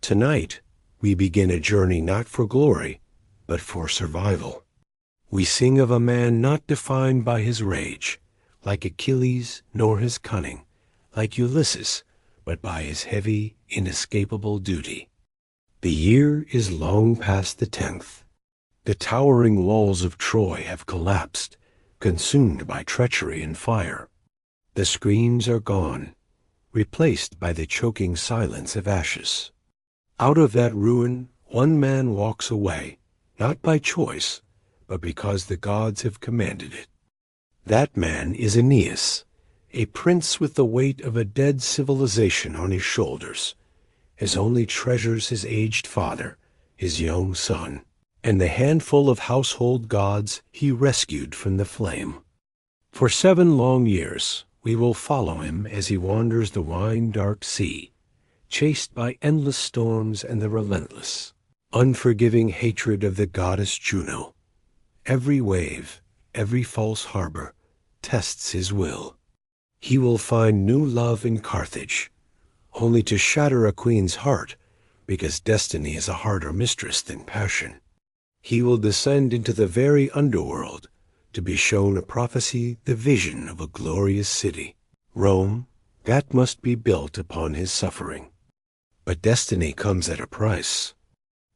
Tonight, we begin a journey not for glory, but for survival. We sing of a man not defined by his rage, like Achilles, nor his cunning, like Ulysses, but by his heavy, inescapable duty. The year is long past the 10th. The towering walls of Troy have collapsed, consumed by treachery and fire. The screams are gone, replaced by the choking silence of ashes. Out of that ruin, one man walks away, not by choice, but because the gods have commanded it. That man is Aeneas, a prince with the weight of a dead civilization on his shoulders. His only treasures his aged father, his young son, and the handful of household gods he rescued from the flame. For 7 long years, we will follow him as he wanders the wine-dark sea, chased by endless storms and the relentless, unforgiving hatred of the goddess Juno. Every wave, every false harbor, tests his will. He will find new love in Carthage, only to shatter a queen's heart, because destiny is a harder mistress than passion. He will descend into the very underworld, to be shown a prophecy, the vision of a glorious city. Rome, that must be built upon his suffering. But destiny comes at a price.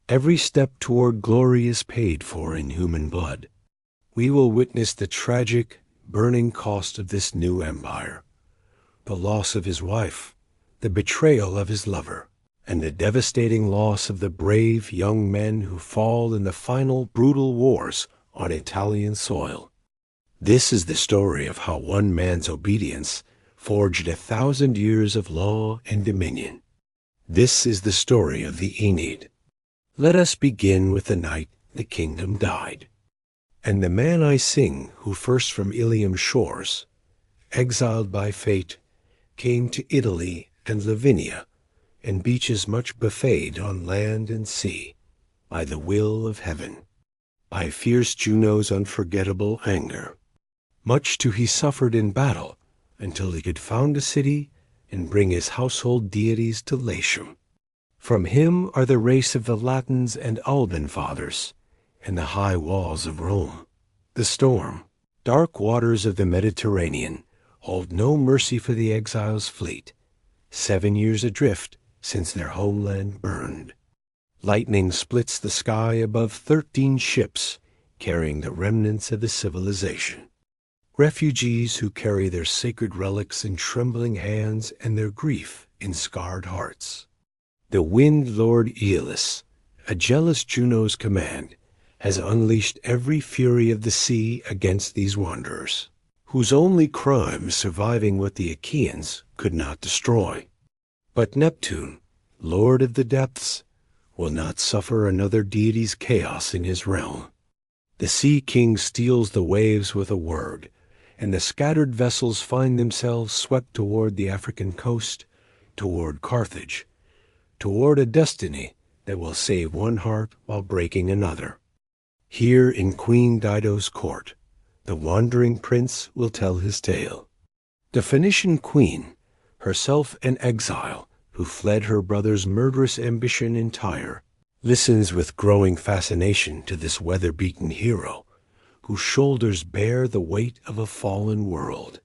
Every step toward glory is paid for in human blood. We will witness the tragic, burning cost of this new empire. The loss of his wife, the betrayal of his lover, and the devastating loss of the brave young men who fall in the final brutal wars on Italian soil. This is the story of how one man's obedience forged 1,000 years of law and dominion. This is the story of the Aeneid. Let us begin with the night the kingdom died. And the man I sing, who first from Ilium's shores, exiled by fate, came to Italy and Lavinia, and beaches much buffeted on land and sea, by the will of heaven, by fierce Juno's unforgettable anger. Much too he suffered in battle, until he could found a city and bring his household deities to Latium. From him are the race of the Latins and Alban fathers, and the high walls of Rome. The storm, dark waters of the Mediterranean, hold no mercy for the exiles' fleet, 7 years adrift since their homeland burned. Lightning splits the sky above 13 ships, carrying the remnants of the civilization. Refugees who carry their sacred relics in trembling hands and their grief in scarred hearts. The wind lord Aeolus, a jealous Juno's command, has unleashed every fury of the sea against these wanderers, whose only crime surviving what the Achaeans could not destroy. But Neptune, lord of the depths, will not suffer another deity's chaos in his realm. The sea king steals the waves with a word, and the scattered vessels find themselves swept toward the African coast, toward Carthage, toward a destiny that will save one heart while breaking another. Here in Queen Dido's court, the wandering prince will tell his tale. The Phoenician queen, herself an exile, who fled her brother's murderous ambition in Tyre, listens with growing fascination to this weather-beaten hero, whose shoulders bear the weight of a fallen world.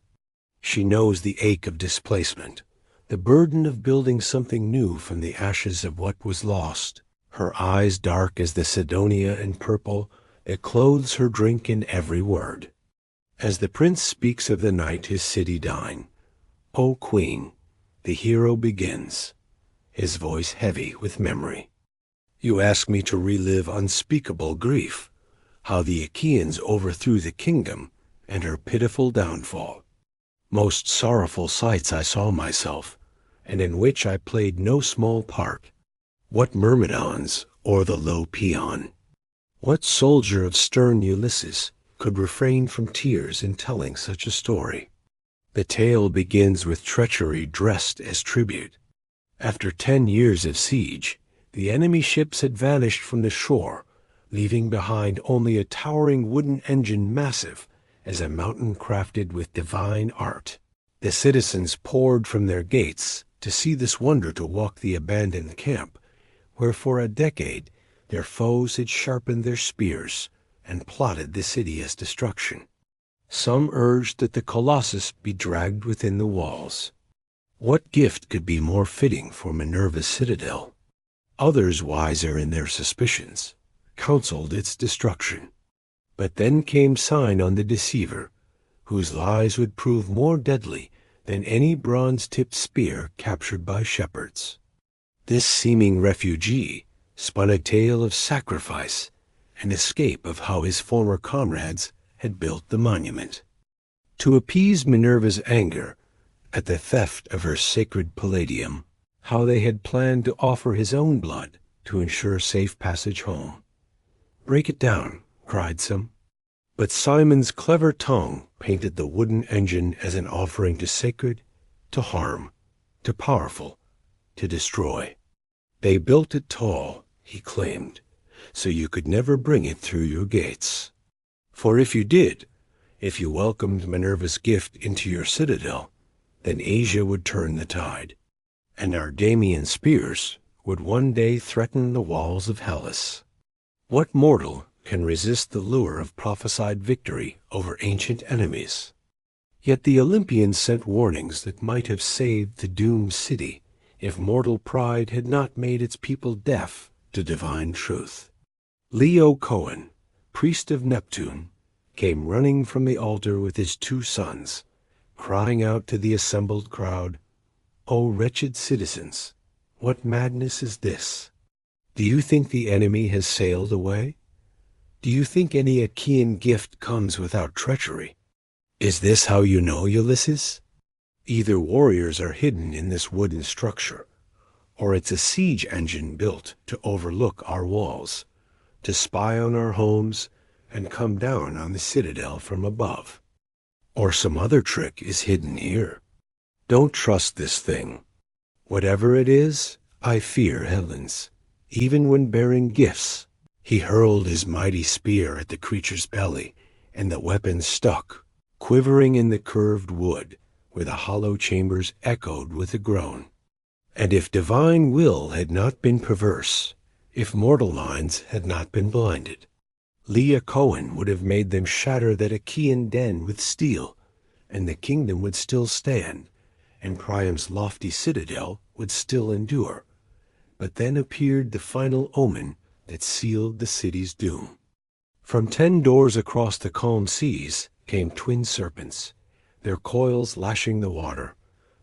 She knows the ache of displacement, the burden of building something new from the ashes of what was lost. Her eyes dark as the Sidonia and purple, it clothes her drink in every word. As the prince speaks of the night his city dine, O queen, the hero begins, his voice heavy with memory. You ask me to relive unspeakable grief, how the Achaeans overthrew the kingdom and her pitiful downfall. Most sorrowful sights I saw myself, and in which I played no small part. What Myrmidons or the low peon? What soldier of stern Ulysses could refrain from tears in telling such a story? The tale begins with treachery dressed as tribute. After 10 years of siege, the enemy ships had vanished from the shore, leaving behind only a towering wooden engine massive as a mountain crafted with divine art. The citizens poured from their gates to see this wonder to walk the abandoned camp, where for a decade their foes had sharpened their spears and plotted the city's destruction. Some urged that the Colossus be dragged within the walls. What gift could be more fitting for Minerva's citadel? Others, wiser in their suspicions, counseled its destruction. But then came sign on the deceiver, whose lies would prove more deadly than any bronze-tipped spear captured by shepherds. This seeming refugee spun a tale of sacrifice and escape of how his former comrades had built the monument. To appease Minerva's anger at the theft of her sacred palladium, how they had planned to offer his own blood to ensure safe passage home. "Break it down," cried some. But Simon's clever tongue painted the wooden engine as an offering to sacred, to harm, to powerful, to destroy. They built it tall, he claimed, so you could never bring it through your gates. For if you did, if you welcomed Minerva's gift into your citadel, then Asia would turn the tide, and our Damian spears would one day threaten the walls of Hellas. What mortal can resist the lure of prophesied victory over ancient enemies? Yet the Olympians sent warnings that might have saved the doomed city if mortal pride had not made its people deaf to divine truth. Leo Cohen, priest of Neptune, came running from the altar with his 2 sons, crying out to the assembled crowd, "O wretched citizens, what madness is this? Do you think the enemy has sailed away? Do you think any Achaean gift comes without treachery? Is this how you know Ulysses? Either warriors are hidden in this wooden structure, or it's a siege engine built to overlook our walls, to spy on our homes and come down on the citadel from above. Or some other trick is hidden here. Don't trust this thing. Whatever it is, I fear Helen's. Even when bearing gifts, he hurled his mighty spear at the creature's belly, and the weapon stuck, quivering in the curved wood, where the hollow chambers echoed with a groan. And if divine will had not been perverse, if mortal minds had not been blinded, Leah Cohen would have made them shatter that Achaean den with steel, and the kingdom would still stand, and Priam's lofty citadel would still endure. But then appeared the final omen that sealed the city's doom. From 10 doors across the calm seas came twin serpents, their coils lashing the water,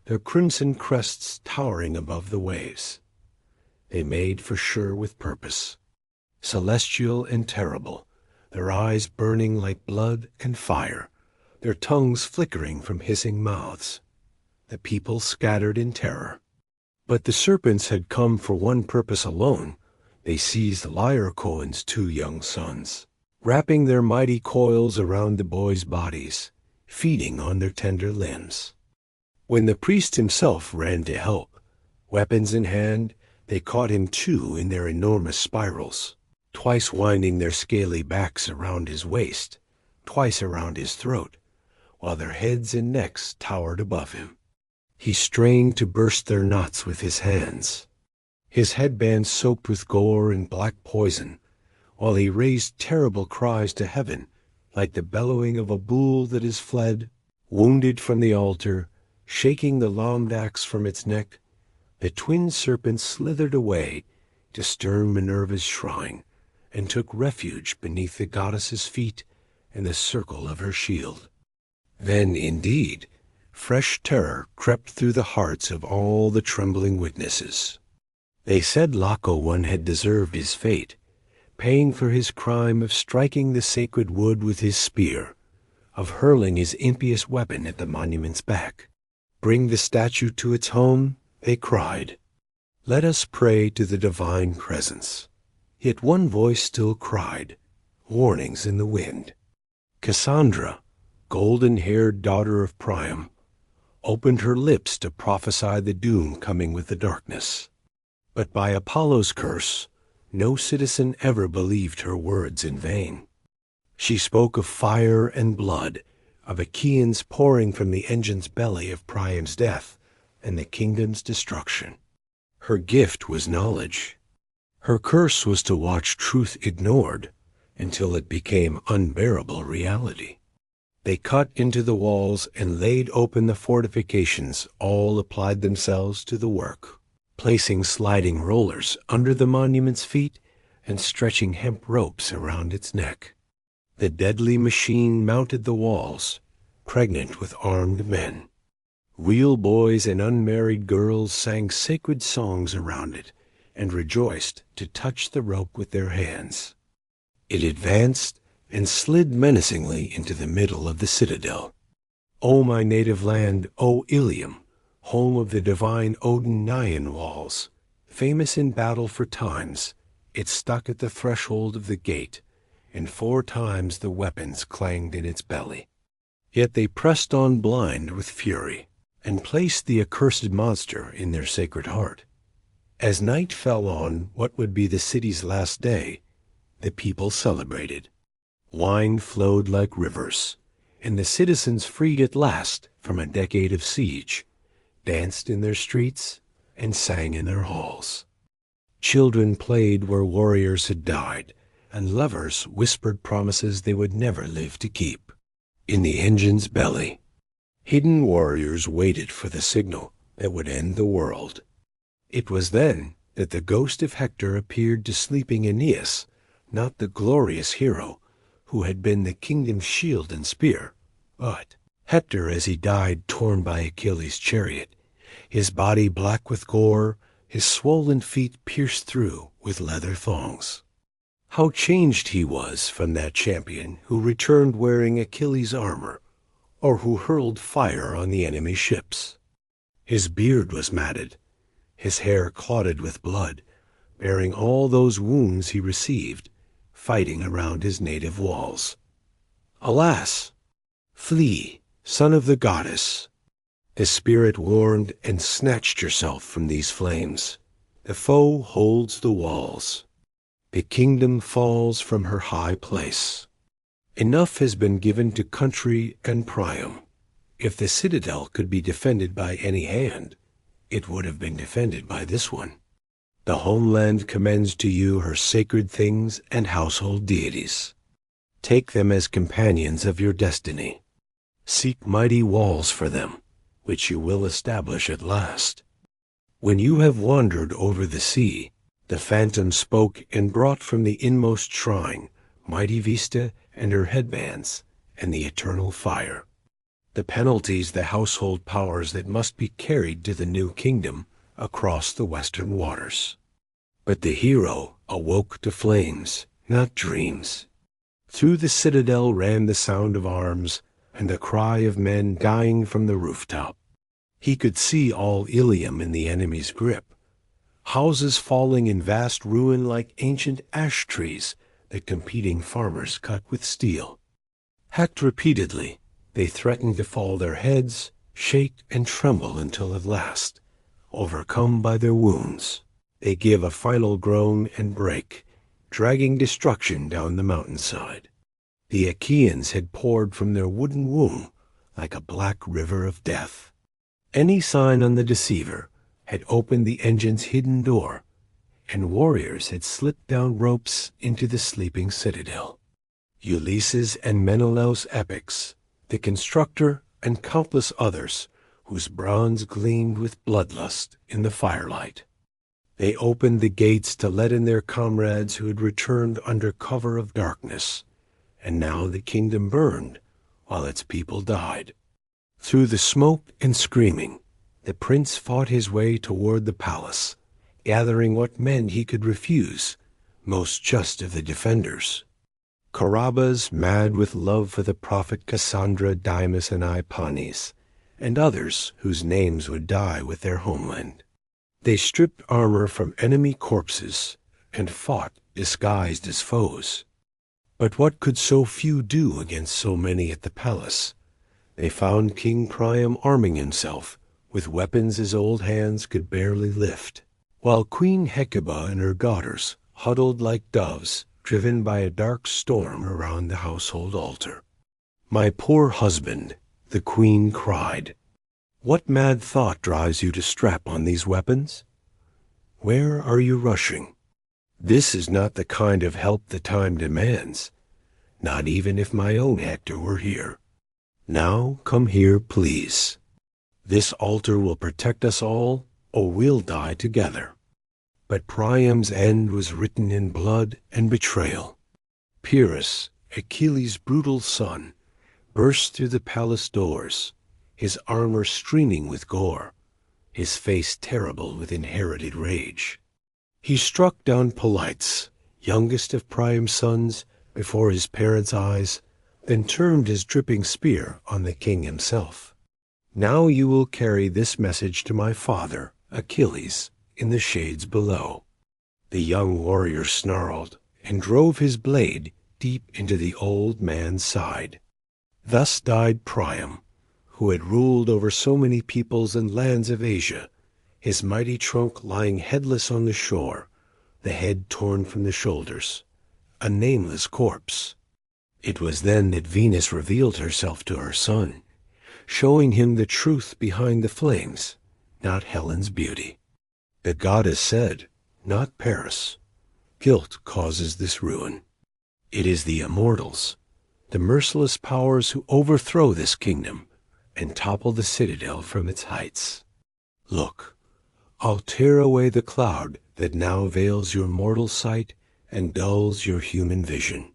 their crimson crests towering above the waves. They made for sure with purpose, celestial and terrible, their eyes burning like blood and fire, their tongues flickering from hissing mouths. The people scattered in terror. But the serpents had come for one purpose alone. They seized Laercoen's 2 young sons, wrapping their mighty coils around the boys' bodies, feeding on their tender limbs. When the priest himself ran to help, weapons in hand, they caught him too in their enormous spirals, twice winding their scaly backs around his waist, twice around his throat, while their heads and necks towered above him. He strained to burst their knots with his hands, his headband soaked with gore and black poison, while he raised terrible cries to heaven, like the bellowing of a bull that has fled, wounded from the altar, shaking the lambed axe from its neck. The twin serpents slithered away to stern Minerva's shrine, and took refuge beneath the goddess's feet and the circle of her shield. Then, indeed, fresh terror crept through the hearts of all the trembling witnesses. They said Laocoon had deserved his fate, paying for his crime of striking the sacred wood with his spear, of hurling his impious weapon at the monument's back. Bring the statue to its home, they cried. Let us pray to the divine presence. Yet one voice still cried, warnings in the wind. Cassandra, golden-haired daughter of Priam, opened her lips to prophesy the doom coming with the darkness. But by Apollo's curse, no citizen ever believed her words in vain. She spoke of fire and blood, of Achaeans pouring from the engine's belly of Priam's death and the kingdom's destruction. Her gift was knowledge. Her curse was to watch truth ignored until it became unbearable reality. They cut into the walls and laid open the fortifications. All applied themselves to the work, placing sliding rollers under the monument's feet and stretching hemp ropes around its neck. The deadly machine mounted the walls, pregnant with armed men. Real boys and unmarried girls sang sacred songs around it and rejoiced to touch the rope with their hands. It advanced and slid menacingly into the middle of the citadel. O my native land, O Ilium, home of the divine Odin-Naian walls, famous in battle for times, it stuck at the threshold of the gate, and 4 times the weapons clanged in its belly. Yet they pressed on blind with fury, and placed the accursed monster in their sacred heart. As night fell on what would be the city's last day, the people celebrated. Wine flowed like rivers, and the citizens, freed at last from a decade of siege, danced in their streets and sang in their halls. Children played where warriors had died, and lovers whispered promises they would never live to keep. In the engine's belly, hidden warriors waited for the signal that would end the world. It was then that the ghost of Hector appeared to sleeping Aeneas, not the glorious hero who had been the kingdom's shield and spear, but Hector as he died torn by Achilles' chariot, his body black with gore, his swollen feet pierced through with leather thongs. How changed he was from that champion who returned wearing Achilles' armor, or who hurled fire on the enemy ships. His beard was matted, his hair clotted with blood, bearing all those wounds he received, fighting around his native walls. Alas! Flee, son of the goddess. The spirit warned and snatched yourself from these flames. The foe holds the walls. The kingdom falls from her high place. Enough has been given to country and Priam. If the citadel could be defended by any hand, it would have been defended by this one. The homeland commends to you her sacred things and household deities. Take them as companions of your destiny. Seek mighty walls for them, which you will establish at last. When you have wandered over the sea, the phantom spoke and brought from the inmost shrine mighty Vesta and her headbands and the eternal fire. The penalties, the household powers that must be carried to the new kingdom across the western waters. But the hero awoke to flames, not dreams. Through the citadel ran the sound of arms and the cry of men dying from the rooftop. He could see all Ilium in the enemy's grip, houses falling in vast ruin like ancient ash trees that competing farmers cut with steel. Hacked repeatedly, they threatened to fall their heads, shake and tremble until at last, overcome by their wounds, they give a final groan and break, dragging destruction down the mountainside. The Achaeans had poured from their wooden womb like a black river of death. Any sign on the deceiver had opened the engine's hidden door, and warriors had slipped down ropes into the sleeping citadel. Ulysses and Menelaus' epics, the constructor and countless others whose bronze gleamed with bloodlust in the firelight. They opened the gates to let in their comrades who had returned under cover of darkness, and now the kingdom burned while its people died. Through the smoke and screaming, the prince fought his way toward the palace, gathering what men he could refuse, most just of the defenders. Carabas, mad with love for the prophet Cassandra, Dymas, and Ipanes, and others whose names would die with their homeland. They stripped armor from enemy corpses and fought disguised as foes. But what could so few do against so many at the palace? They found King Priam arming himself with weapons his old hands could barely lift, while Queen Hecuba and her daughters huddled like doves driven by a dark storm around the household altar. "My poor husband," the queen cried, "what mad thought drives you to strap on these weapons? Where are you rushing?" This is not the kind of help the time demands, not even if my own Hector were here. Now come here, please. This altar will protect us all, or we'll die together." But Priam's end was written in blood and betrayal. Pyrrhus, Achilles' brutal son, burst through the palace doors, his armor streaming with gore, his face terrible with inherited rage. He struck down Polites, youngest of Priam's sons, before his parents' eyes, then turned his dripping spear on the king himself. "Now you will carry this message to my father, Achilles, in the shades below." The young warrior snarled and drove his blade deep into the old man's side. Thus died Priam, who had ruled over so many peoples and lands of Asia, his mighty trunk lying headless on the shore, the head torn from the shoulders, a nameless corpse. It was then that Venus revealed herself to her son, showing him the truth behind the flames, not Helen's beauty. The goddess said, not Paris, "Guilt causes this ruin. It is the immortals, the merciless powers who overthrow this kingdom and topple the citadel from its heights. Look, I'll tear away the cloud that now veils your mortal sight and dulls your human vision.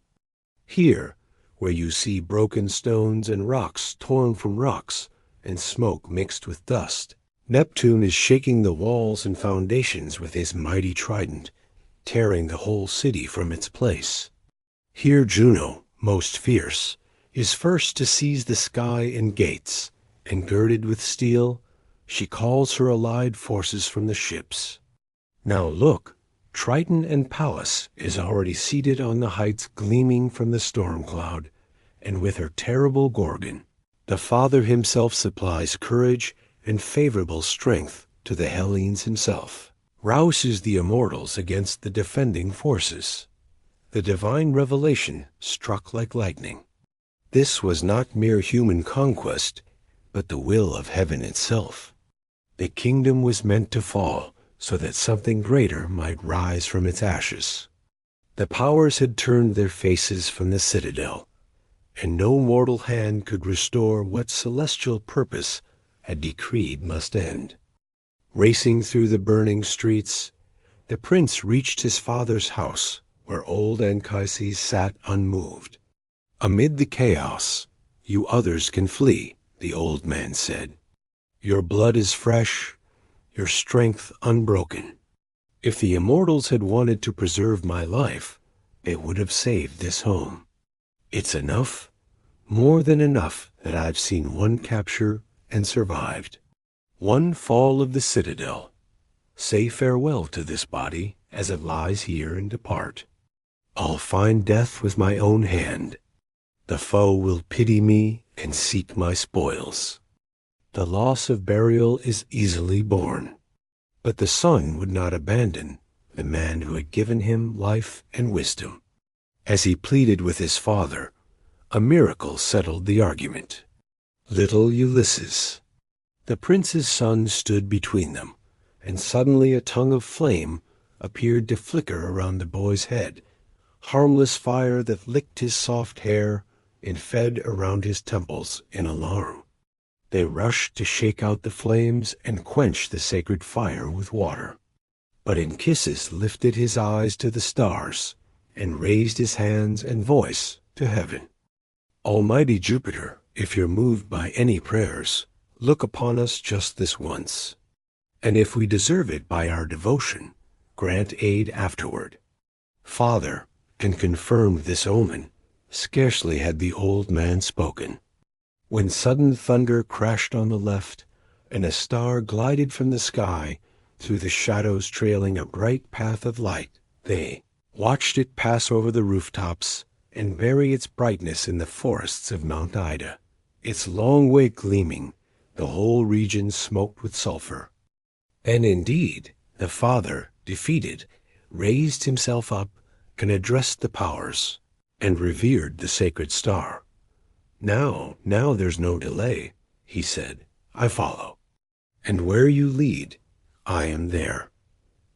Here, where you see broken stones and rocks torn from rocks and smoke mixed with dust, Neptune is shaking the walls and foundations with his mighty trident, tearing the whole city from its place. Here Juno, most fierce, is first to seize the sky and gates, and girded with steel, she calls her allied forces from the ships. Now look, Triton and Pallas is already seated on the heights gleaming from the storm cloud, and with her terrible Gorgon, the Father himself supplies courage and favorable strength to the Hellenes himself, rouses the immortals against the defending forces. The divine revelation struck like lightning. This was not mere human conquest, but the will of heaven itself. The kingdom was meant to fall so that something greater might rise from its ashes. The powers had turned their faces from the citadel, and no mortal hand could restore what celestial purpose had decreed must end. Racing through the burning streets, the prince reached his father's house, where old Anchises sat unmoved. "Amid the chaos, you others can flee," the old man said. "Your blood is fresh, your strength unbroken. If the immortals had wanted to preserve my life, they would have saved this home. It's enough, more than enough, that I've seen one capture and survived, one fall of the citadel. Say farewell to this body as it lies here and depart. I'll find death with my own hand. The foe will pity me and seek my spoils. The loss of burial is easily borne." But the son would not abandon the man who had given him life and wisdom. As he pleaded with his father, a miracle settled the argument. Little Ulysses. The prince's son stood between them, and suddenly a tongue of flame appeared to flicker around the boy's head, harmless fire that licked his soft hair and fed around his temples in alarm. They rushed to shake out the flames and quench the sacred fire with water. But Anchises lifted his eyes to the stars and raised his hands and voice to heaven. "Almighty Jupiter, if you're moved by any prayers, look upon us just this once. And if we deserve it by our devotion, grant aid afterward. Father, can confirm this omen." Scarcely had the old man spoken, when sudden thunder crashed on the left, and a star glided from the sky through the shadows trailing a bright path of light. They watched it pass over the rooftops and bury its brightness in the forests of Mount Ida, its long way gleaming, the whole region smoked with sulfur. And indeed, the father, defeated, raised himself up and addressed the powers, and revered the sacred star. Now there's no delay," he said. "I follow. And where you lead, I am there.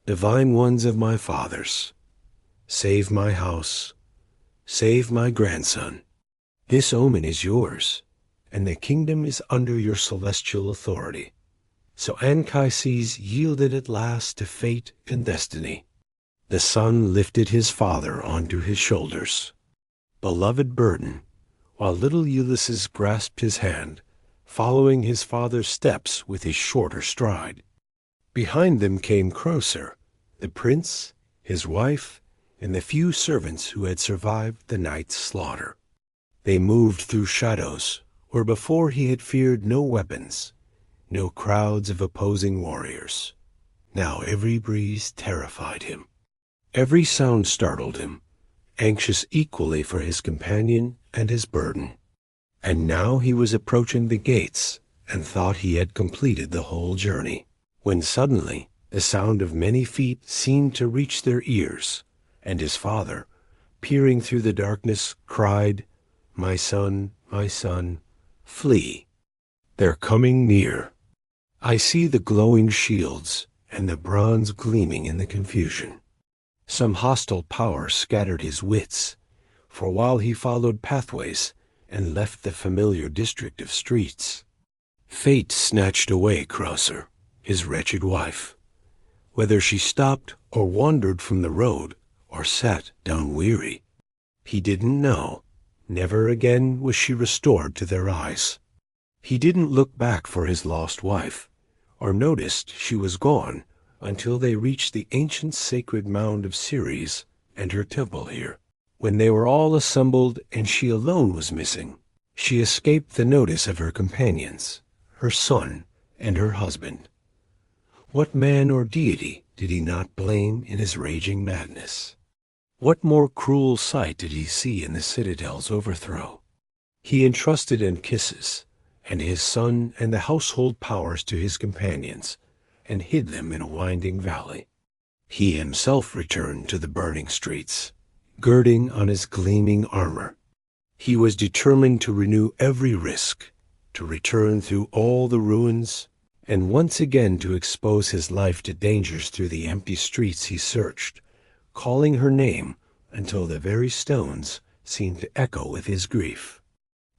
Divine ones of my fathers, Save my house, save my grandson. This omen is yours, and the kingdom is under your celestial authority. So Anchises yielded at last to fate and destiny. The son lifted his father onto his shoulders. Beloved burden, while little Ulysses grasped his hand, following his father's steps with his shorter stride. Behind them came Crocer, the prince, his wife, and the few servants who had survived the night's slaughter. They moved through shadows, where before he had feared no weapons, no crowds of opposing warriors. Now every breeze terrified him. Every sound startled him, anxious equally for his companion and his burden. And now he was approaching the gates, and thought he had completed the whole journey, when suddenly the sound of many feet seemed to reach their ears, and his father, peering through the darkness, cried, my son, flee. They're coming near. I see the glowing shields and the bronze gleaming in the confusion. Some hostile power scattered his wits, for while he followed pathways and left the familiar district of streets, fate snatched away Crocer, his wretched wife. Whether she stopped or wandered from the road or sat down weary, he didn't know. Never again was she restored to their eyes. He didn't look back for his lost wife, or noticed she was gone until they reached the ancient sacred mound of Ceres and her temple here. When they were all assembled and she alone was missing, she escaped the notice of her companions, her son, and her husband. What man or deity did he not blame in his raging madness? What more cruel sight did he see in the citadel's overthrow? He entrusted Anchises and his son and the household powers to his companions, and hid them in a winding valley. He himself returned to the burning streets, girding on his gleaming armor. He was determined to renew every risk, to return through all the ruins, and once again to expose his life to dangers through the empty streets he searched, calling her name until the very stones seemed to echo with his grief.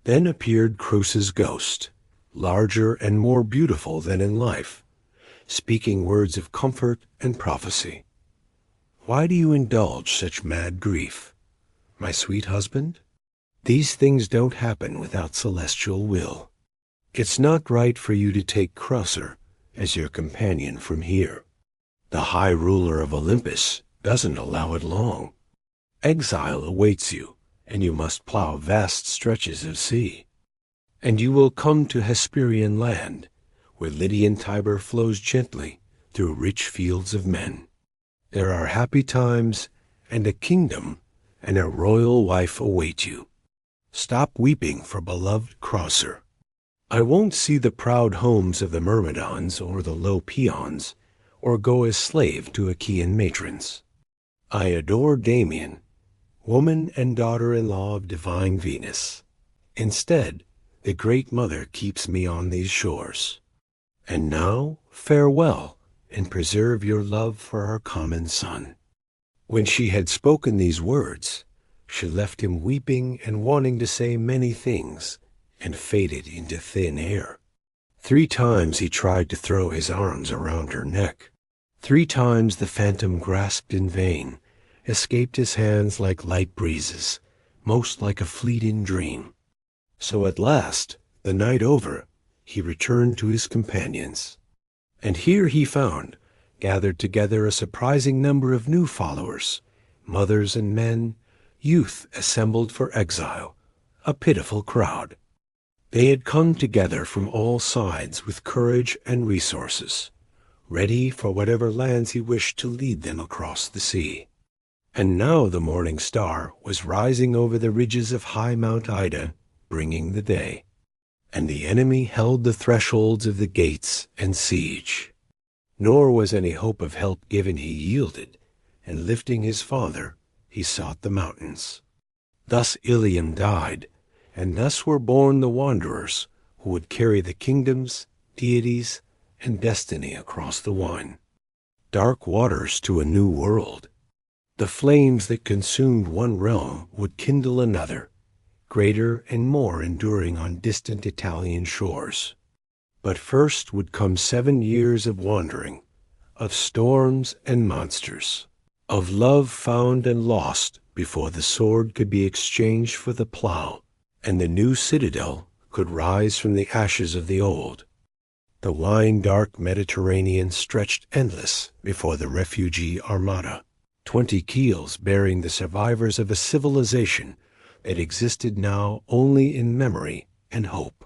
Then appeared Croce's ghost, larger and more beautiful than in life, speaking words of comfort and prophecy. Why do you indulge such mad grief, my sweet husband? These things don't happen without celestial will. It's not right for you to take Crocer as your companion from here. The high ruler of Olympus doesn't allow it long. Exile awaits you, and you must plow vast stretches of sea. And you will come to Hesperian land, where Lydian Tiber flows gently through rich fields of men. There are happy times, and a kingdom, and a royal wife await you. Stop weeping for beloved Crocer. I won't see the proud homes of the Myrmidons or the low peons, or go as slave to Achaean matrons. I adore Damian, woman and daughter-in-law of divine Venus. Instead, the Great Mother keeps me on these shores. And now, farewell, and preserve your love for our common son. When she had spoken these words, she left him weeping and wanting to say many things, and faded into thin air. 3 times he tried to throw his arms around her neck. 3 times the phantom grasped in vain, escaped his hands like light breezes, most like a fleeting dream. So at last, the night over, he returned to his companions. And here he found, gathered together a surprising number of new followers, mothers and men, youth assembled for exile, a pitiful crowd. They had come together from all sides with courage and resources, ready for whatever lands he wished to lead them across the sea. And now the morning star was rising over the ridges of high Mount Ida, bringing the day. And the enemy held the thresholds of the gates and siege. Nor was any hope of help given. He yielded, and lifting his father, he sought the mountains. Thus Ilium died, and thus were born the wanderers who would carry the kingdoms, deities, and destiny across the Wine. Dark waters to a new world. The flames that consumed one realm would kindle another, greater and more enduring on distant Italian shores. But first would come 7 years of wandering, of storms and monsters, of love found and lost before the sword could be exchanged for the plow, and the new citadel could rise from the ashes of the old. The wine-dark Mediterranean stretched endless before the refugee armada, 20 keels bearing the survivors of a civilization that existed now only in memory and hope.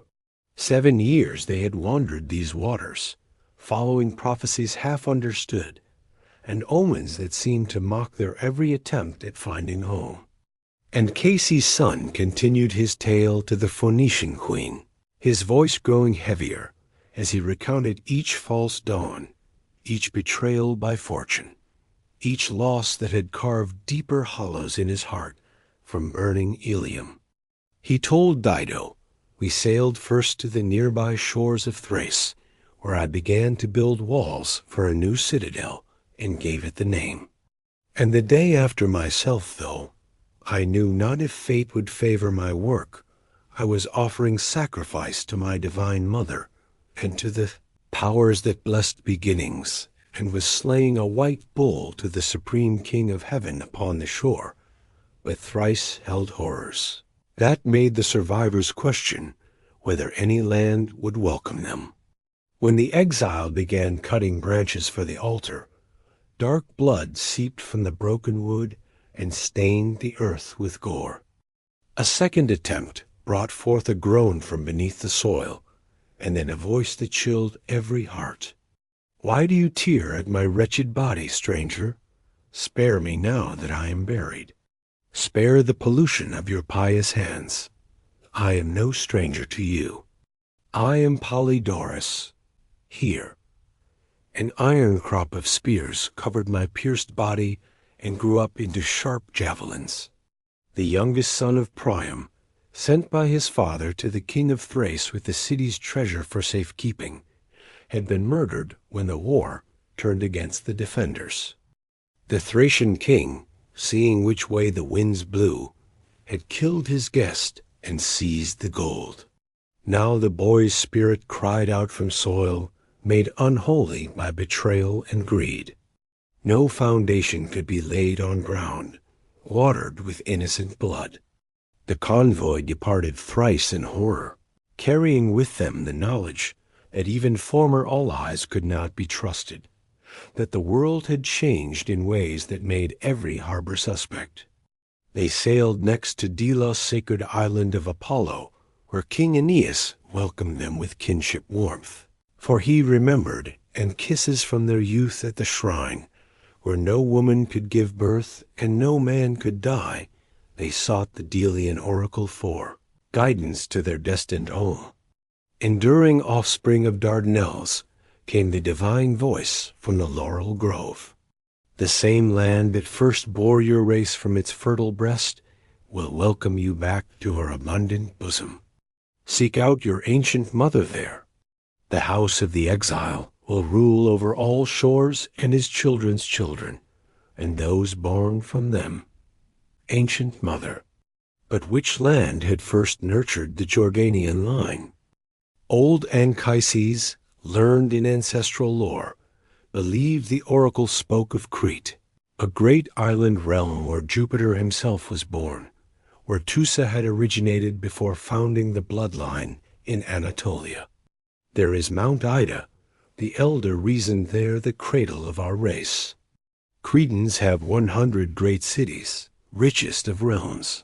7 years they had wandered these waters, following prophecies half understood, and omens that seemed to mock their every attempt at finding home. And Casey's son continued his tale to the Phoenician queen, his voice growing heavier as he recounted each false dawn, each betrayal by fortune, each loss that had carved deeper hollows in his heart from burning Ilium. He told Dido, "We sailed first to the nearby shores of Thrace, where I began to build walls for a new citadel and gave it the name. And the day after myself, though I knew not if fate would favor my work, I was offering sacrifice to my divine mother and to the powers that blessed beginnings, and was slaying a white bull to the supreme king of heaven upon the shore, with thrice held horrors. That made the survivors question whether any land would welcome them. When the exile began cutting branches for the altar, dark blood seeped from the broken wood and stained the earth with gore. A second attempt brought forth a groan from beneath the soil, and then a voice that chilled every heart. "Why do you tear at my wretched body, stranger? Spare me now that I am buried. Spare the pollution of your pious hands. I am no stranger to you. I am Polydorus. Here." An iron crop of spears covered my pierced body and grew up into sharp javelins. The youngest son of Priam, sent by his father to the king of Thrace with the city's treasure for safekeeping, had been murdered when the war turned against the defenders. The Thracian king, seeing which way the winds blew, had killed his guest and seized the gold. Now the boy's spirit cried out from soil, made unholy by betrayal and greed. No foundation could be laid on ground watered with innocent blood. The convoy departed thrice in horror, carrying with them the knowledge that even former allies could not be trusted, that the world had changed in ways that made every harbor suspect. They sailed next to Delos' sacred island of Apollo, where King Aeneas welcomed them with kinship warmth. For he remembered, and kisses from their youth at the shrine, where no woman could give birth and no man could die, they sought the Delian oracle for guidance to their destined home. Enduring offspring of Dardanelles came the divine voice from the laurel grove. The same land that first bore your race from its fertile breast will welcome you back to her abundant bosom. Seek out your ancient mother there. The house of the exile will rule over all shores and his children's children, and those born from them. Ancient mother. But which land had first nurtured the Jordanian line? Old Anchises, learned in ancestral lore, believed the oracle spoke of Crete, a great island realm where Jupiter himself was born, where Teusa had originated before founding the bloodline in Anatolia. There is Mount Ida. The elder reasoned there the cradle of our race. Cretans have 100 great cities, richest of realms.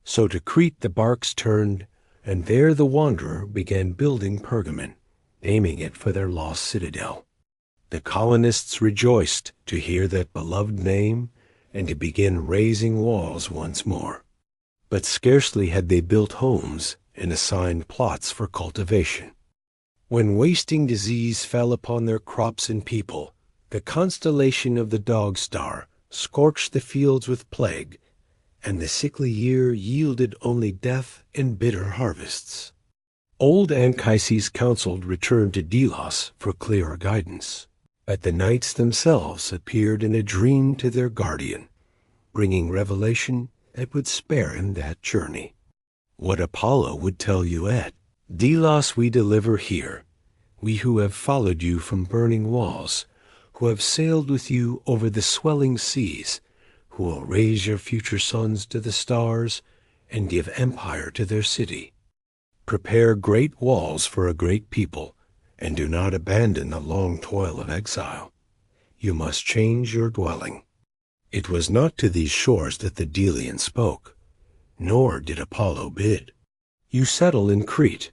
So to Crete the barks turned, and there the wanderer began building Pergamon, aiming it for their lost citadel. The colonists rejoiced to hear that beloved name and to begin raising walls once more. But scarcely had they built homes and assigned plots for cultivation, when wasting disease fell upon their crops and people, the constellation of the Dog Star scorched the fields with plague, and the sickly year yielded only death and bitter harvests. Old Anchises counseled return to Delos for clearer guidance, but the knights themselves appeared in a dream to their guardian, bringing revelation that would spare him that journey. What Apollo would tell you at Delos we deliver here, we who have followed you from burning walls, who have sailed with you over the swelling seas, who will raise your future sons to the stars and give empire to their city. Prepare great walls for a great people, and do not abandon the long toil of exile. You must change your dwelling. It was not to these shores that the Delian spoke, nor did Apollo bid. You settle in Crete.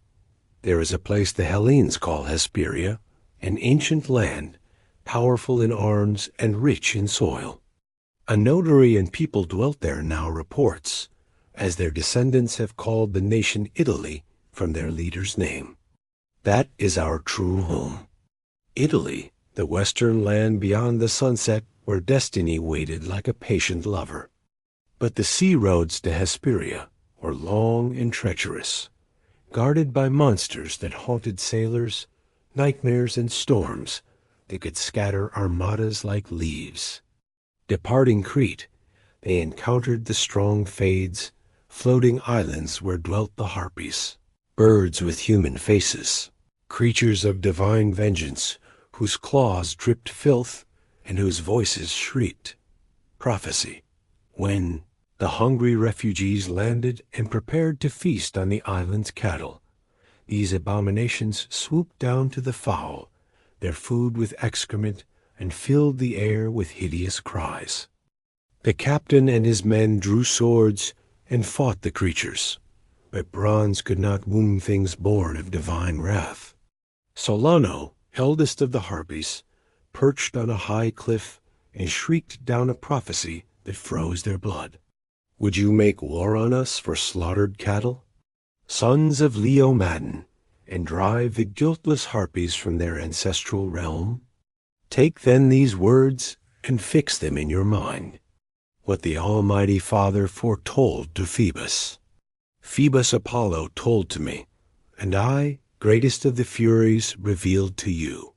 There is a place the Hellenes call Hesperia, an ancient land, powerful in arms and rich in soil. A notary and people dwelt there now reports, as their descendants have called the nation Italy from their leader's name. That is our true home. Italy, the western land beyond the sunset where destiny waited like a patient lover. But the sea roads to Hesperia were long and treacherous, guarded by monsters that haunted sailors, nightmares and storms that could scatter armadas like leaves. Departing Crete, they encountered the strong Fades, floating islands where dwelt the Harpies, birds with human faces, creatures of divine vengeance, whose claws dripped filth and whose voices shrieked prophecy. When the hungry refugees landed and prepared to feast on the island's cattle, these abominations swooped down to the fowl, their food with excrement, and filled the air with hideous cries. The captain and his men drew swords and fought the creatures, but bronze could not wound things born of divine wrath. Solano, eldest of the Harpies, perched on a high cliff and shrieked down a prophecy that froze their blood. Would you make war on us for slaughtered cattle? Sons of Leomadon, and drive the guiltless Harpies from their ancestral realm? Take then these words and fix them in your mind, what the Almighty Father foretold to Phoebus. Phoebus Apollo told to me, and I, greatest of the Furies, revealed to you.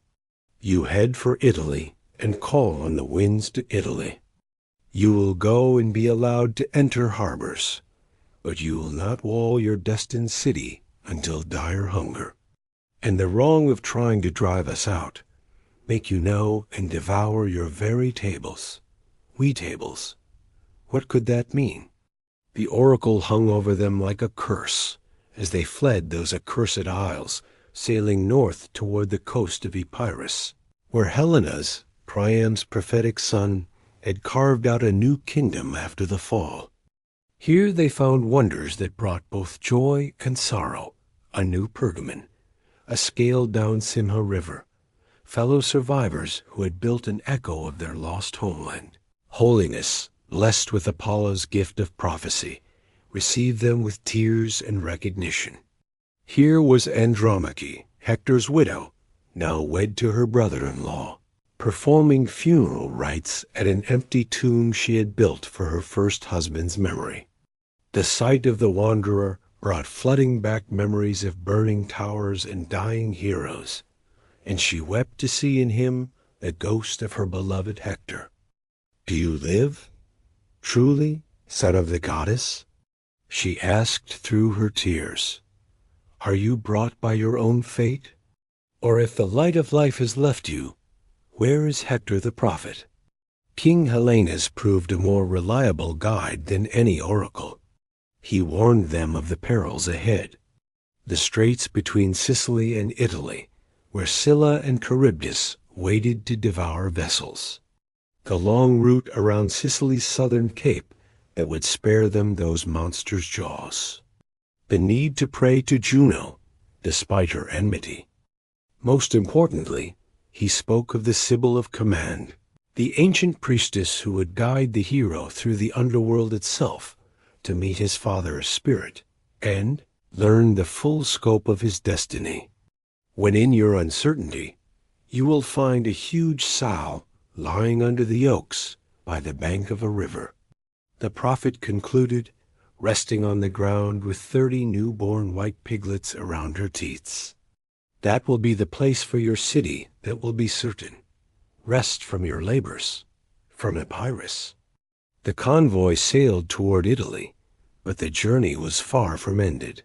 You head for Italy and call on the winds to Italy. You will go and be allowed to enter harbors, but you will not wall your destined city until dire hunger, and the wrong of trying to drive us out make you know and devour your very tables. We tables. What could that mean? The oracle hung over them like a curse as they fled those accursed isles, sailing north toward the coast of Epirus, where Helenas, Priam's prophetic son, had carved out a new kingdom after the fall. Here they found wonders that brought both joy and sorrow, a new Pergamon, a scaled-down Simha River, fellow survivors who had built an echo of their lost homeland. Holiness, blessed with Apollo's gift of prophecy, received them with tears and recognition. Here was Andromache, Hector's widow, now wed to her brother-in-law, performing funeral rites at an empty tomb she had built for her first husband's memory. The sight of the wanderer brought flooding back memories of burning towers and dying heroes, and she wept to see in him the ghost of her beloved Hector. Do you live, truly, son of the goddess? She asked through her tears. Are you brought by your own fate? Or if the light of life has left you, where is Hector the prophet? King Helenus proved a more reliable guide than any oracle. He warned them of the perils ahead, the straits between Sicily and Italy, where Scylla and Charybdis waited to devour vessels, the long route around Sicily's southern cape that would spare them those monsters' jaws, the need to pray to Juno, despite her enmity. Most importantly, he spoke of the Sibyl of Command, the ancient priestess who would guide the hero through the underworld itself to meet his father's spirit and learn the full scope of his destiny. When in your uncertainty, you will find a huge sow lying under the oaks by the bank of a river. The prophet concluded, resting on the ground with 30 newborn white piglets around her teats. That will be the place for your city that will be certain. Rest from your labors, from Epirus. The convoy sailed toward Italy, but the journey was far from ended.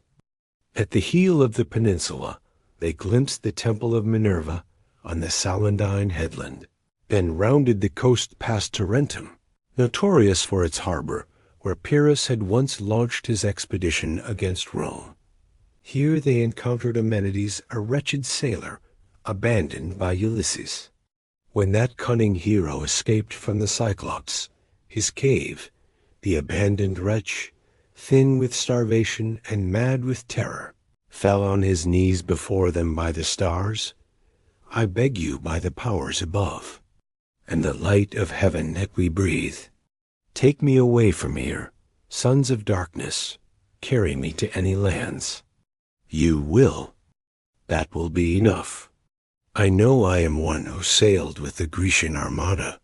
At the heel of the peninsula, they glimpsed the temple of Minerva on the Salandine headland, then rounded the coast past Tarentum, notorious for its harbor, where Pyrrhus had once launched his expedition against Rome. Here they encountered Aeneas, a wretched sailor, abandoned by Ulysses. When that cunning hero escaped from the Cyclops, his cave, the abandoned wretch, thin with starvation and mad with terror, fell on his knees before them by the stars. I beg you by the powers above, and the light of heaven that we breathe, take me away from here, sons of darkness, carry me to any lands. You will. That will be enough. I know I am one who sailed with the Grecian armada.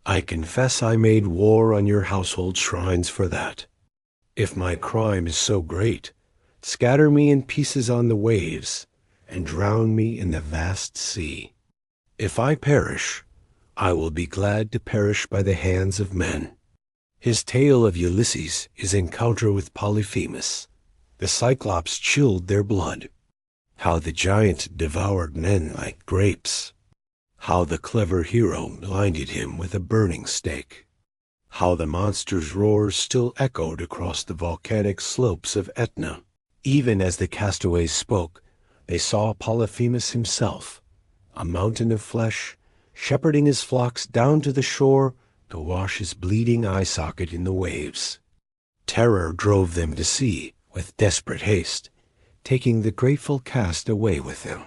I confess I made war on your household shrines for that. If my crime is so great, scatter me in pieces on the waves, and drown me in the vast sea. If I perish, I will be glad to perish by the hands of men. His tale of Ulysses' his encounter with Polyphemus. The Cyclops chilled their blood. How the giant devoured men like grapes. How the clever hero blinded him with a burning stake. How the monster's roars still echoed across the volcanic slopes of Etna. Even as the castaways spoke, they saw Polyphemus himself, a mountain of flesh, shepherding his flocks down to the shore to wash his bleeding eye socket in the waves. Terror drove them to sea with desperate haste, taking the grateful cast away with them.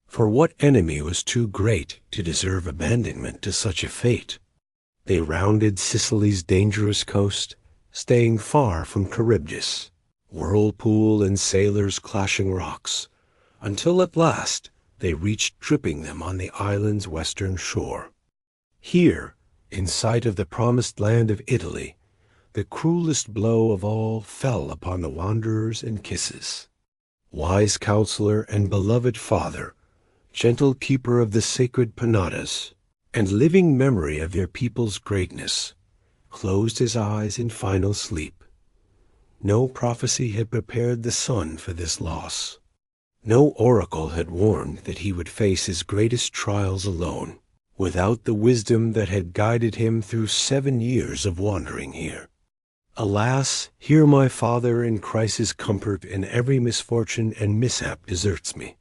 For what enemy was too great to deserve abandonment to such a fate? They rounded Sicily's dangerous coast, staying far from Charybdis, whirlpool and sailors' clashing rocks, until at last they reached tripping them on the island's western shore. Here, in sight of the promised land of Italy, the cruelest blow of all fell upon the wanderers and kisses. Wise counselor and beloved father, gentle keeper of the sacred Penadas, and living memory of their people's greatness, closed his eyes in final sleep. No prophecy had prepared the son for this loss. No oracle had warned that he would face his greatest trials alone, without the wisdom that had guided him through 7 years of wandering here. Alas, here my father in crisis comfort in every misfortune and mishap deserts me.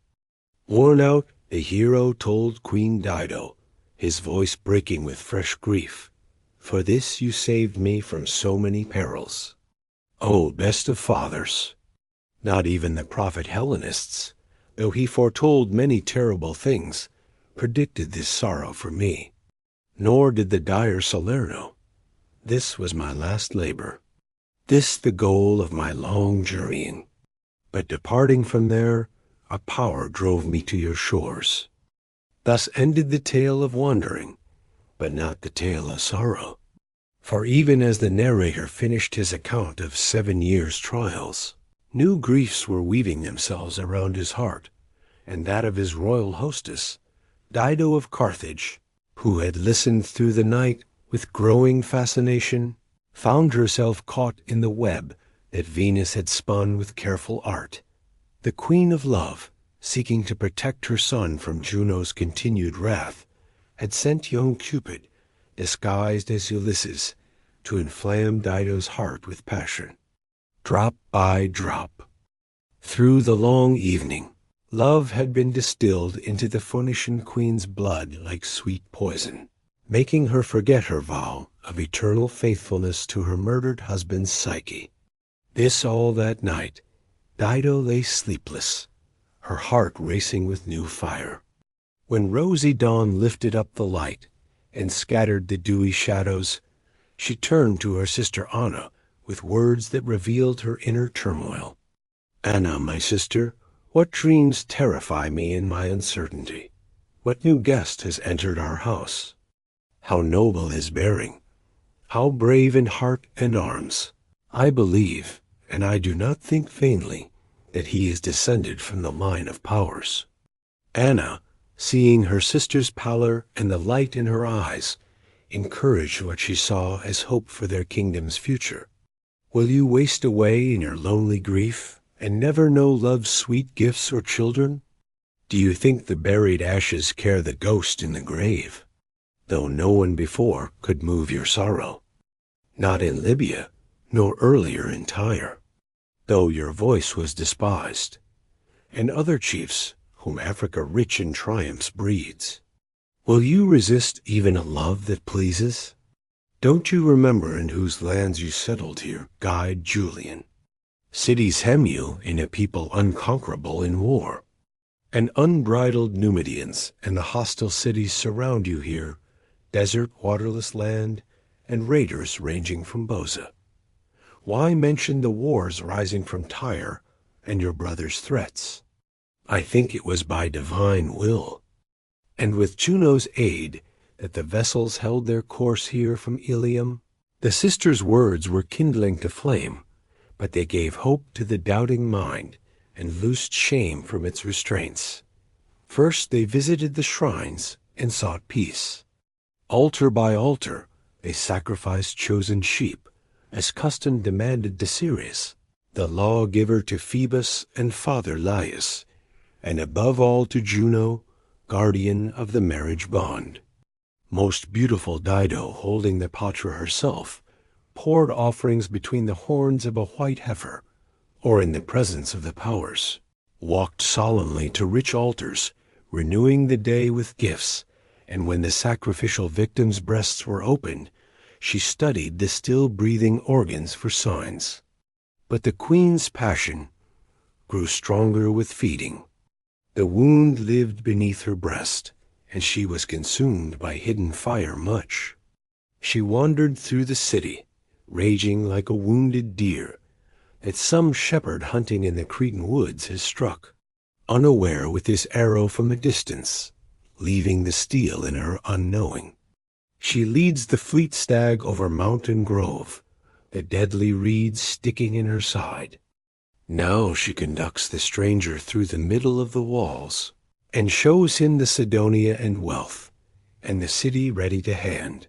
Worn out, the hero told Queen Dido, his voice breaking with fresh grief, "For this you saved me from so many perils." Oh, best of fathers! Not even the prophet Hellenists, though he foretold many terrible things, predicted this sorrow for me. Nor did the dire Salerno. This was my last labor. This the goal of my long journeying. But departing from there, a power drove me to your shores. Thus ended the tale of wandering, but not the tale of sorrow. For even as the narrator finished his account of 7 years' trials, new griefs were weaving themselves around his heart, and that of his royal hostess, Dido of Carthage, who had listened through the night with growing fascination, found herself caught in the web that Venus had spun with careful art. The Queen of Love, seeking to protect her son from Juno's continued wrath, had sent young Cupid, disguised as Ulysses, to inflame Dido's heart with passion. Drop by drop, through the long evening, love had been distilled into the Phoenician queen's blood like sweet poison, making her forget her vow of eternal faithfulness to her murdered husband's Psyche. This all that night, Dido lay sleepless, her heart racing with new fire. When rosy dawn lifted up the light and scattered the dewy shadows, she turned to her sister Anna with words that revealed her inner turmoil. "Anna, my sister, what dreams terrify me in my uncertainty? What new guest has entered our house? How noble his bearing! How brave in heart and arms! I believe, and I do not think vainly, that he is descended from the line of powers." Anna, seeing her sister's pallor and the light in her eyes, encouraged what she saw as hope for their kingdom's future. Will you waste away in your lonely grief and never know love's sweet gifts or children? Do you think the buried ashes care the ghost in the grave, though no one before could move your sorrow? Not in Libya, nor earlier in Tyre, though your voice was despised, and other chiefs whom Africa rich in triumphs breeds. Will you resist even a love that pleases? Don't you remember in whose lands you settled here, guide Julian? Cities hem you in a people unconquerable in war, and unbridled Numidians and the hostile cities surround you here, desert, waterless land, and raiders ranging from Boza. Why mention the wars rising from Tyre and your brother's threats? I think it was by divine will, and with Juno's aid, that the vessels held their course here from Ilium. The sisters' words were kindling to flame, but they gave hope to the doubting mind and loosed shame from its restraints. First they visited the shrines and sought peace. Altar by altar they sacrificed chosen sheep, as custom demanded to Ceres, the lawgiver, to Phoebus and Father Laius, and above all to Juno, guardian of the marriage bond. Most beautiful Dido, holding the Patra herself, poured offerings between the horns of a white heifer, or in the presence of the powers, walked solemnly to rich altars, renewing the day with gifts, and when the sacrificial victims' breasts were opened, she studied the still-breathing organs for signs. But the queen's passion grew stronger with feeding. The wound lived beneath her breast, and she was consumed by hidden fire much. She wandered through the city, raging like a wounded deer that some shepherd hunting in the Cretan woods has struck, unaware with his arrow from a distance, leaving the steel in her unknowing. She leads the fleet stag over mountain grove, the deadly reeds sticking in her side. Now she conducts the stranger through the middle of the walls, and shows him the Sidonia and wealth, and the city ready to hand.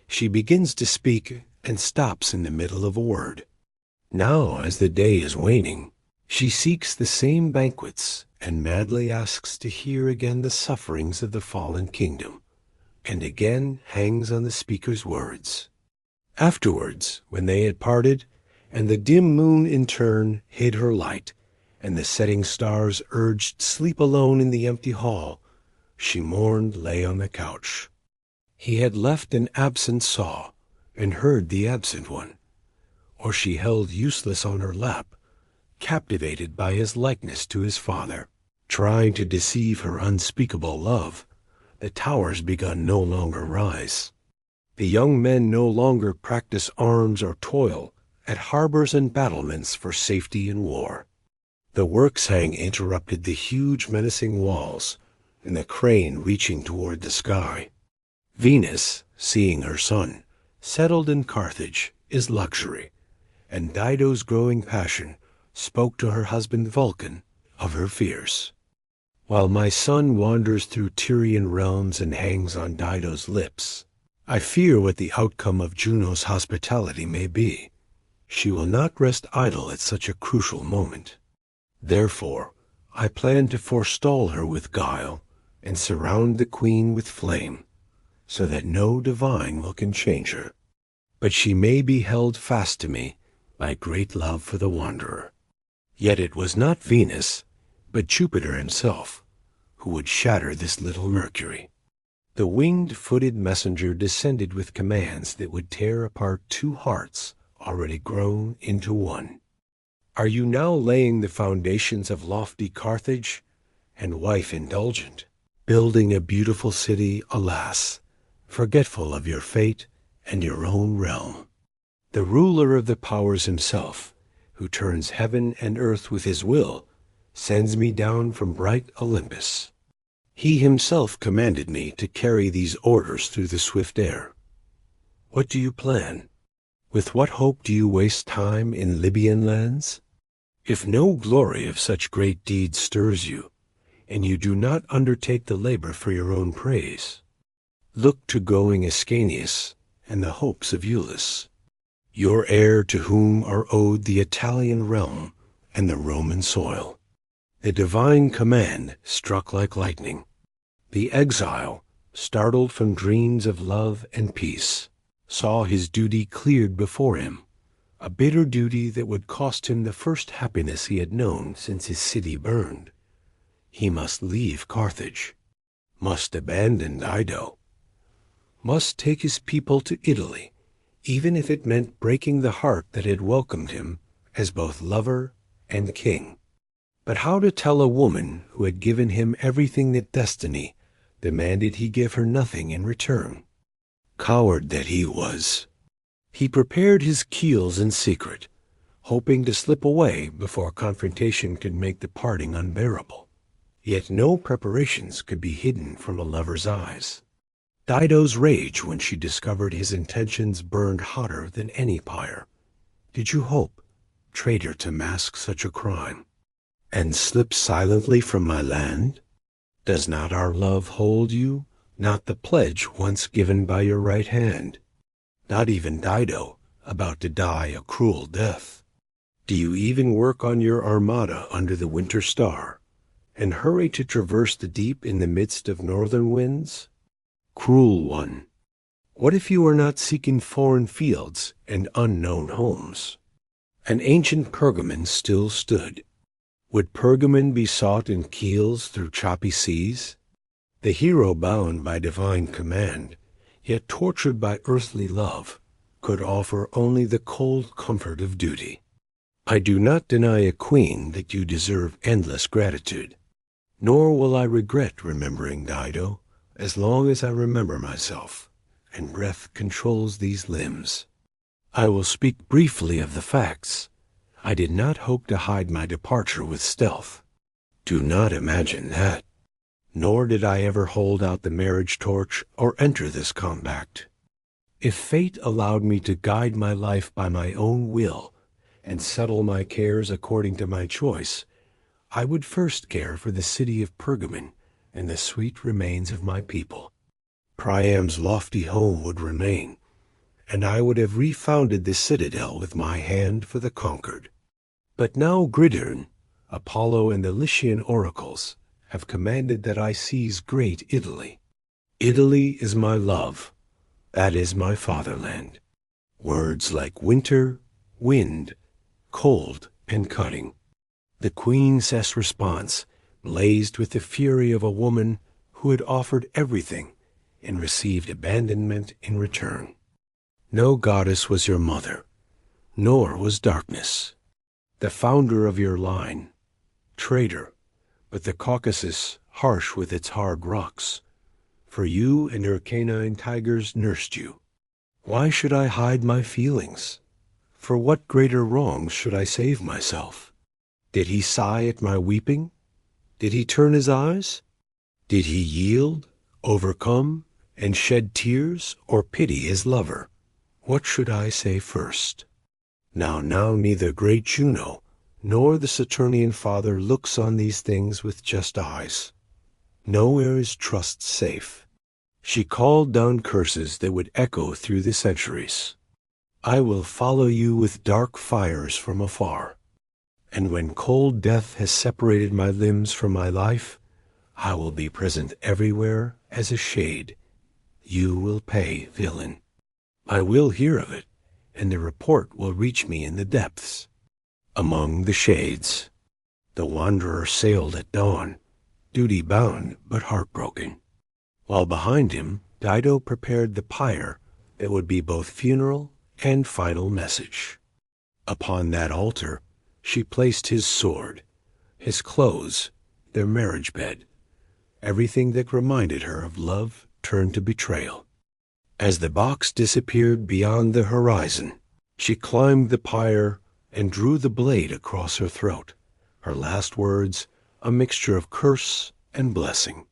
She begins to speak, and stops in the middle of a word. Now, as the day is waning, she seeks the same banquets, and madly asks to hear again the sufferings of the fallen kingdom, and again hangs on the speaker's words. Afterwards, when they had parted, and the dim moon in turn hid her light, and the setting stars urged sleep alone in the empty hall, she mourned, lay on the couch. He had left an absent saw, and heard the absent one, or she held useless on her lap, captivated by his likeness to his father, trying to deceive her unspeakable love. The towers begun no longer rise. The young men no longer practice arms or toil at harbors and battlements for safety in war. The works hang interrupted the huge menacing walls, and the crane reaching toward the sky. Venus, seeing her son, settled in Carthage, is luxury, and Dido's growing passion spoke to her husband Vulcan of her fears. While my son wanders through Tyrian realms and hangs on Dido's lips, I fear what the outcome of Juno's hospitality may be. She will not rest idle at such a crucial moment. Therefore, I plan to forestall her with guile and surround the queen with flame, so that no divine will can change her. But she may be held fast to me by great love for the wanderer. Yet it was not Venus, but Jupiter himself, who would shatter this little Mercury. The winged-footed messenger descended with commands that would tear apart two hearts already grown into one. Are you now laying the foundations of lofty Carthage, and wife indulgent, building a beautiful city, alas, forgetful of your fate and your own realm? The ruler of the powers himself, who turns heaven and earth with his will, sends me down from bright Olympus. He himself commanded me to carry these orders through the swift air. What do you plan? With what hope do you waste time in Libyan lands? If no glory of such great deeds stirs you, and you do not undertake the labor for your own praise, Look to going Ascanius and the hopes of Iulus, your heir to whom are owed the Italian realm and the Roman soil. The divine command struck like lightning. The exile, startled from dreams of love and peace, saw his duty cleared before him, a bitter duty that would cost him the first happiness he had known since his city burned. He must leave Carthage, must abandon Dido, must take his people to Italy, even if it meant breaking the heart that had welcomed him as both lover and king. But how to tell a woman who had given him everything that destiny demanded he give her nothing in return? Coward that he was, he prepared his keels in secret, hoping to slip away before confrontation could make the parting unbearable. Yet no preparations could be hidden from a lover's eyes. Dido's rage when she discovered his intentions burned hotter than any pyre. Did you hope, traitor, to mask such a crime, and slip silently from my land? Does not our love hold you, not the pledge once given by your right hand? Not even Dido, about to die a cruel death. Do you even work on your armada under the winter star, and hurry to traverse the deep in the midst of northern winds? Cruel one, what if you are not seeking foreign fields and unknown homes? An ancient Pergamon still stood. Would Pergamon be sought in keels through choppy seas? The hero bound by divine command, yet tortured by earthly love, could offer only the cold comfort of duty. I do not deny a queen that you deserve endless gratitude, nor will I regret remembering Dido, as long as I remember myself, and breath controls these limbs. I will speak briefly of the facts. I did not hope to hide my departure with stealth. Do not imagine that. Nor did I ever hold out the marriage torch or enter this compact. If fate allowed me to guide my life by my own will and settle my cares according to my choice, I would first care for the city of Pergamon and the sweet remains of my people. Priam's lofty home would remain, and I would have refounded the citadel with my hand for the conquered. But now Gridern, Apollo, and the Lycian oracles have commanded that I seize great Italy. Italy is my love, that is my fatherland. Words like winter, wind, cold, and cutting. The queen's response blazed with the fury of a woman who had offered everything and received abandonment in return. No goddess was your mother, nor was darkness, the founder of your line. Traitor, but the Caucasus harsh with its hard rocks, for you and your canine tigers nursed you. Why should I hide my feelings? For what greater wrongs should I save myself? Did he sigh at my weeping? Did he turn his eyes? Did he yield, overcome, and shed tears, or pity his lover? What should I say first? Now neither great Juno nor the Saturnian father looks on these things with just eyes. Nowhere is trust safe. She called down curses that would echo through the centuries. I will follow you with dark fires from afar, and when cold death has separated my limbs from my life, I will be present everywhere as a shade. You will pay, villain. I will hear of it, and the report will reach me in the depths. Among the shades, the wanderer sailed at dawn, duty-bound but heartbroken, while behind him Dido prepared the pyre that would be both funeral and final message. Upon that altar she placed his sword, his clothes, their marriage bed. Everything that reminded her of love turned to betrayal. As the box disappeared beyond the horizon, she climbed the pyre and drew the blade across her throat, her last words a mixture of curse and blessing.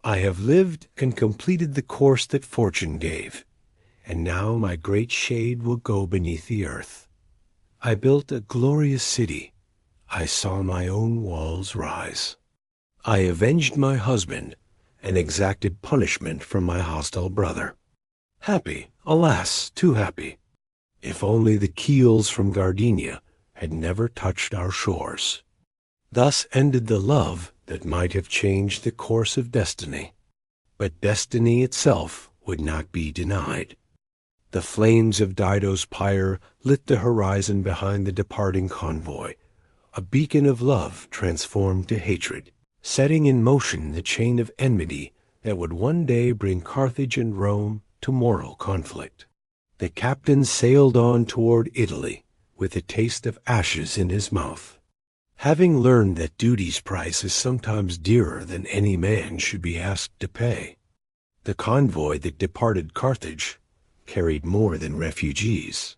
I have lived and completed the course that fortune gave, and now my great shade will go beneath the earth. I built a glorious city. I saw my own walls rise. I avenged my husband, and exacted punishment from my hostile brother. Happy, alas, too happy, if only the keels from Gardenia had never touched our shores. Thus ended the love that might have changed the course of destiny. But destiny itself would not be denied. The flames of Dido's pyre lit the horizon behind the departing convoy, a beacon of love transformed to hatred, setting in motion the chain of enmity that would one day bring Carthage and Rome to mortal conflict. The captain sailed on toward Italy with a taste of ashes in his mouth. Having learned that duty's price is sometimes dearer than any man should be asked to pay, the convoy that departed Carthage carried more than refugees.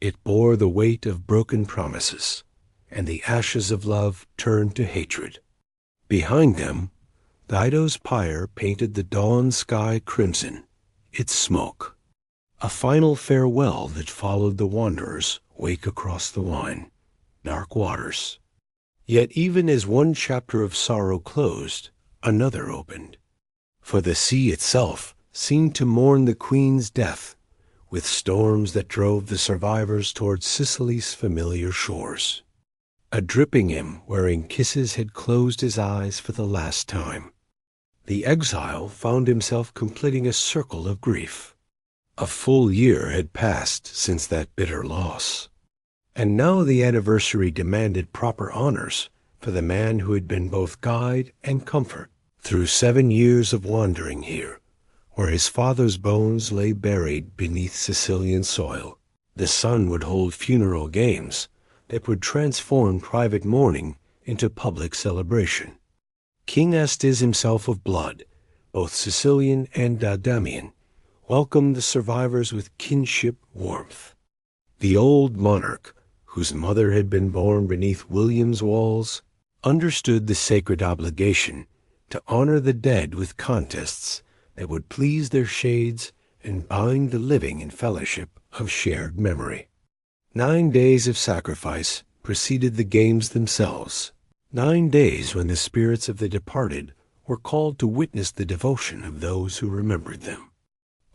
It bore the weight of broken promises, and the ashes of love turned to hatred. Behind them, Dido's pyre painted the dawn sky crimson, its smoke, a final farewell that followed the wanderers wake across the wine, dark waters. Yet even as one chapter of sorrow closed, another opened. For the sea itself seemed to mourn the queen's death, with storms that drove the survivors toward Sicily's familiar shores. A dripping him wearing kisses had closed his eyes for the last time. The exile found himself completing a circle of grief. A full year had passed since that bitter loss, and now the anniversary demanded proper honors for the man who had been both guide and comfort through 7 years of wandering here, where his father's bones lay buried beneath Sicilian soil. The son would hold funeral games that would transform private mourning into public celebration. King Astes himself of blood, both Sicilian and Dardamian, welcomed the survivors with kinship warmth. The old monarch, whose mother had been born beneath William's walls, understood the sacred obligation to honor the dead with contests that would please their shades and bind the living in fellowship of shared memory. 9 days of sacrifice preceded the games themselves, 9 days when the spirits of the departed were called to witness the devotion of those who remembered them.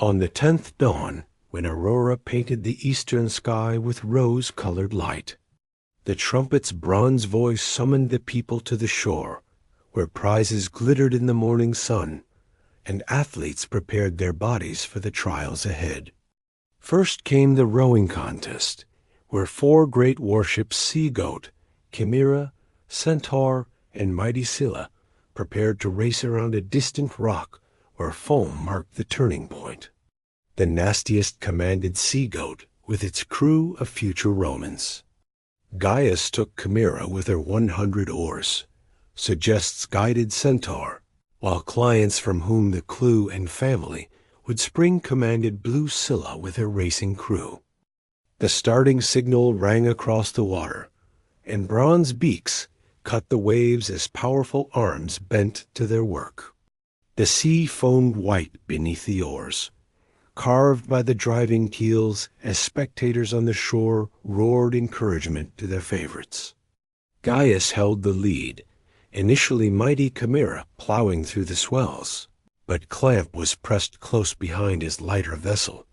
On the 10th dawn, when Aurora painted the eastern sky with rose-colored light, the trumpet's bronze voice summoned the people to the shore, where prizes glittered in the morning sun, and athletes prepared their bodies for the trials ahead. First came the rowing contest, where 4 great warships, Sea-Goat, Chimera, Centaur, and Mighty Scylla, prepared to race around a distant rock where foam marked the turning point. The nastiest commanded Sea-Goat with its crew of future Romans. Gaius took Chimera with her 100 oars, Suggests guided Centaur, while clients from whom the clue and family would spring commanded Blue Scylla with her racing crew. The starting signal rang across the water, and bronze beaks cut the waves as powerful arms bent to their work. The sea foamed white beneath the oars, carved by the driving keels as spectators on the shore roared encouragement to their favorites. Gaius held the lead, initially mighty Chimera plowing through the swells, but Clamp was pressed close behind his lighter vessel,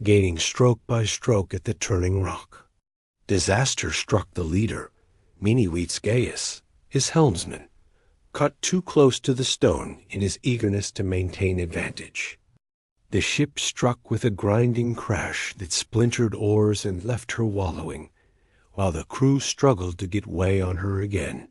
gaining stroke by stroke at the turning rock. Disaster struck the leader, Miniwheat's Gaius, his helmsman, cut too close to the stone in his eagerness to maintain advantage. The ship struck with a grinding crash that splintered oars and left her wallowing, while the crew struggled to get way on her again.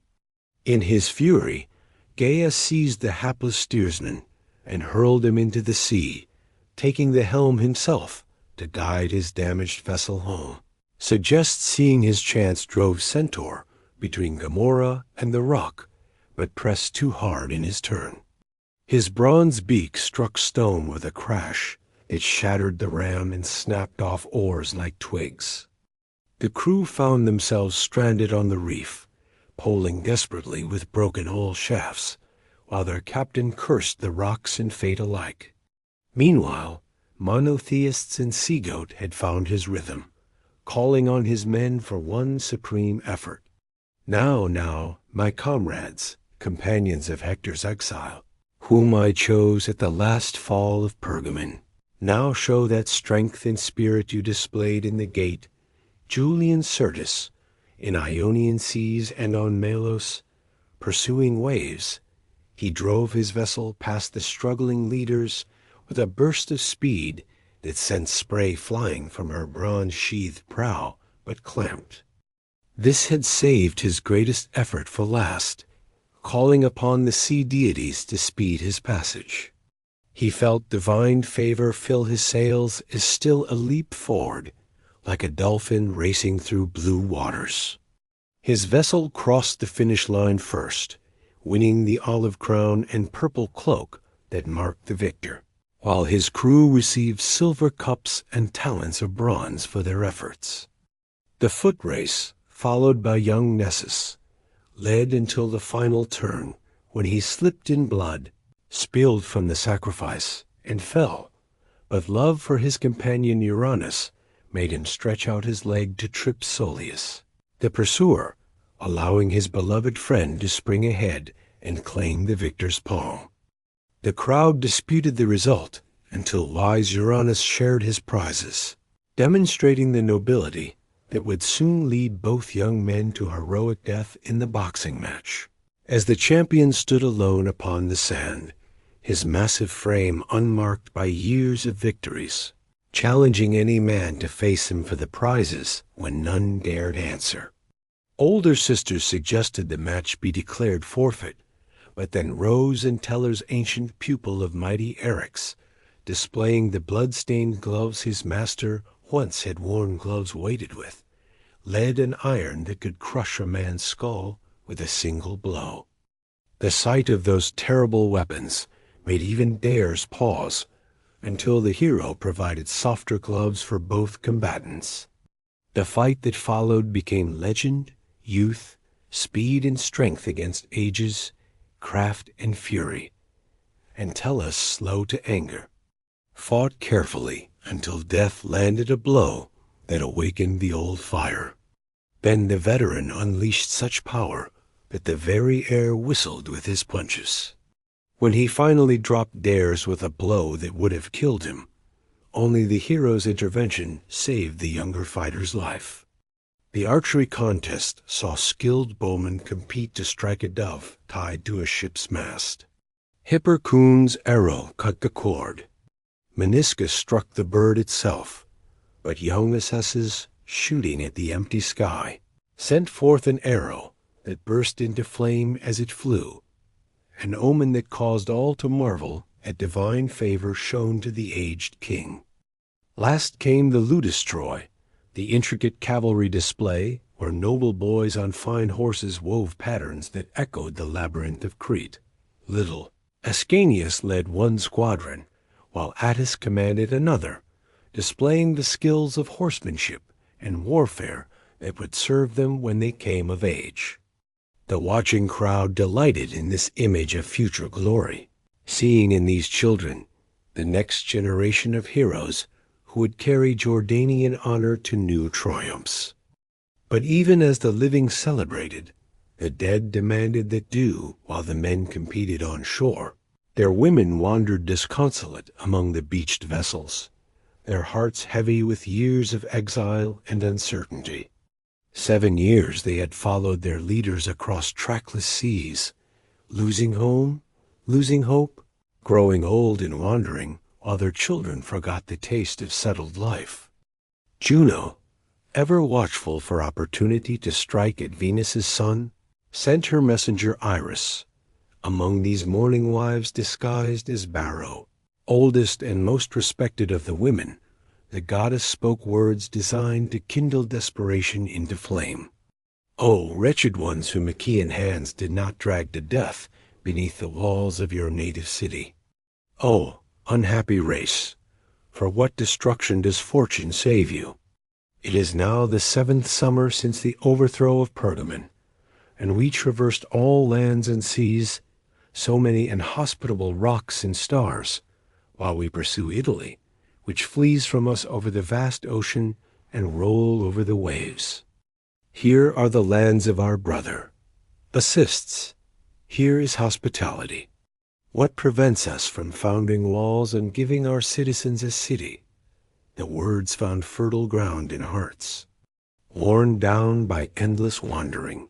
In his fury, Gaius seized the hapless steersman and hurled him into the sea, taking the helm himself to guide his damaged vessel home. Suggests seeing his chance drove Centaur between Gomorrah and the rock, but pressed too hard in his turn. His bronze beak struck stone with a crash. It shattered the ram and snapped off oars like twigs. The crew found themselves stranded on the reef, poling desperately with broken oar shafts, while their captain cursed the rocks and fate alike. Meanwhile, monotheists and Sea-Goat had found his rhythm, calling on his men for one supreme effort. Now, my comrades, companions of Hector's exile, whom I chose at the last fall of Pergamon. Now show that strength and spirit you displayed in the gate, Julian Syrtis, in Ionian seas and on Melos, pursuing waves. He drove his vessel past the struggling leaders with a burst of speed that sent spray flying from her bronze-sheathed prow, but clamped. This had saved his greatest effort for last, calling upon the sea deities to speed his passage. He felt divine favor fill his sails as still a leap forward, like a dolphin racing through blue waters. His vessel crossed the finish line first, winning the olive crown and purple cloak that marked the victor, while his crew received silver cups and talents of bronze for their efforts. The foot race, followed by young Nessus, led until the final turn, when he slipped in blood, spilled from the sacrifice, and fell, but love for his companion Uranus made him stretch out his leg to trip Soleus, the pursuer, allowing his beloved friend to spring ahead and claim the victor's palm. The crowd disputed the result until wise Uranus shared his prizes, demonstrating the nobility that would soon lead both young men to heroic death in the boxing match. As the champion stood alone upon the sand, his massive frame unmarked by years of victories, challenging any man to face him for the prizes when none dared answer. Older sisters suggested the match be declared forfeit, but then rose and Teller's ancient pupil of mighty Eryx, displaying the blood-stained gloves his master once had worn gloves weighted with, lead and iron that could crush a man's skull with a single blow. The sight of those terrible weapons made even dares pause, until the hero provided softer gloves for both combatants. The fight that followed became legend, youth, speed and strength against ages, craft and fury. Entellus, slow to anger, fought carefully until death landed a blow that awakened the old fire. Then the veteran unleashed such power that the very air whistled with his punches. When he finally dropped dares with a blow that would have killed him, only the hero's intervention saved the younger fighter's life. The archery contest saw skilled bowmen compete to strike a dove tied to a ship's mast. Hipparchus's arrow cut the cord. Meniscus struck the bird itself, but young Acessus, shooting at the empty sky, sent forth an arrow that burst into flame as it flew, an omen that caused all to marvel at divine favor shown to the aged king. Last came the Ludistroi, the intricate cavalry display where noble boys on fine horses wove patterns that echoed the labyrinth of Crete. Little Ascanius led one squadron, while Attis commanded another, displaying the skills of horsemanship and warfare that would serve them when they came of age. The watching crowd delighted in this image of future glory, seeing in these children the next generation of heroes who would carry Jordanian honor to new triumphs. But even as the living celebrated, the dead demanded that due while the men competed on shore. Their women wandered disconsolate among the beached vessels, their hearts heavy with years of exile and uncertainty. 7 years they had followed their leaders across trackless seas, losing home, losing hope, growing old and wandering, while their children forgot the taste of settled life. Juno, ever watchful for opportunity to strike at Venus's son, sent her messenger Iris, among these mourning wives disguised as Barrow. Oldest and most respected of the women, the goddess spoke words designed to kindle desperation into flame. O wretched ones whom Achaean hands did not drag to death beneath the walls of your native city. O unhappy race, for what destruction does fortune save you? It is now the 7th summer since the overthrow of Pergamon, and we traversed all lands and seas, so many inhospitable rocks and stars, while we pursue Italy, which flees from us over the vast ocean and roll over the waves. Here are the lands of our brother. Assists. Here is hospitality. What prevents us from founding walls and giving our citizens a city? The words found fertile ground in hearts, worn down by endless wandering.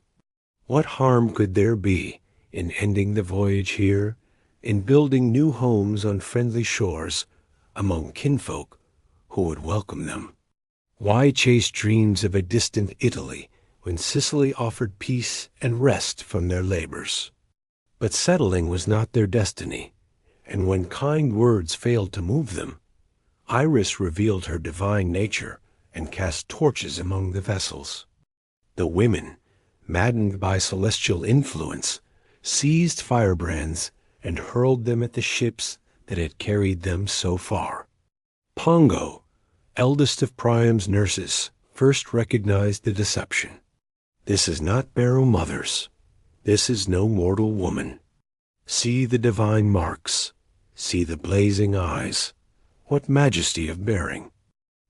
What harm could there be in ending the voyage here, in building new homes on friendly shores, among kinfolk who would welcome them? Why chase dreams of a distant Italy when Sicily offered peace and rest from their labors? But settling was not their destiny, and when kind words failed to move them, Iris revealed her divine nature and cast torches among the vessels. The women, maddened by celestial influence, seized firebrands and hurled them at the ships that had carried them so far. Pongo, eldest of Priam's nurses, first recognized the deception. This is not Beryl mothers. This is no mortal woman. See the divine marks. See the blazing eyes. What majesty of bearing.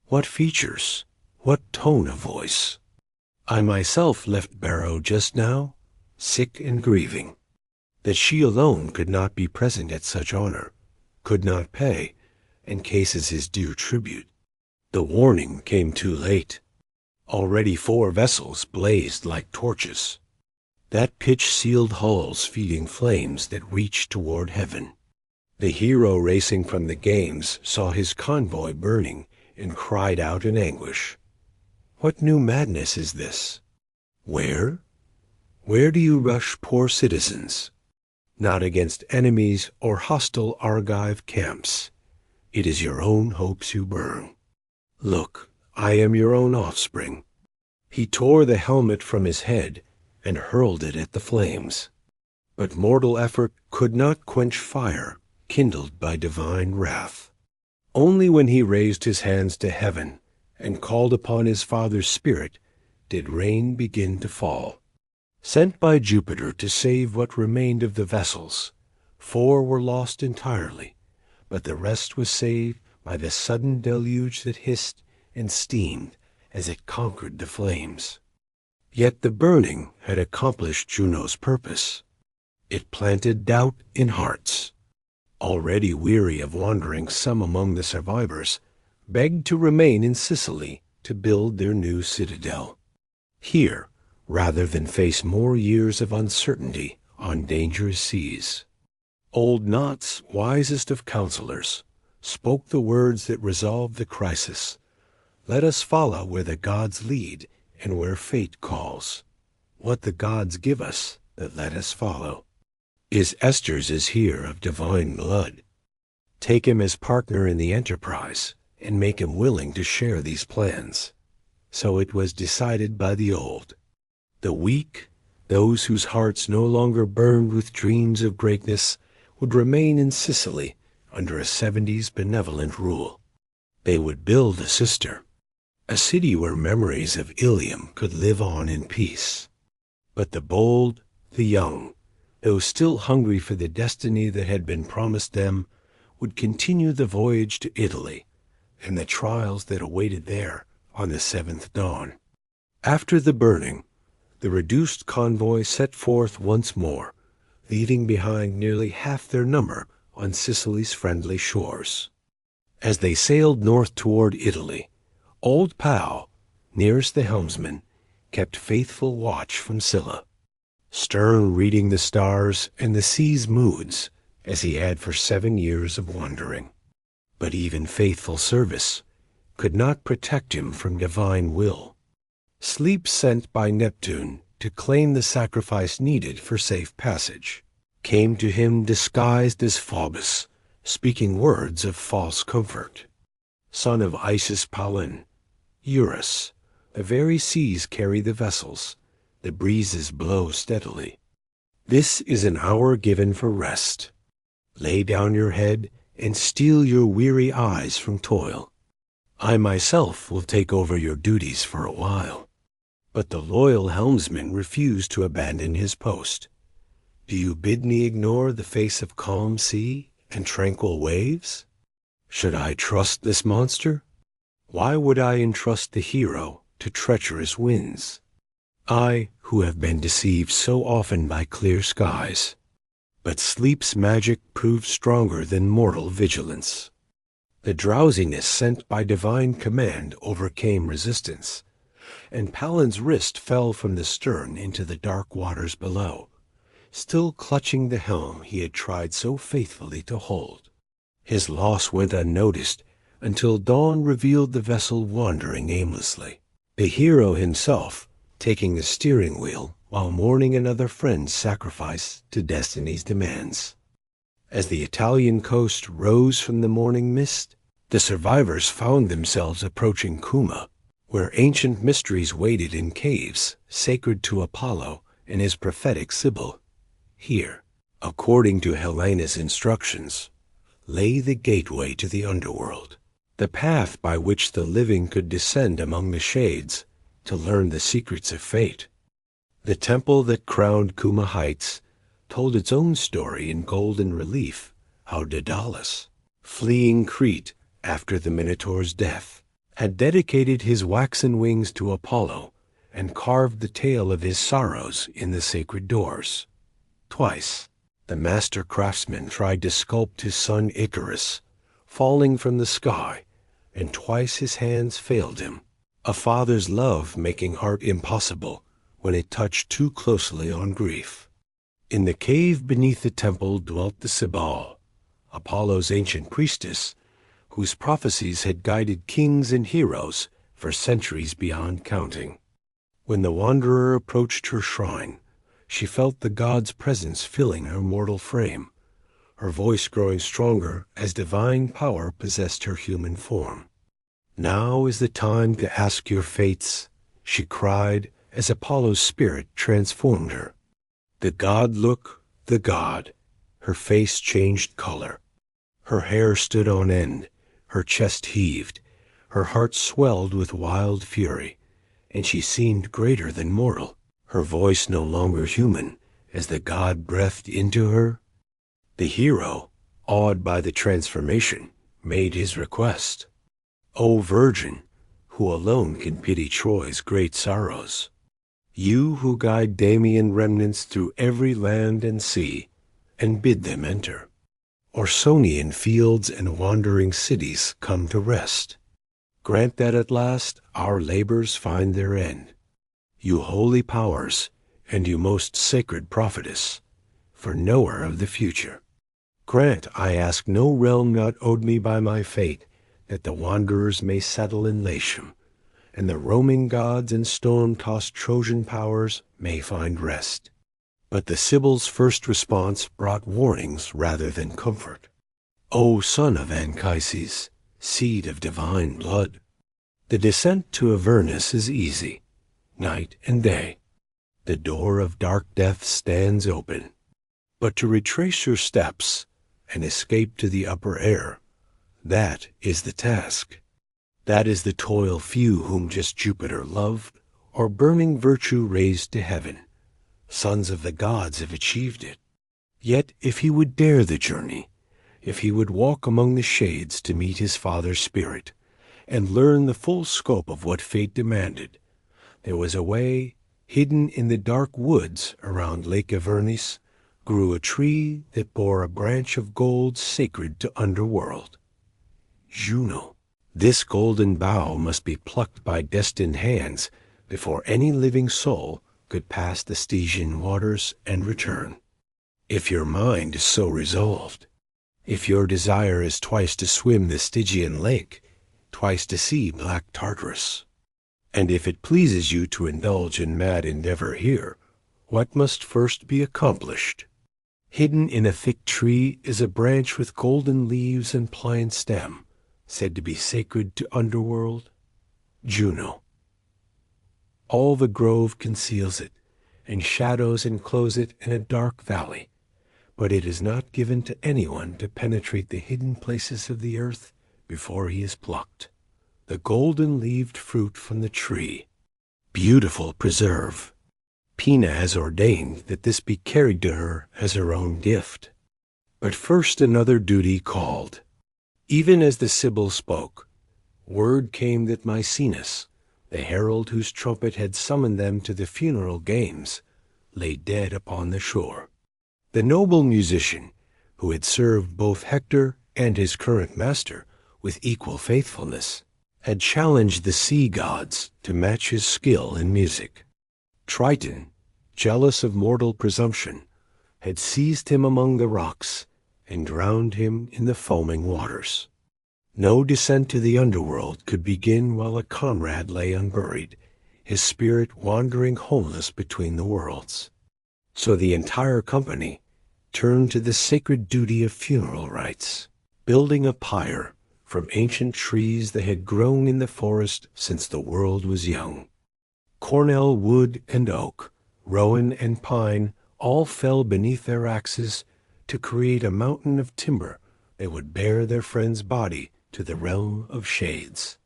What features. What tone of voice. I myself left Barrow just now, sick and grieving. That she alone could not be present at such honor, could not pay, in cases his due tribute. The warning came too late. Already 4 vessels blazed like torches. That pitch-sealed hulls feeding flames that reached toward heaven. The hero racing from the games saw his convoy burning and cried out in anguish. What new madness is this? Where? Where do you rush poor citizens? Not against enemies or hostile Argive camps. It is your own hopes you burn. Look, I am your own offspring. He tore the helmet from his head and hurled it at the flames. But mortal effort could not quench fire kindled by divine wrath. Only when he raised his hands to heaven and called upon his father's spirit did rain begin to fall. Sent by Jupiter to save what remained of the vessels, 4 were lost entirely, but the rest was saved by the sudden deluge that hissed and steamed as it conquered the flames. Yet the burning had accomplished Juno's purpose. It planted doubt in hearts. Already weary of wandering, some among the survivors begged to remain in Sicily to build their new citadel. Here, rather than face more years of uncertainty on dangerous seas. Old Knots, wisest of counselors, spoke the words that resolved the crisis. Let us follow where the gods lead and where fate calls. What the gods give us, that let us follow. Esther's is here of divine blood. Take him as partner in the enterprise and make him willing to share these plans. So it was decided by the old. The weak, those whose hearts no longer burned with dreams of greatness, would remain in Sicily under a 70's benevolent rule. They would build a sister, a city where memories of Ilium could live on in peace. But the bold, the young, those still hungry for the destiny that had been promised them, would continue the voyage to Italy and the trials that awaited there on the 7th dawn. After the burning, the reduced convoy set forth once more, leaving behind nearly half their number on Sicily's friendly shores. As they sailed north toward Italy, old Pau, nearest the helmsman, kept faithful watch from Scylla, stern reading the stars and the sea's moods as he had for 7 years of wandering. But even faithful service could not protect him from divine will. Sleep sent by Neptune to claim the sacrifice needed for safe passage came to him disguised as Phobos, speaking words of false comfort. Son of Isis Palin, Eurus, the very seas carry the vessels, the breezes blow steadily. This is an hour given for rest. Lay down your head and steel your weary eyes from toil. I myself will take over your duties for a while. But the loyal helmsman refused to abandon his post. Do you bid me ignore the face of calm sea and tranquil waves? Should I trust this monster? Why would I entrust the hero to treacherous winds? I, who have been deceived so often by clear skies. But sleep's magic proved stronger than mortal vigilance. The drowsiness sent by divine command overcame resistance, and Palin's wrist fell from the stern into the dark waters below, still clutching the helm he had tried so faithfully to hold. His loss went unnoticed until dawn revealed the vessel wandering aimlessly, the hero himself taking the steering wheel while mourning another friend's sacrifice to destiny's demands. As the Italian coast rose from the morning mist, the survivors found themselves approaching Cuma, where ancient mysteries waited in caves sacred to Apollo and his prophetic Sibyl. Here, according to Helena's instructions, lay the gateway to the underworld, the path by which the living could descend among the shades to learn the secrets of fate. The temple that crowned Cuma Heights told its own story in golden relief, how Daedalus, fleeing Crete after the Minotaur's death, had dedicated his waxen wings to Apollo and carved the tale of his sorrows in the sacred doors. Twice, the master craftsman tried to sculpt his son Icarus, falling from the sky, and twice his hands failed him, a father's love making art impossible when it touched too closely on grief. In the cave beneath the temple dwelt the Sibyl, Apollo's ancient priestess, whose prophecies had guided kings and heroes for centuries beyond counting. When the wanderer approached her shrine, she felt the god's presence filling her mortal frame, her voice growing stronger as divine power possessed her human form. "Now is the time to ask your fates," she cried as Apollo's spirit transformed her. The god look, the god. Her face changed color. Her hair stood on end, her chest heaved, her heart swelled with wild fury, and she seemed greater than mortal, her voice no longer human, as the god breathed into her. The hero, awed by the transformation, made his request. "O Virgin, who alone can pity Troy's great sorrows, you who guide Damian remnants through every land and sea, and bid them enter, Orsonian fields and wandering cities come to rest, grant that at last our labors find their end. You holy powers, and you most sacred prophetess, for knower of the future, grant, I ask, no realm not owed me by my fate, that the wanderers may settle in Latium, and the roaming gods and storm-tossed Trojan powers may find rest." But the Sibyl's first response brought warnings rather than comfort. "O son of Anchises, seed of divine blood, the descent to Avernus is easy, night and day. The door of dark death stands open. But to retrace your steps and escape to the upper air, that is the task. That is the toil few whom just Jupiter loved, or burning virtue raised to heaven. Sons of the gods have achieved it. Yet if he would dare the journey, if he would walk among the shades to meet his father's spirit, and learn the full scope of what fate demanded, there was a way. Hidden in the dark woods around Lake Avernus grew a tree that bore a branch of gold sacred to underworld. Juno. This golden bough must be plucked by destined hands before any living soul could pass the Stygian waters and return. If your mind is so resolved, if your desire is twice to swim the Stygian lake, twice to see black Tartarus, and if it pleases you to indulge in mad endeavor here, what must first be accomplished? Hidden in a thick tree is a branch with golden leaves and pliant stem, said to be sacred to underworld. Juno. All the grove conceals it, and shadows enclose it in a dark valley, but it is not given to anyone to penetrate the hidden places of the earth before he is plucked. The golden-leaved fruit from the tree, beautiful preserve. Pina has ordained that this be carried to her as her own gift. But first another duty called. Even as the Sibyl spoke, word came that Maecenas, the herald whose trumpet had summoned them to the funeral games, lay dead upon the shore. The noble musician, who had served both Hector and his current master with equal faithfulness, had challenged the sea gods to match his skill in music. Triton, jealous of mortal presumption, had seized him among the rocks and drowned him in the foaming waters. No descent to the underworld could begin while a comrade lay unburied, his spirit wandering homeless between the worlds. So the entire company turned to the sacred duty of funeral rites, building a pyre from ancient trees that had grown in the forest since the world was young. Cornel wood and oak, rowan and pine all fell beneath their axes to create a mountain of timber that would bear their friend's body to the realm of shades.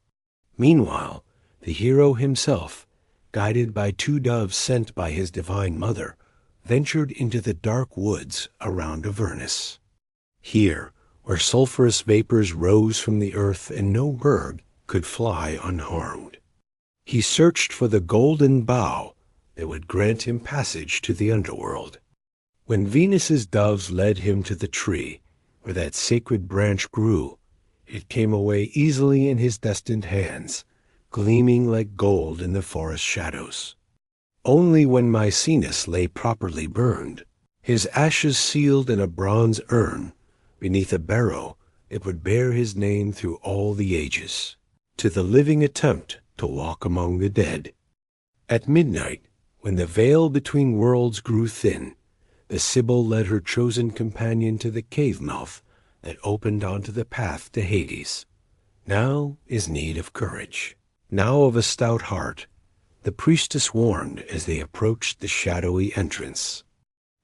Meanwhile, the hero himself, guided by 2 doves sent by his divine mother, ventured into the dark woods around Avernus. Here, where sulphurous vapors rose from the earth and no bird could fly unharmed, he searched for the golden bough that would grant him passage to the underworld. When Venus's doves led him to the tree where that sacred branch grew, it came away easily in his destined hands, gleaming like gold in the forest shadows. Only when Maecenas lay properly burned, his ashes sealed in a bronze urn, beneath a barrow, it would bear his name through all the ages, to the living attempt to walk among the dead. At midnight, when the veil between worlds grew thin, the Sibyl led her chosen companion to the cave mouth that opened onto the path to Hades. Now is need of courage, now of a stout heart, the priestess warned as they approached the shadowy entrance.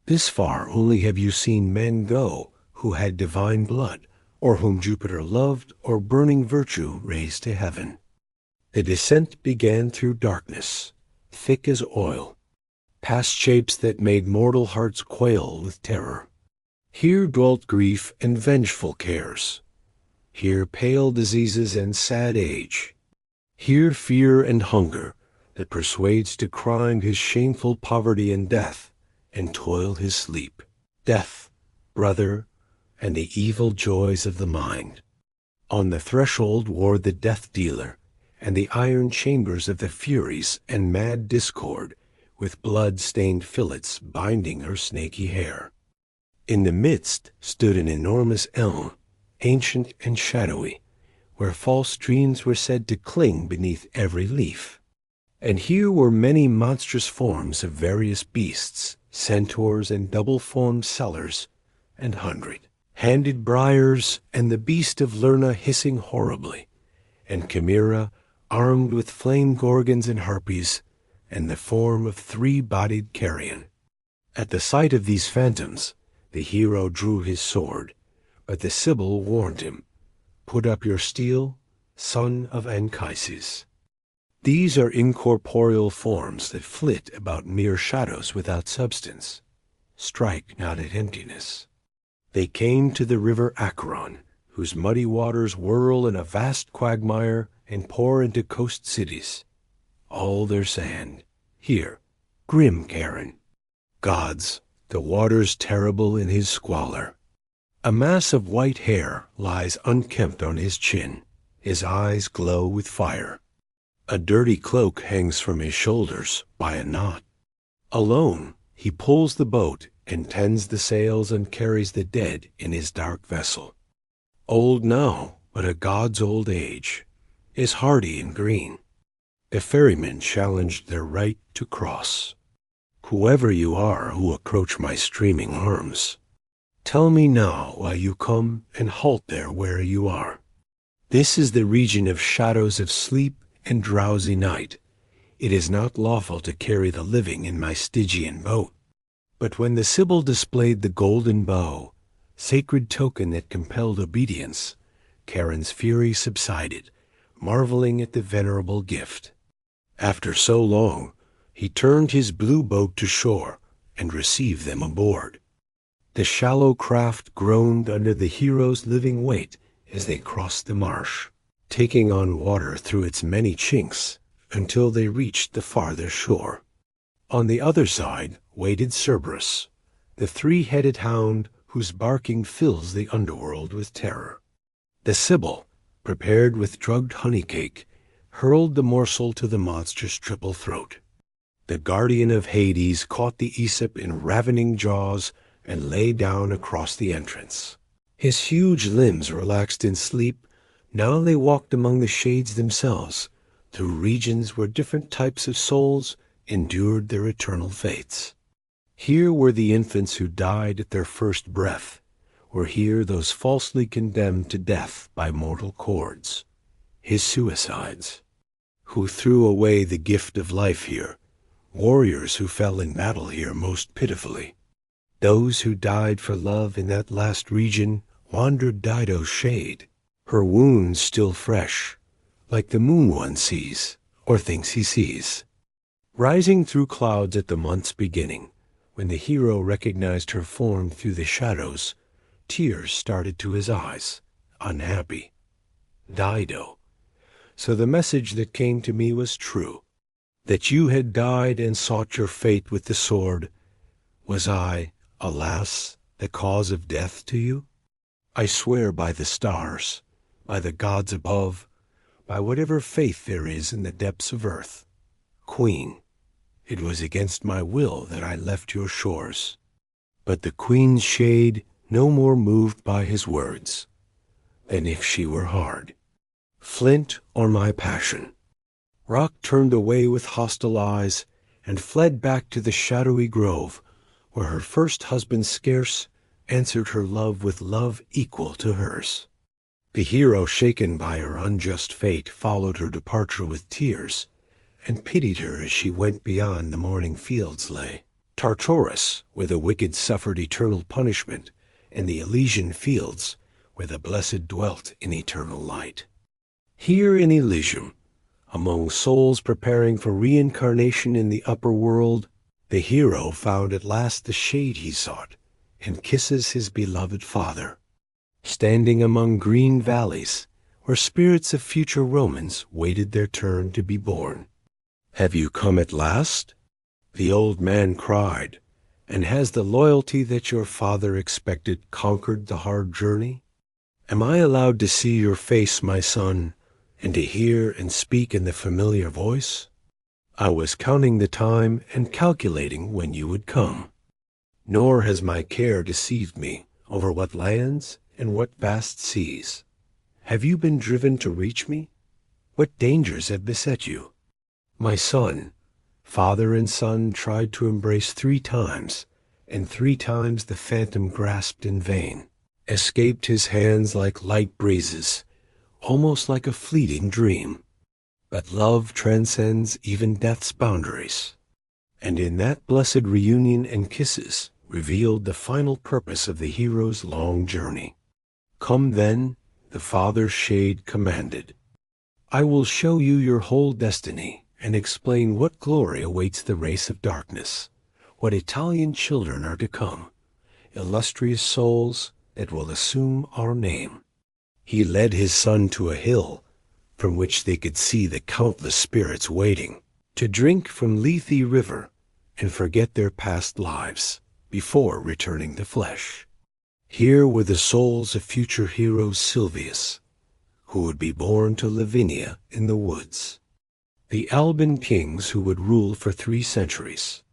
This far only have you seen men go who had divine blood, or whom Jupiter loved, or burning virtue raised to heaven. The descent began through darkness, thick as oil, past shapes that made mortal hearts quail with terror. Here dwelt grief and vengeful cares. Here pale diseases and sad age. Here fear and hunger that persuades to crime his shameful poverty and death, and toil his sleep. Death, brother, and the evil joys of the mind. On the threshold warred the death-dealer, and the iron chambers of the Furies and mad discord, with blood-stained fillets binding her snaky hair. In the midst stood an enormous elm, ancient and shadowy, where false dreams were said to cling beneath every leaf. And here were many monstrous forms of various beasts, centaurs and double-formed sellers, and handed briars, and the beast of Lerna hissing horribly, and Chimera armed with flame gorgons and harpies, and the form of 3-bodied carrion. At the sight of these phantoms, the hero drew his sword, but the Sibyl warned him, "Put up your steel, son of Anchises. These are incorporeal forms that flit about mere shadows without substance. Strike not at emptiness." They came to the river Acheron, whose muddy waters whirl in a vast quagmire and pour into coast cities. All their sand. Here, grim Charon. Gods, the waters terrible in his squalor. A mass of white hair lies unkempt on his chin. His eyes glow with fire. A dirty cloak hangs from his shoulders by a knot. Alone, he pulls the boat and tends the sails and carries the dead in his dark vessel. Old now, but a god's old age, is hardy and green. The ferrymen challenged their right to cross. Whoever you are who approach my streaming arms, tell me now why you come and halt there where you are. This is the region of shadows of sleep and drowsy night. It is not lawful to carry the living in my Stygian boat. But when the Sibyl displayed the golden bow, sacred token that compelled obedience, Charon's fury subsided, marveling at the venerable gift. After so long, he turned his blue boat to shore and received them aboard. The shallow craft groaned under the hero's living weight as they crossed the marsh, taking on water through its many chinks until they reached the farther shore. On the other side waited Cerberus, the three-headed hound whose barking fills the underworld with terror. The Sibyl, prepared with drugged honey cake, hurled the morsel to the monster's triple throat. The guardian of Hades caught the Aesop in ravening jaws and lay down across the entrance. His huge limbs relaxed in sleep. Now they walked among the shades themselves, through regions where different types of souls endured their eternal fates. Here were the infants who died at their first breath, or here those falsely condemned to death by mortal cords, his suicides, who threw away the gift of life here, warriors who fell in battle here most pitifully. Those who died for love in that last region wandered Dido's shade, her wounds still fresh, like the moon one sees, or thinks he sees. Rising through clouds at the month's beginning, when the hero recognized her form through the shadows, tears started to his eyes, unhappy. Dido. So the message that came to me was true, that you had died and sought your fate with the sword. Was I, alas, the cause of death to you? I swear by the stars, by the gods above, by whatever faith there is in the depths of earth. Queen, it was against my will that I left your shores. But the queen's shade no more moved by his words than if she were hard. Flint or my passion. Rock turned away with hostile eyes and fled back to the shadowy grove, where her first husband scarce answered her love with love equal to hers. The hero, shaken by her unjust fate, followed her departure with tears, and pitied her as she went beyond the morning fields lay. Tartarus, where the wicked suffered eternal punishment, and the Elysian fields, where the blessed dwelt in eternal light. Here in Elysium, among souls preparing for reincarnation in the upper world, the hero found at last the shade he sought, and kisses his beloved father. Standing among green valleys, where spirits of future Romans waited their turn to be born. Have you come at last? The old man cried. And has the loyalty that your father expected conquered the hard journey? Am I allowed to see your face, my son, and to hear and speak in the familiar voice? I was counting the time and calculating when you would come. Nor has my care deceived me over what lands and what vast seas. Have you been driven to reach me? What dangers have beset you? My son, father and son tried to embrace 3 times, and 3 times the phantom grasped in vain, escaped his hands like light breezes, almost like a fleeting dream. But love transcends even death's boundaries, and in that blessed reunion and kisses revealed the final purpose of the hero's long journey. Come then, the father's shade commanded. I will show you your whole destiny and explain what glory awaits the race of darkness, what Italian children are to come, illustrious souls that will assume our name. He led his son to a hill from which they could see the countless spirits waiting to drink from Lethe River and forget their past lives before returning to flesh. Here were the souls of future heroes Silvius, who would be born to Lavinia in the woods, the Alban kings who would rule for 3 centuries,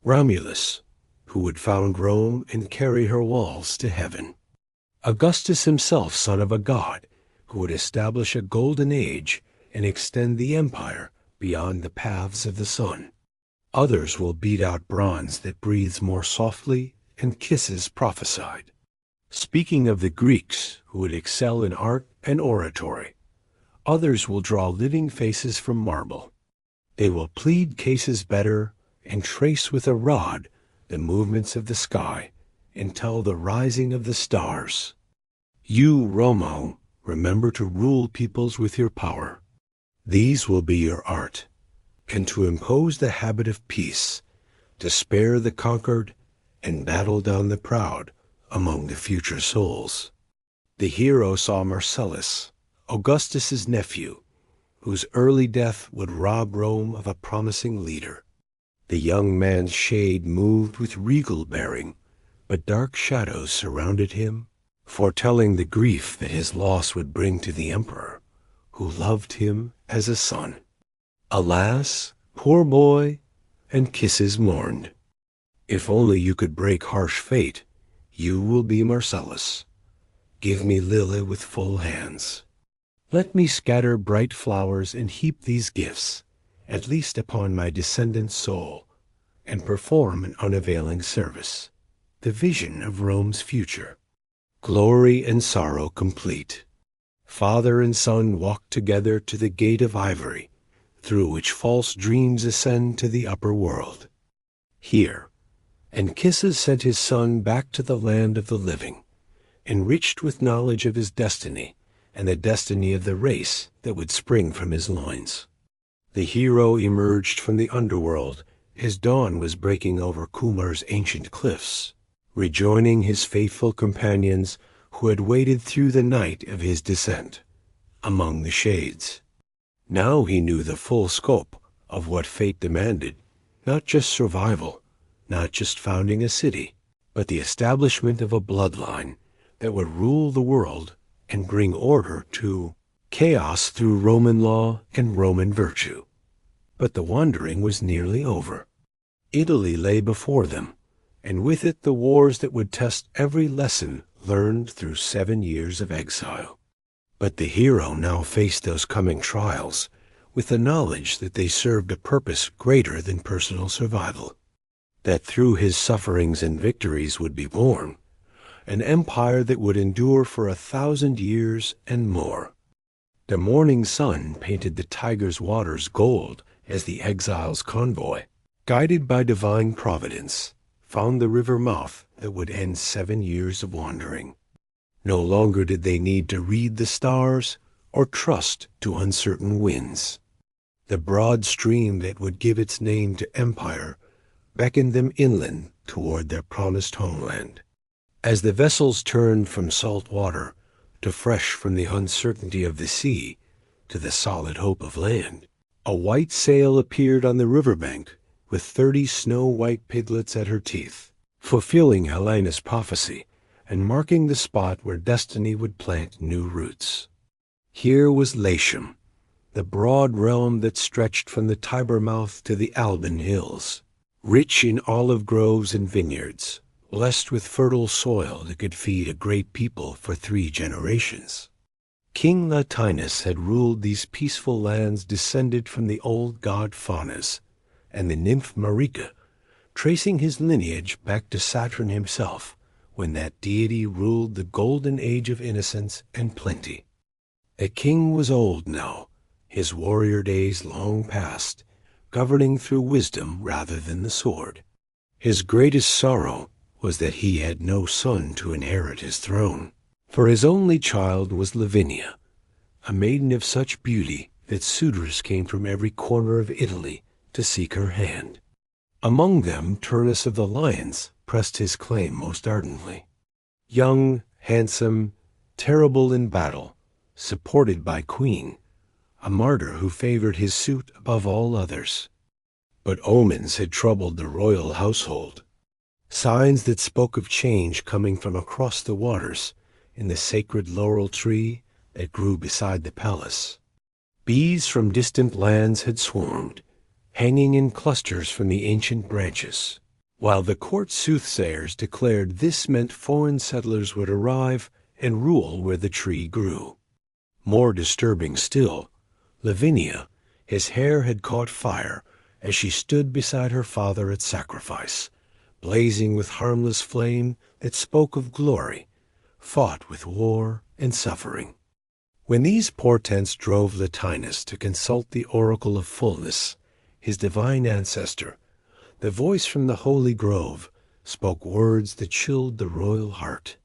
Romulus, who would found Rome and carry her walls to heaven, Augustus himself, son of a god, who would establish a golden age and extend the empire beyond the paths of the sun. Others will beat out bronze that breathes more softly and kisses prophesied. Speaking of the Greeks, who would excel in art and oratory, others will draw living faces from marble. They will plead cases better and trace with a rod the movements of the sky and tell the rising of the stars. You, Romo, remember to rule peoples with your power. These will be your art, and to impose the habit of peace, to spare the conquered and battle down the proud among the future souls. The hero saw Marcellus, Augustus's nephew, whose early death would rob Rome of a promising leader. The young man's shade moved with regal bearing, but dark shadows surrounded him, foretelling the grief that his loss would bring to the emperor, who loved him as a son. Alas, poor boy, and kisses mourned. If only you could break harsh fate, you will be Marcellus. Give me Lily with full hands. Let me scatter bright flowers and heap these gifts, at least upon my descendant's soul, and perform an unavailing service, the vision of Rome's future. Glory and sorrow complete. Father and son walk together to the gate of ivory, through which false dreams ascend to the upper world. Here, Anchises sent his son back to the land of the living, enriched with knowledge of his destiny and the destiny of the race that would spring from his loins. The hero emerged from the underworld as dawn was breaking over Kumar's ancient cliffs, rejoining his faithful companions who had waited through the night of his descent, among the shades. Now he knew the full scope of what fate demanded, not just survival, not just founding a city, but the establishment of a bloodline that would rule the world and bring order to chaos through Roman law and Roman virtue. But the wandering was nearly over. Italy lay before them, and with it the wars that would test every lesson learned through 7 years of exile. But the hero now faced those coming trials with the knowledge that they served a purpose greater than personal survival, that through his sufferings and victories would be born an empire that would endure for 1,000 years and more. The morning sun painted the Tiger's waters gold as the exile's convoy, guided by divine providence, found the river mouth that would end 7 years of wandering. No longer did they need to read the stars or trust to uncertain winds. The broad stream that would give its name to empire beckoned them inland toward their promised homeland. As the vessels turned from salt water to fresh from the uncertainty of the sea to the solid hope of land, a white sail appeared on the riverbank with 30 snow-white piglets at her teeth, fulfilling Helena's prophecy and marking the spot where destiny would plant new roots. Here was Latium, the broad realm that stretched from the Tiber mouth to the Alban hills, rich in olive groves and vineyards, blessed with fertile soil that could feed a great people for 3 generations. King Latinus had ruled these peaceful lands descended from the old god Faunus and the nymph Marica, tracing his lineage back to Saturn himself when that deity ruled the golden age of innocence and plenty. A king was old now, his warrior days long past, governing through wisdom rather than the sword. His greatest sorrow was that he had no son to inherit his throne, for his only child was Lavinia, a maiden of such beauty that suitors came from every corner of Italy to seek her hand. Among them Turnus of the Lions pressed his claim most ardently. Young, handsome, terrible in battle, supported by Queen, a martyr who favored his suit above all others. But omens had troubled the royal household, signs that spoke of change coming from across the waters in the sacred laurel tree that grew beside the palace. Bees from distant lands had swarmed, hanging in clusters from the ancient branches, while the court soothsayers declared this meant foreign settlers would arrive and rule where the tree grew. More disturbing still, Lavinia, his hair had caught fire as she stood beside her father at sacrifice, blazing with harmless flame that spoke of glory, fought with war and suffering. When these portents drove Latinus to consult the oracle of fullness, his divine ancestor, the voice from the holy grove spoke words that chilled the royal heart.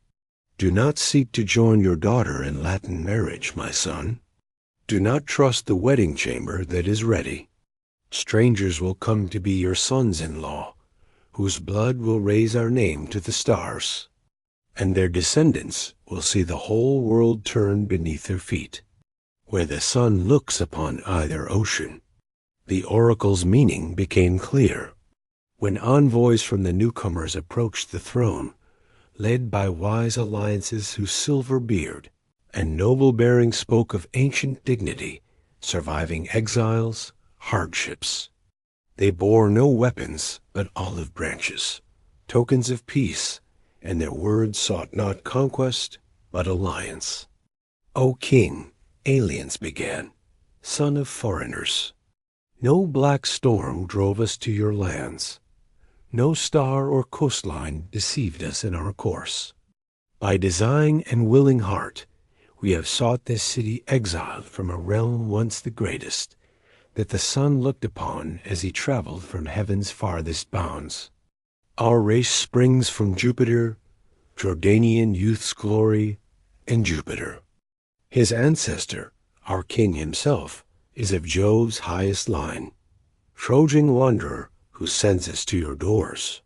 Do not seek to join your daughter in Latin marriage, my son. Do not trust the wedding chamber that is ready. Strangers will come to be your sons-in-law, whose blood will raise our name to the stars, and their descendants will see the whole world turn beneath their feet, where the sun looks upon either ocean. The oracle's meaning became clear. When envoys from the newcomers approached the throne, led by wise alliances whose silver beard and noble bearing spoke of ancient dignity, surviving exiles, hardships. They bore no weapons but olive branches, tokens of peace, and their words sought not conquest but alliance. O king, aliens began, son of foreigners. No black storm drove us to your lands. No star or coastline deceived us in our course. By design and willing heart, we have sought this city exiled from a realm once the greatest, that the sun looked upon as he traveled from heaven's farthest bounds. Our race springs from Jupiter, Jordanian youth's glory, and Jupiter. His ancestor, our king himself, is of Jove's highest line, Trojan wanderer who sends us to your doors.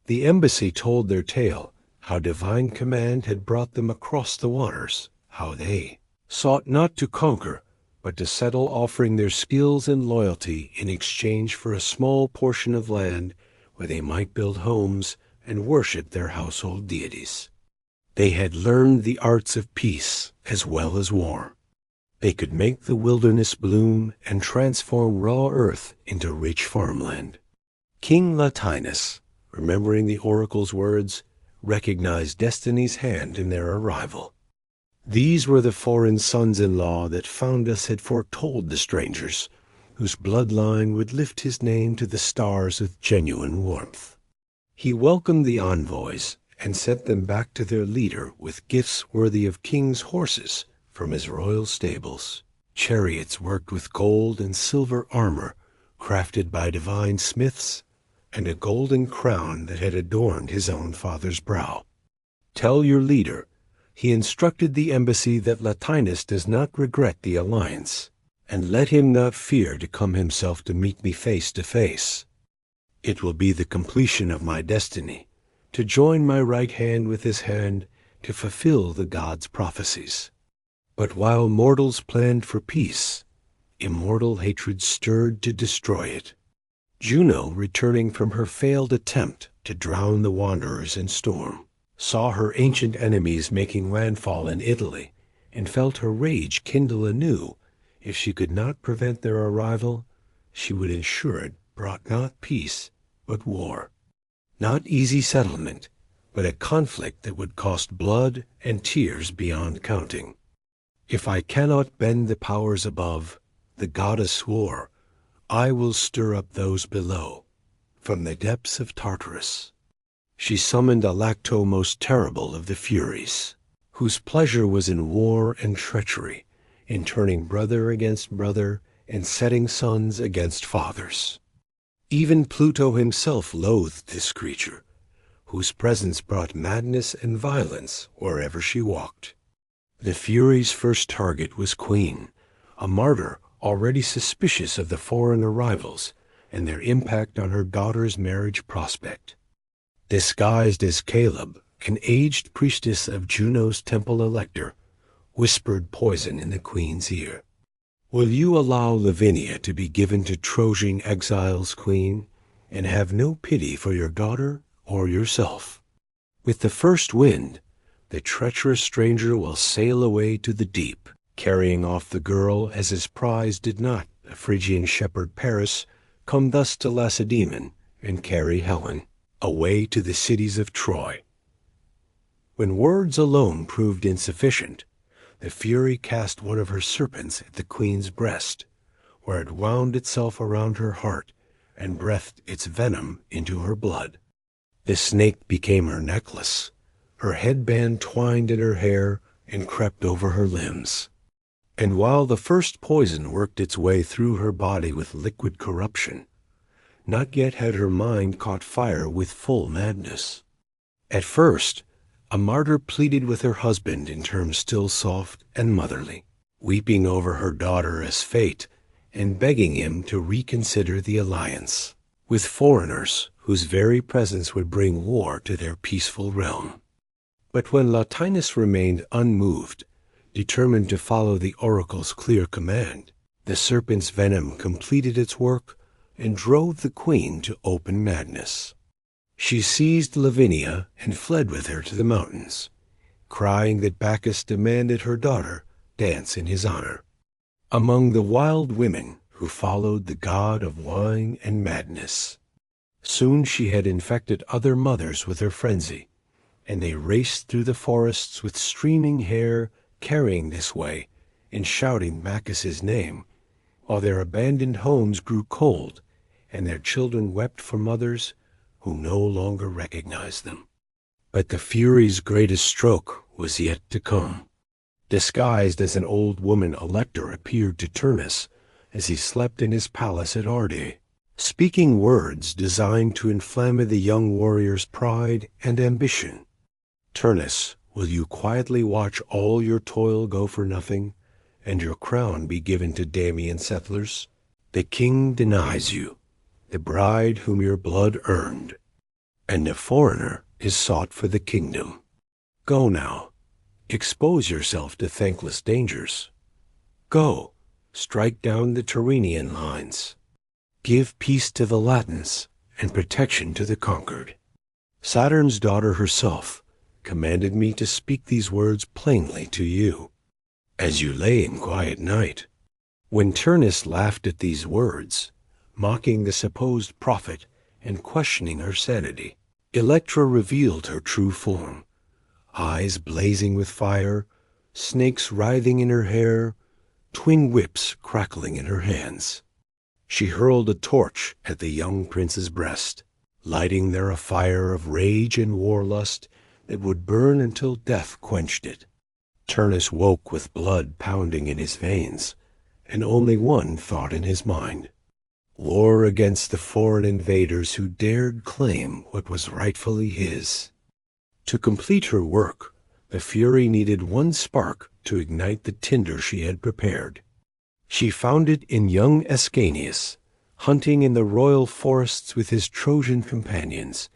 The embassy told their tale, how divine command had brought them across the waters, how they sought not to conquer, but to settle, offering their skills and loyalty in exchange for a small portion of land where they might build homes and worship their household deities. They had learned the arts of peace as well as war. They could make the wilderness bloom and transform raw earth into rich farmland. King Latinus, remembering the oracle's words, recognized destiny's hand in their arrival. These were the foreign sons-in-law that Foundus had foretold the strangers, whose bloodline would lift his name to the stars with genuine warmth. He welcomed the envoys and sent them back to their leader with gifts worthy of king's horses from his royal stables, chariots worked with gold and silver armor crafted by divine smiths, and a golden crown that had adorned his own father's brow. Tell your leader, he instructed the embassy, that Latinus does not regret the alliance, and let him not fear to come himself to meet me face to face. It will be the completion of my destiny, to join my right hand with his hand to fulfill the gods' prophecies. But while mortals planned for peace, immortal hatred stirred to destroy it. Juno, returning from her failed attempt to drown the wanderers in storm, saw her ancient enemies making landfall in Italy, and felt her rage kindle anew. If she could not prevent their arrival, she would ensure it brought not peace, but war. Not easy settlement, but a conflict that would cost blood and tears beyond counting. If I cannot bend the powers above, the goddess swore, I will stir up those below, from the depths of Tartarus. She summoned Alacto most terrible of the Furies, whose pleasure was in war and treachery, in turning brother against brother and setting sons against fathers. Even Pluto himself loathed this creature, whose presence brought madness and violence wherever she walked. The Furies' first target was Queen, a martyr already suspicious of the foreign arrivals and their impact on her daughter's marriage prospect. Disguised as Caleb, an aged priestess of Juno's temple elector, whispered poison in the queen's ear. Will you allow Lavinia to be given to Trojan exiles, queen, and have no pity for your daughter or yourself? With the first wind, the treacherous stranger will sail away to the deep, carrying off the girl as his prize did not, the Phrygian shepherd Paris, come thus to Lacedaemon and carry Helen away to the cities of Troy. When words alone proved insufficient, the Fury cast one of her serpents at the queen's breast, where it wound itself around her heart and breathed its venom into her blood. The snake became her necklace. Her headband twined in her hair and crept over her limbs. And while the first poison worked its way through her body with liquid corruption, not yet had her mind caught fire with full madness. At first, a martyr pleaded with her husband in terms still soft and motherly, weeping over her daughter as fate and begging him to reconsider the alliance with foreigners whose very presence would bring war to their peaceful realm. But when Latinus remained unmoved, determined to follow the oracle's clear command, the serpent's venom completed its work and drove the queen to open madness. She seized Lavinia and fled with her to the mountains, crying that Bacchus demanded her daughter dance in his honor. Among the wild women who followed the god of wine and madness. Soon she had infected other mothers with her frenzy, and they raced through the forests with streaming hair, carrying this way and shouting Bacchus's name, while their abandoned homes grew cold and their children wept for mothers who no longer recognized them. But the Fury's greatest stroke was yet to come. Disguised as an old woman, Electra appeared to Turnus as he slept in his palace at Arde, speaking words designed to inflame the young warrior's pride and ambition. Turnus, will you quietly watch all your toil go for nothing, and your crown be given to Damian settlers? The king denies you, the bride whom your blood earned, and a foreigner is sought for the kingdom. Go now, expose yourself to thankless dangers. Go, strike down the Tyrrhenian lines. Give peace to the Latins and protection to the conquered. Saturn's daughter herself commanded me to speak these words plainly to you, as you lay in quiet night. When Turnus laughed at these words, mocking the supposed prophet and questioning her sanity, Electra revealed her true form, eyes blazing with fire, snakes writhing in her hair, twin whips crackling in her hands. She hurled a torch at the young prince's breast, lighting there a fire of rage and warlust that would burn until death quenched it. Turnus woke with blood pounding in his veins, and only one thought in his mind: war against the foreign invaders who dared claim what was rightfully his. To complete her work, the Fury needed one spark to ignite the tinder she had prepared. She found it in young Aeneas, hunting in the royal forests with his Trojan companions,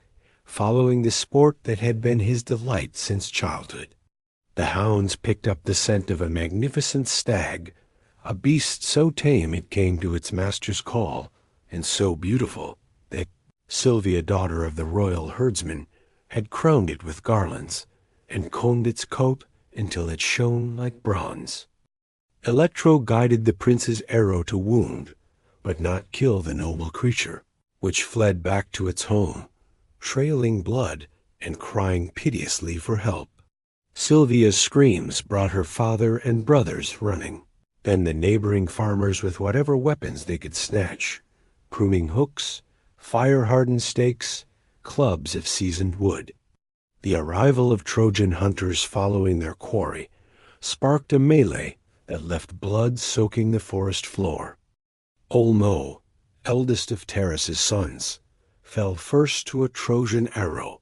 following the sport that had been his delight since childhood. The hounds picked up the scent of a magnificent stag, a beast so tame it came to its master's call, and so beautiful that Sylvia, daughter of the royal herdsman, had crowned it with garlands, and combed its coat until it shone like bronze. Electro guided the prince's arrow to wound, but not kill the noble creature, which fled back to its home, trailing blood and crying piteously for help. Sylvia's screams brought her father and brothers running, then the neighboring farmers with whatever weapons they could snatch, pruning hooks, fire-hardened stakes, clubs of seasoned wood. The arrival of Trojan hunters following their quarry sparked a melee that left blood soaking the forest floor. Olmo, eldest of Terrace's sons, fell first to a Trojan arrow,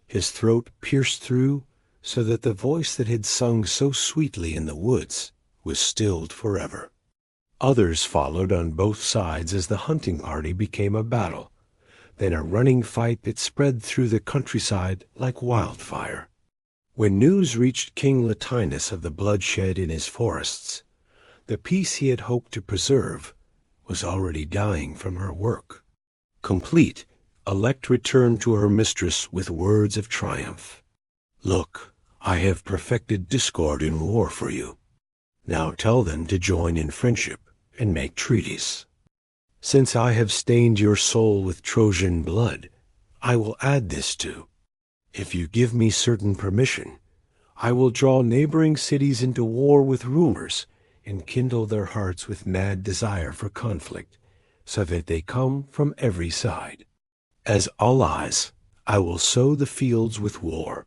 his throat pierced through so that the voice that had sung so sweetly in the woods was stilled forever. Others followed on both sides as the hunting party became a battle, then a running fight that spread through the countryside like wildfire. When news reached King Latinus of the bloodshed in his forests, the peace he had hoped to preserve was already dying from her work. Complete, Electra returned to her mistress with words of triumph. Look, I have perfected discord in war for you. Now tell them to join in friendship and make treaties. Since I have stained your soul with Trojan blood, I will add this too. If you give me certain permission, I will draw neighboring cities into war with rumors and kindle their hearts with mad desire for conflict, so that they come from every side. As allies, I will sow the fields with war.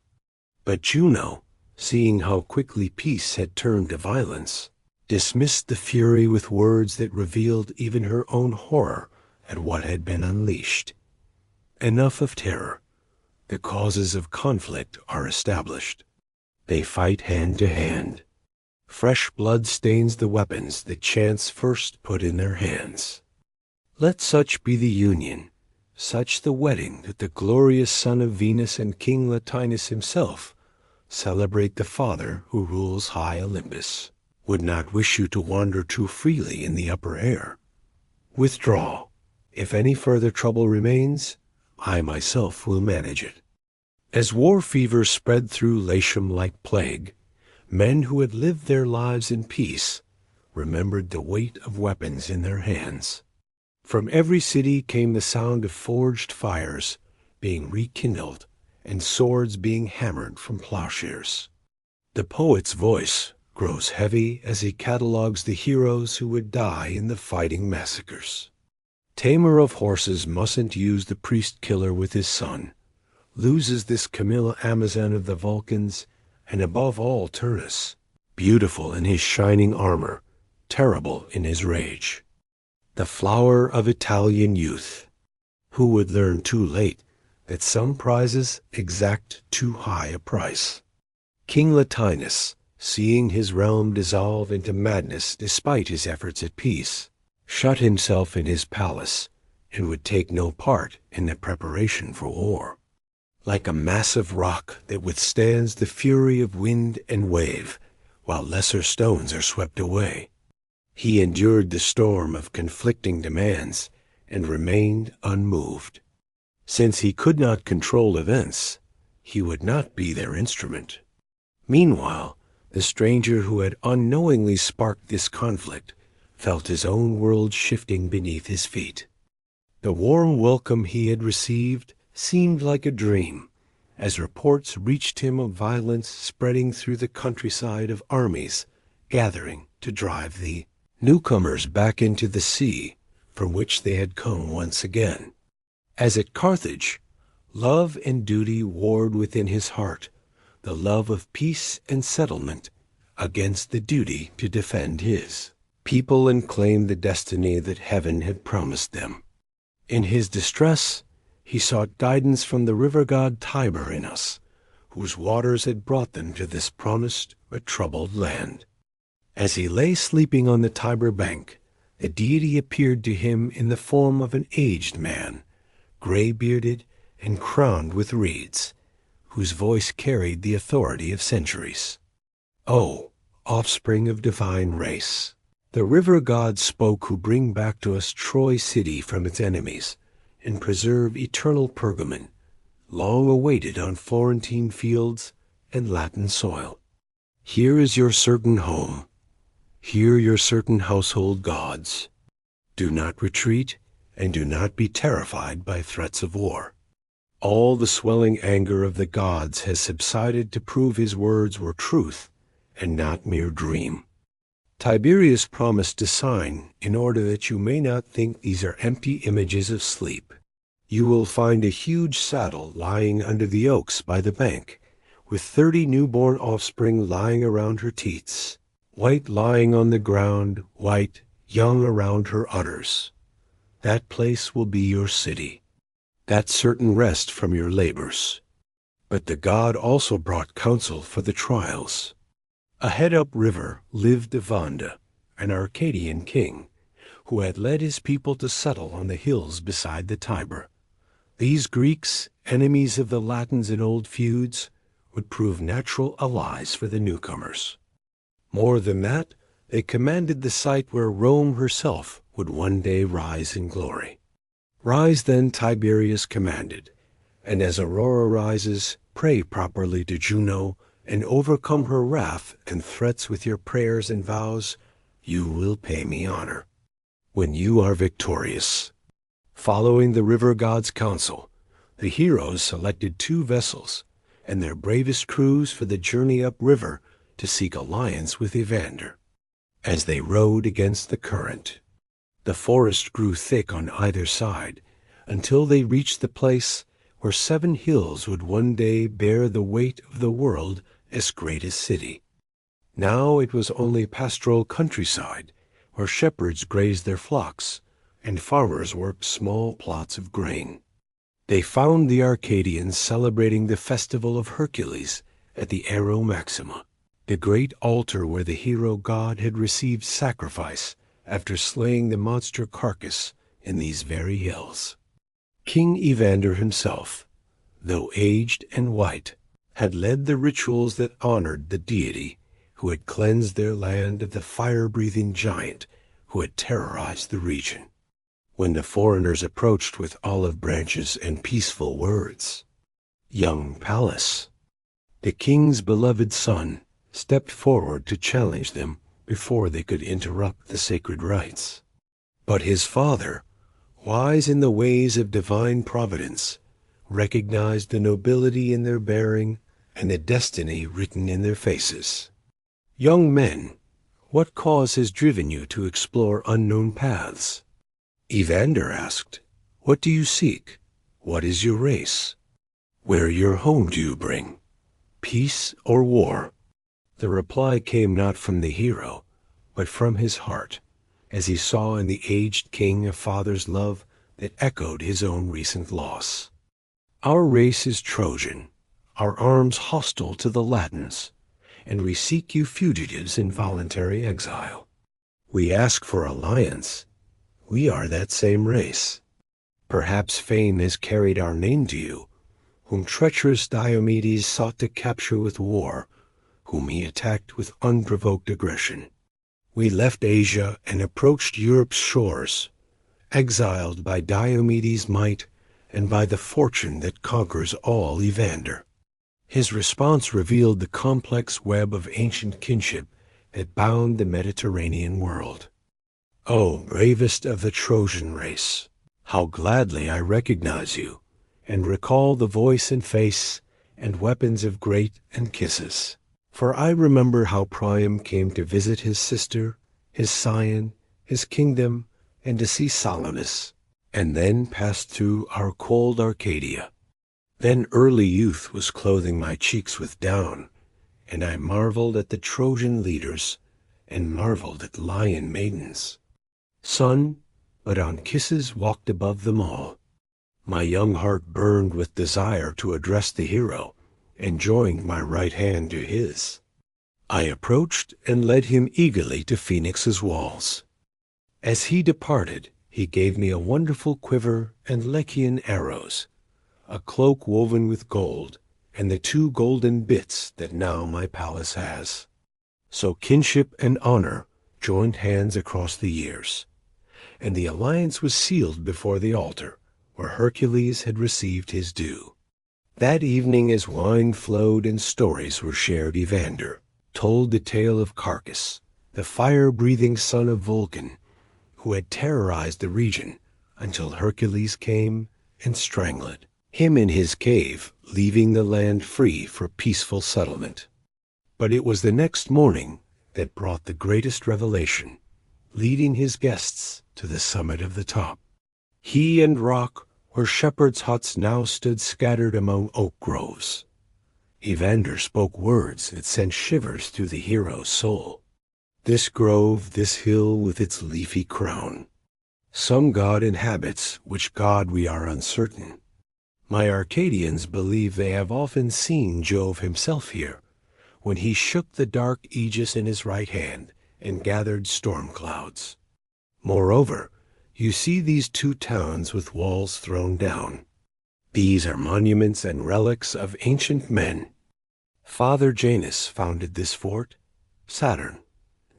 But Juno, seeing how quickly peace had turned to violence, dismissed the Fury with words that revealed even her own horror at what had been unleashed. Enough of terror. The causes of conflict are established. They fight hand to hand. Fresh blood stains the weapons that chance first put in their hands. Let such be the union, such the wedding that the glorious son of Venus and King Latinus himself celebrate the Father who rules high Olympus. Would not wish you to wander too freely in the upper air. Withdraw. If any further trouble remains, I myself will manage it." As war fever spread through Latium like plague, men who had lived their lives in peace remembered the weight of weapons in their hands. From every city came the sound of forged fires being rekindled and swords being hammered from plowshares. The poet's voice grows heavy as he catalogues the heroes who would die in the fighting massacres. Tamer of horses mustn't use the priest-killer with his son, loses this Camilla Amazon of the Vulcans, and above all Turnus, beautiful in his shining armor, terrible in his rage. The flower of Italian youth, who would learn too late that some prizes exact too high a price. King Latinus, seeing his realm dissolve into madness despite his efforts at peace, shut himself in his palace and would take no part in the preparation for war. Like a massive rock that withstands the fury of wind and wave, while lesser stones are swept away, he endured the storm of conflicting demands and remained unmoved. Since he could not control events, he would not be their instrument. Meanwhile, the stranger who had unknowingly sparked this conflict felt his own world shifting beneath his feet. The warm welcome he had received seemed like a dream, as reports reached him of violence spreading through the countryside, of armies gathering to drive the newcomers back into the sea from which they had come once again. As at Carthage, love and duty warred within his heart, the love of peace and settlement against the duty to defend his people and claim the destiny that heaven had promised them. In his distress, he sought guidance from the river god Tiber in us, whose waters had brought them to this promised but troubled land. As he lay sleeping on the Tiber bank, the deity appeared to him in the form of an aged man, gray-bearded and crowned with reeds, whose voice carried the authority of centuries. "O, offspring of divine race, the river gods spoke who bring back to us Troy city from its enemies, and preserve eternal Pergamon, long awaited on Florentine fields and Latin soil. Here is your certain home. Here your certain household gods. Do not retreat, and do not be terrified by threats of war. All the swelling anger of the gods has subsided to prove his words were truth and not mere dream. Tiberius promised a sign in order that you may not think these are empty images of sleep. You will find a huge saddle lying under the oaks by the bank, with 30 newborn offspring lying around her teats, white lying on the ground, white, young around her udders. That place will be your city, that certain rest from your labors. But the god also brought counsel for the trials. Ahead upriver lived Evander, an Arcadian king, who had led his people to settle on the hills beside the Tiber. These Greeks, enemies of the Latins in old feuds, would prove natural allies for the newcomers. More than that, they commanded the site where Rome herself would one day rise in glory. Rise then, Tiberius commanded, and as Aurora rises, pray properly to Juno, and overcome her wrath and threats with your prayers and vows. You will pay me honor. When you are victorious." Following the river god's counsel, the heroes selected 2 vessels and their bravest crews for the journey upriver to seek alliance with Evander. As they rowed against the current, the forest grew thick on either side until they reached the place where 7 hills would one day bear the weight of the world as greatest city. Now it was only pastoral countryside, where shepherds grazed their flocks and farmers worked small plots of grain. They found the Arcadians celebrating the festival of Hercules at the Aero Maxima, the great altar where the hero god had received sacrifice after slaying the monster carcass in these very hills. King Evander himself, though aged and white, had led the rituals that honored the deity who had cleansed their land of the fire-breathing giant who had terrorized the region. when the foreigners approached with olive branches and peaceful words. Young Pallas, the king's beloved son, stepped forward to challenge them before they could interrupt the sacred rites. But his father, wise in the ways of divine providence, recognized the nobility in their bearing and the destiny written in their faces. Young men, what cause has driven you to explore unknown paths? Evander asked, what do you seek? What is your race? Where your home do you bring? Peace or war? The reply came not from the hero, but from his heart, as he saw in the aged king a father's love that echoed his own recent loss. Our race is Trojan, our arms hostile to the Latins, and we seek you fugitives in voluntary exile. We ask for alliance. We are that same race. Perhaps fame has carried our name to you, whom treacherous Diomedes sought to capture with war, whom he attacked with unprovoked aggression. We left Asia and approached Europe's shores, exiled by Diomedes' might and by the fortune that conquers all Evander. His response revealed the complex web of ancient kinship that bound the Mediterranean world. O bravest of the Trojan race, how gladly I recognize you, and recall the voice and face and weapons of great and kisses. For I remember how Priam came to visit his sister, his scion, his kingdom, and to see Salamis, and then passed through our cold Arcadia. Then early youth was clothing my cheeks with down, and I marveled at the Trojan leaders, and marveled at lion maidens. Son, but on kisses walked above them all. My young heart burned with desire to address the hero, and joined my right hand to his. I approached and led him eagerly to Phoenix's walls. As he departed, he gave me a wonderful quiver and Lechian arrows, a cloak woven with gold, and the 2 golden bits that now my palace has. So kinship and honor joined hands across the years, and the alliance was sealed before the altar, where Hercules had received his due. That evening, as wine flowed and stories were shared, Evander told the tale of Carchus, the fire-breathing son of Vulcan, who had terrorized the region until Hercules came and strangled him in his cave, leaving the land free for peaceful settlement. But it was the next morning that brought the greatest revelation, leading his guests to the summit of the top. He and rock, where shepherds' huts now stood scattered among oak groves. Evander spoke words that sent shivers through the hero's soul. This grove, this hill with its leafy crown. Some god inhabits, which god we are uncertain. My Arcadians believe they have often seen Jove himself here, when he shook the dark aegis in his right hand and gathered storm clouds. Moreover, you see these 2 towns with walls thrown down. These are monuments and relics of ancient men. Father Janus founded this fort, Saturn,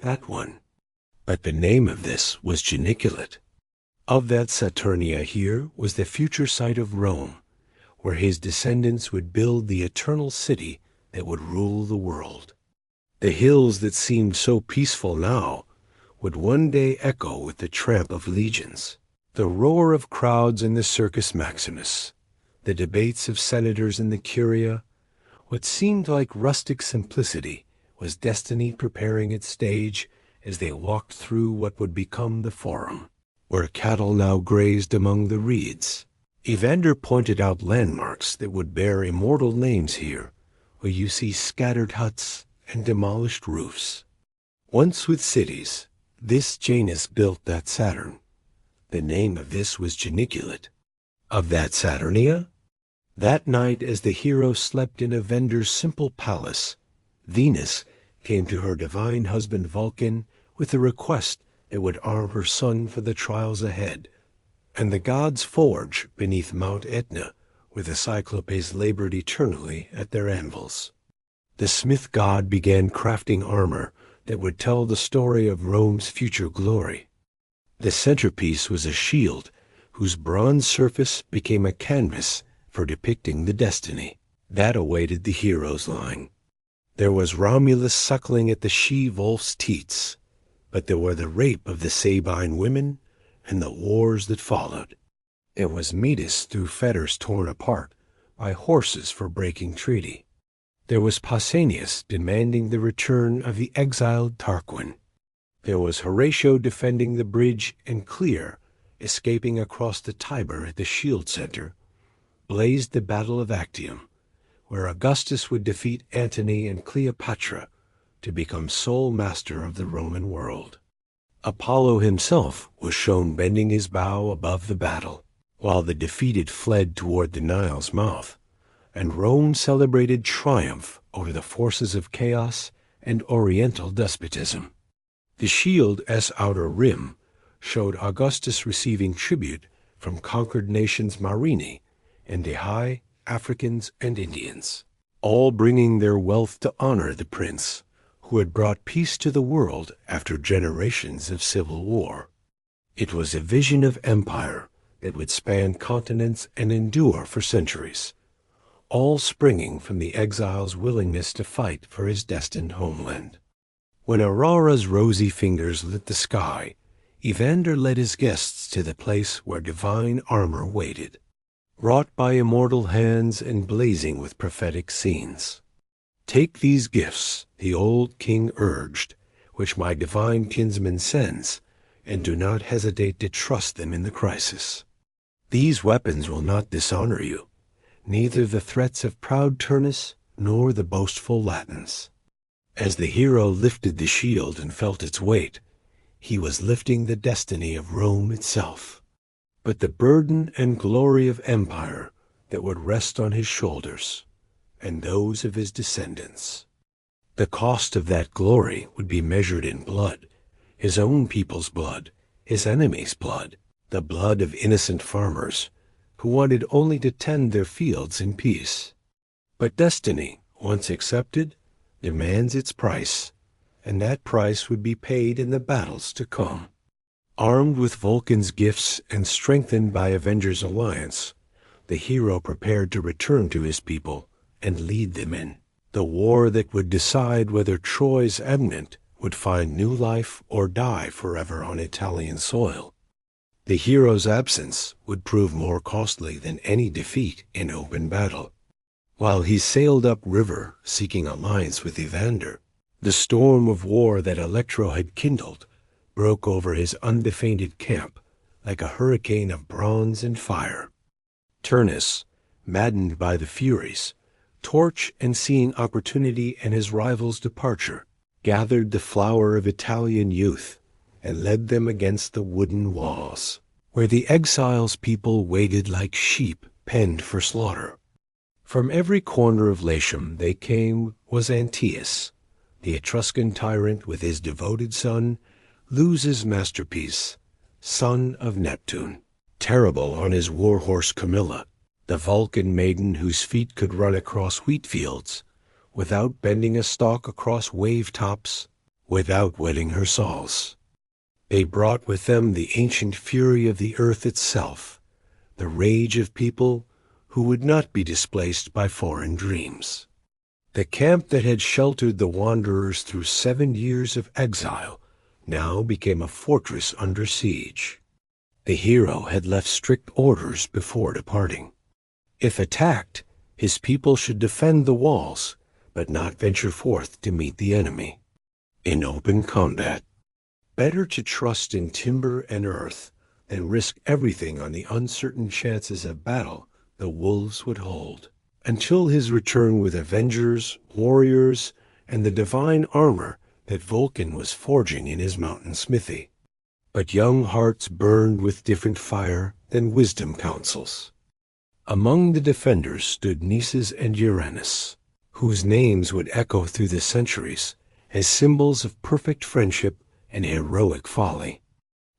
that one. But the name of this was Janiculate. Of that Saturnia here was the future site of Rome, where his descendants would build the eternal city that would rule the world. The hills that seemed so peaceful now would one day echo with the tramp of legions, the roar of crowds in the Circus Maximus, the debates of senators in the Curia. What seemed like rustic simplicity was destiny preparing its stage as they walked through what would become the Forum, where cattle now grazed among the reeds. Evander pointed out landmarks that would bear immortal names here, where you see scattered huts and demolished roofs. Once with cities, this Janus built that Saturn. The name of this was Janiculate. Of that Saturnia? That night, as the hero slept in Evander's simple palace, Venus came to her divine husband Vulcan with a request that would arm her son for the trials ahead, and the gods forge beneath Mount Etna, where the Cyclopes labored eternally at their anvils. The smith god began crafting armor that would tell the story of Rome's future glory. The centerpiece was a shield whose bronze surface became a canvas for depicting the destiny that awaited the hero's line. There was Romulus suckling at the she-wolf's teats, but there were the rape of the Sabine women and the wars that followed. It was Metis through fetters torn apart by horses for breaking treaty. There was Pausanias demanding the return of the exiled Tarquin. There was Horatio defending the bridge and Clear escaping across the Tiber at the shield center. Blazed the Battle of Actium, where Augustus would defeat Antony and Cleopatra to become sole master of the Roman world. Apollo himself was shown bending his bow above the battle, while the defeated fled toward the Nile's mouth, and Rome celebrated triumph over the forces of chaos and Oriental despotism. The shield as outer rim showed Augustus receiving tribute from conquered nations Marini and Dehai, Africans, and Indians, all bringing their wealth to honor the prince who had brought peace to the world after generations of civil war. It was a vision of empire that would span continents and endure for centuries, all springing from the exile's willingness to fight for his destined homeland. When Aurora's rosy fingers lit the sky, Evander led his guests to the place where divine armor waited, wrought by immortal hands and blazing with prophetic scenes. "Take these gifts," the old king urged, "which my divine kinsman sends, and do not hesitate to trust them in the crisis. These weapons will not dishonor you, neither the threats of proud Turnus nor the boastful Latins." As the hero lifted the shield and felt its weight, he was lifting the destiny of Rome itself, but the burden and glory of empire that would rest on his shoulders and those of his descendants. The cost of that glory would be measured in blood, his own people's blood, his enemies' blood, the blood of innocent farmers who wanted only to tend their fields in peace. But destiny, once accepted, demands its price, and that price would be paid in the battles to come. Armed with Vulcan's gifts and strengthened by Avengers' alliance, the hero prepared to return to his people and lead them in the war that would decide whether Troy's remnant would find new life or die forever on Italian soil. The hero's absence would prove more costly than any defeat in open battle. While he sailed upriver seeking alliance with Evander, the storm of war that Electro had kindled broke over his undefended camp like a hurricane of bronze and fire. Turnus, maddened by the Furies, torch and seeing opportunity and his rival's departure, gathered the flower of Italian youth and led them against the wooden walls, where the exile's people waited like sheep penned for slaughter. From every corner of Latium they came was Aeneas, the Etruscan tyrant with his devoted son, Zeus's masterpiece, son of Neptune. Terrible on his war-horse Camilla, the Vulcan maiden whose feet could run across wheat fields, without bending a stalk across wave tops, without wetting her saws. They brought with them the ancient fury of the earth itself, the rage of people who would not be displaced by foreign dreams. The camp that had sheltered the wanderers through 7 years of exile now became a fortress under siege. The hero had left strict orders before departing. If attacked, his people should defend the walls, but not venture forth to meet the enemy in open combat. Better to trust in timber and earth than risk everything on the uncertain chances of battle the wolves would hold. Until his return with avengers, warriors, and the divine armor that Vulcan was forging in his mountain smithy. But young hearts burned with different fire than wisdom counsels. Among the defenders stood Nisus and Uranus, whose names would echo through the centuries as symbols of perfect friendship and heroic folly.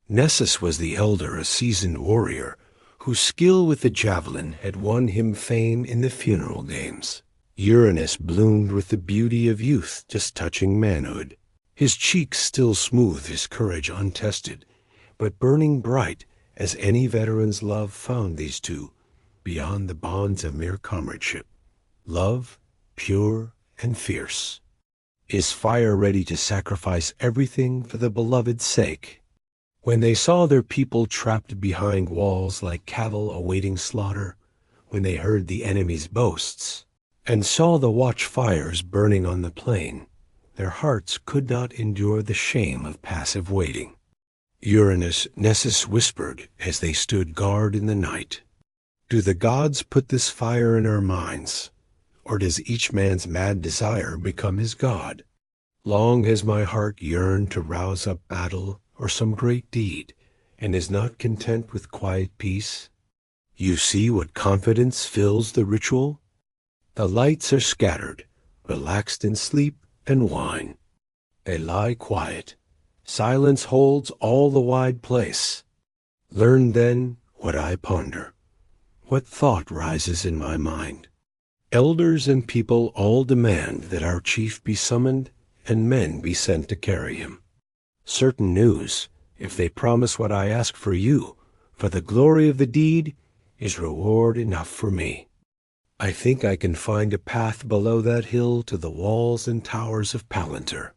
Nessus was the elder, a seasoned warrior, whose skill with the javelin had won him fame in the funeral games. Uranus bloomed with the beauty of youth just touching manhood, his cheeks still smooth, his courage untested, but burning bright as any veteran's love found these two, beyond the bonds of mere comradeship. Love, pure and fierce. Is fire ready to sacrifice everything for the beloved's sake? When they saw their people trapped behind walls like cattle awaiting slaughter, when they heard the enemy's boasts, and saw the watchfires burning on the plain, their hearts could not endure the shame of passive waiting. Uranus Nessus whispered as they stood guard in the night, "Do the gods put this fire in our minds, or does each man's mad desire become his god? Long has my heart yearned to rouse up battle or some great deed, and is not content with quiet peace. You see what confidence fills the ritual? The lights are scattered, relaxed in sleep and wine. They lie quiet. Silence holds all the wide place. Learn then what I ponder. What thought rises in my mind? Elders and people all demand that our chief be summoned and men be sent to carry him. Certain news, if they promise what I ask for you, for the glory of the deed, is reward enough for me. I think I can find a path below that hill to the walls and towers of Palantir."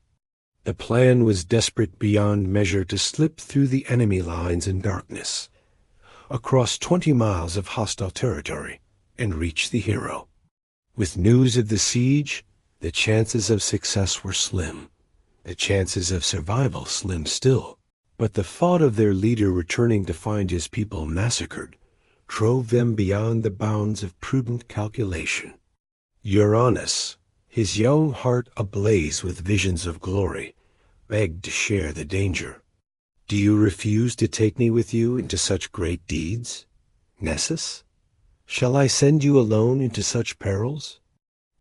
The plan was desperate beyond measure to slip through the enemy lines in darkness, across 20 miles of hostile territory, and reach the hero. With news of the siege, the chances of success were slim, the chances of survival slim still. But the thought of their leader returning to find his people massacred drove them beyond the bounds of prudent calculation. Uranus, his young heart ablaze with visions of glory, begged to share the danger. "Do you refuse to take me with you into such great deeds, Nessus? Shall I send you alone into such perils?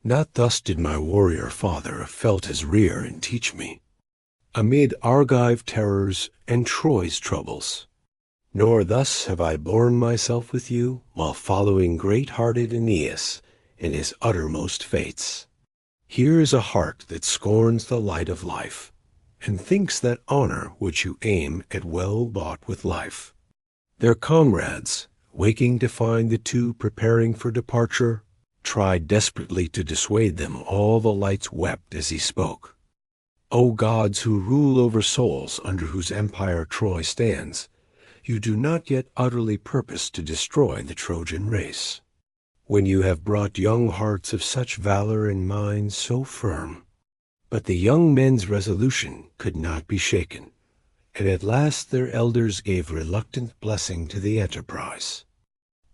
Not thus did my warrior father have felt his rear and teach me, amid Argive terrors and Troy's troubles. Nor thus have I borne myself with you while following great-hearted Aeneas in his uttermost fates. Here is a heart that scorns the light of life, and thinks that honor which you aim at well bought with life." Their comrades, waking to find the two preparing for departure, tried desperately to dissuade them. All the lights wept as he spoke. "O gods who rule over souls under whose empire Troy stands, you do not yet utterly purpose to destroy the Trojan race. When you have brought young hearts of such valor and minds so firm." But the young men's resolution could not be shaken, and at last their elders gave reluctant blessing to the enterprise.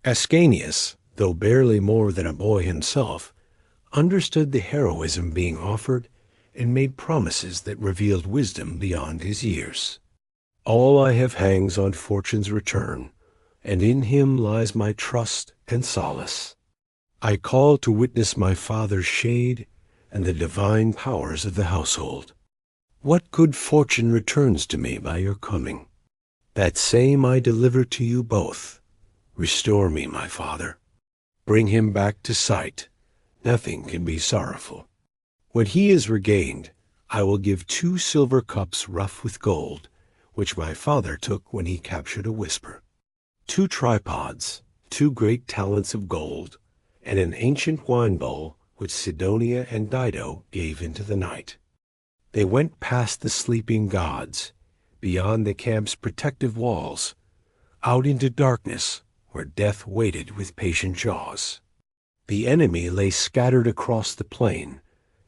Ascanius, though barely more than a boy himself, understood the heroism being offered and made promises that revealed wisdom beyond his years. "All I have hangs on fortune's return, and in him lies my trust and solace. I call to witness my father's shade and the divine powers of the household. What good fortune returns to me by your coming? That same I deliver to you both. Restore me, my father. Bring him back to sight. Nothing can be sorrowful. When he is regained, I will give 2 silver cups rough with gold, which my father took when he captured a whisper, 2 tripods, 2 great talents of gold, and an ancient wine bowl which Sidonia and Dido gave into the night." They went past the sleeping gods, beyond the camp's protective walls, out into darkness where death waited with patient jaws. The enemy lay scattered across the plain,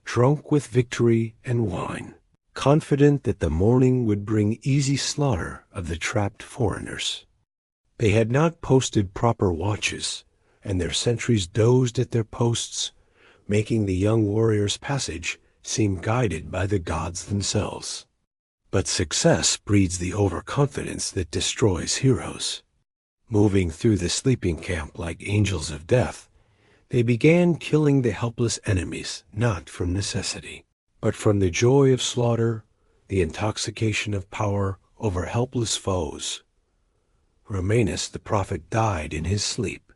drunk with victory and wine, confident that the morning would bring easy slaughter of the trapped foreigners. They had not posted proper watches, and their sentries dozed at their posts, making the young warrior's passage seem guided by the gods themselves. But success breeds the overconfidence that destroys heroes. Moving through the sleeping camp like angels of death, they began killing the helpless enemies, not from necessity, but from the joy of slaughter, the intoxication of power over helpless foes. Romanus the prophet died in his sleep.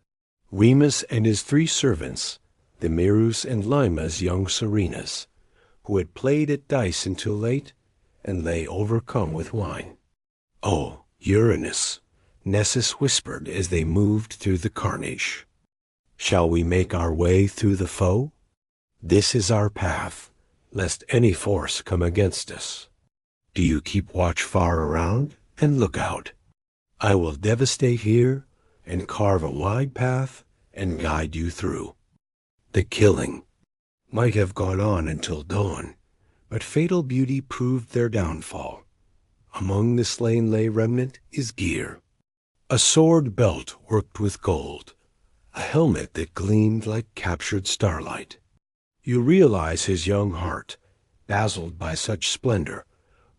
Remus and his 3 servants, the Merus and Lima's young Serenas, who had played at dice until late and lay overcome with wine. Oh, Uranus, Nessus whispered as they moved through the carnage. Shall we make our way through the foe? This is our path, lest any force come against us. Do you keep watch far around and look out. I will devastate here and carve a wide path and guide you through. The killing might have gone on until dawn, but fatal beauty proved their downfall. Among the slain lay remnant is gear. A sword belt worked with gold, a helmet that gleamed like captured starlight. You realize his young heart, dazzled by such splendor,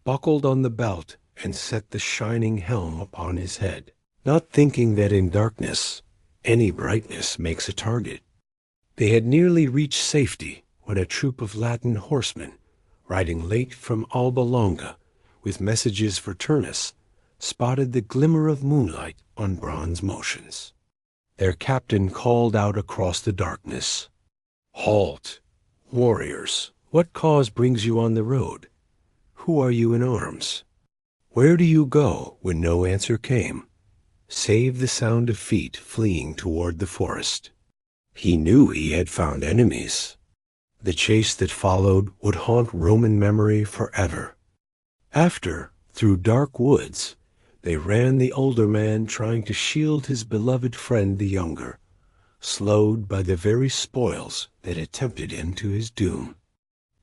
buckled on the belt and set the shining helm upon his head, not thinking that in darkness any brightness makes a target. They had nearly reached safety when a troop of Latin horsemen, riding late from Alba Longa with messages for Turnus, spotted the glimmer of moonlight on bronze motions. Their captain called out across the darkness, "Halt, warriors! What cause brings you on the road? Who are you in arms? Where do you go?" When no answer came, save the sound of feet fleeing toward the forest. He knew he had found enemies. The chase that followed would haunt Roman memory forever. After, through dark woods, they ran, the older man trying to shield his beloved friend the younger, slowed by the very spoils that had tempted him to his doom.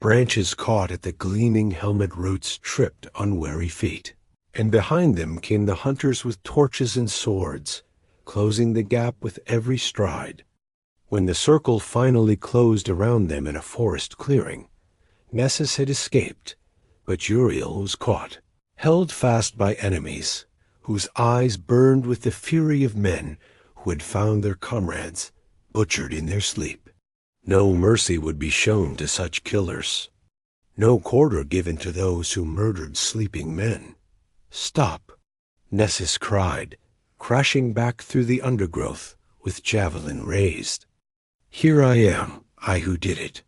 Branches caught at the gleaming helmet roots tripped unwary feet, and behind them came the hunters with torches and swords, closing the gap with every stride. When the circle finally closed around them in a forest clearing, Nessus had escaped, but Uriel was caught, held fast by enemies, whose eyes burned with the fury of men who had found their comrades butchered in their sleep. No mercy would be shown to such killers, no quarter given to those who murdered sleeping men. "Stop!" Nessus cried, crashing back through the undergrowth with javelin raised. "Here I am, I who did it.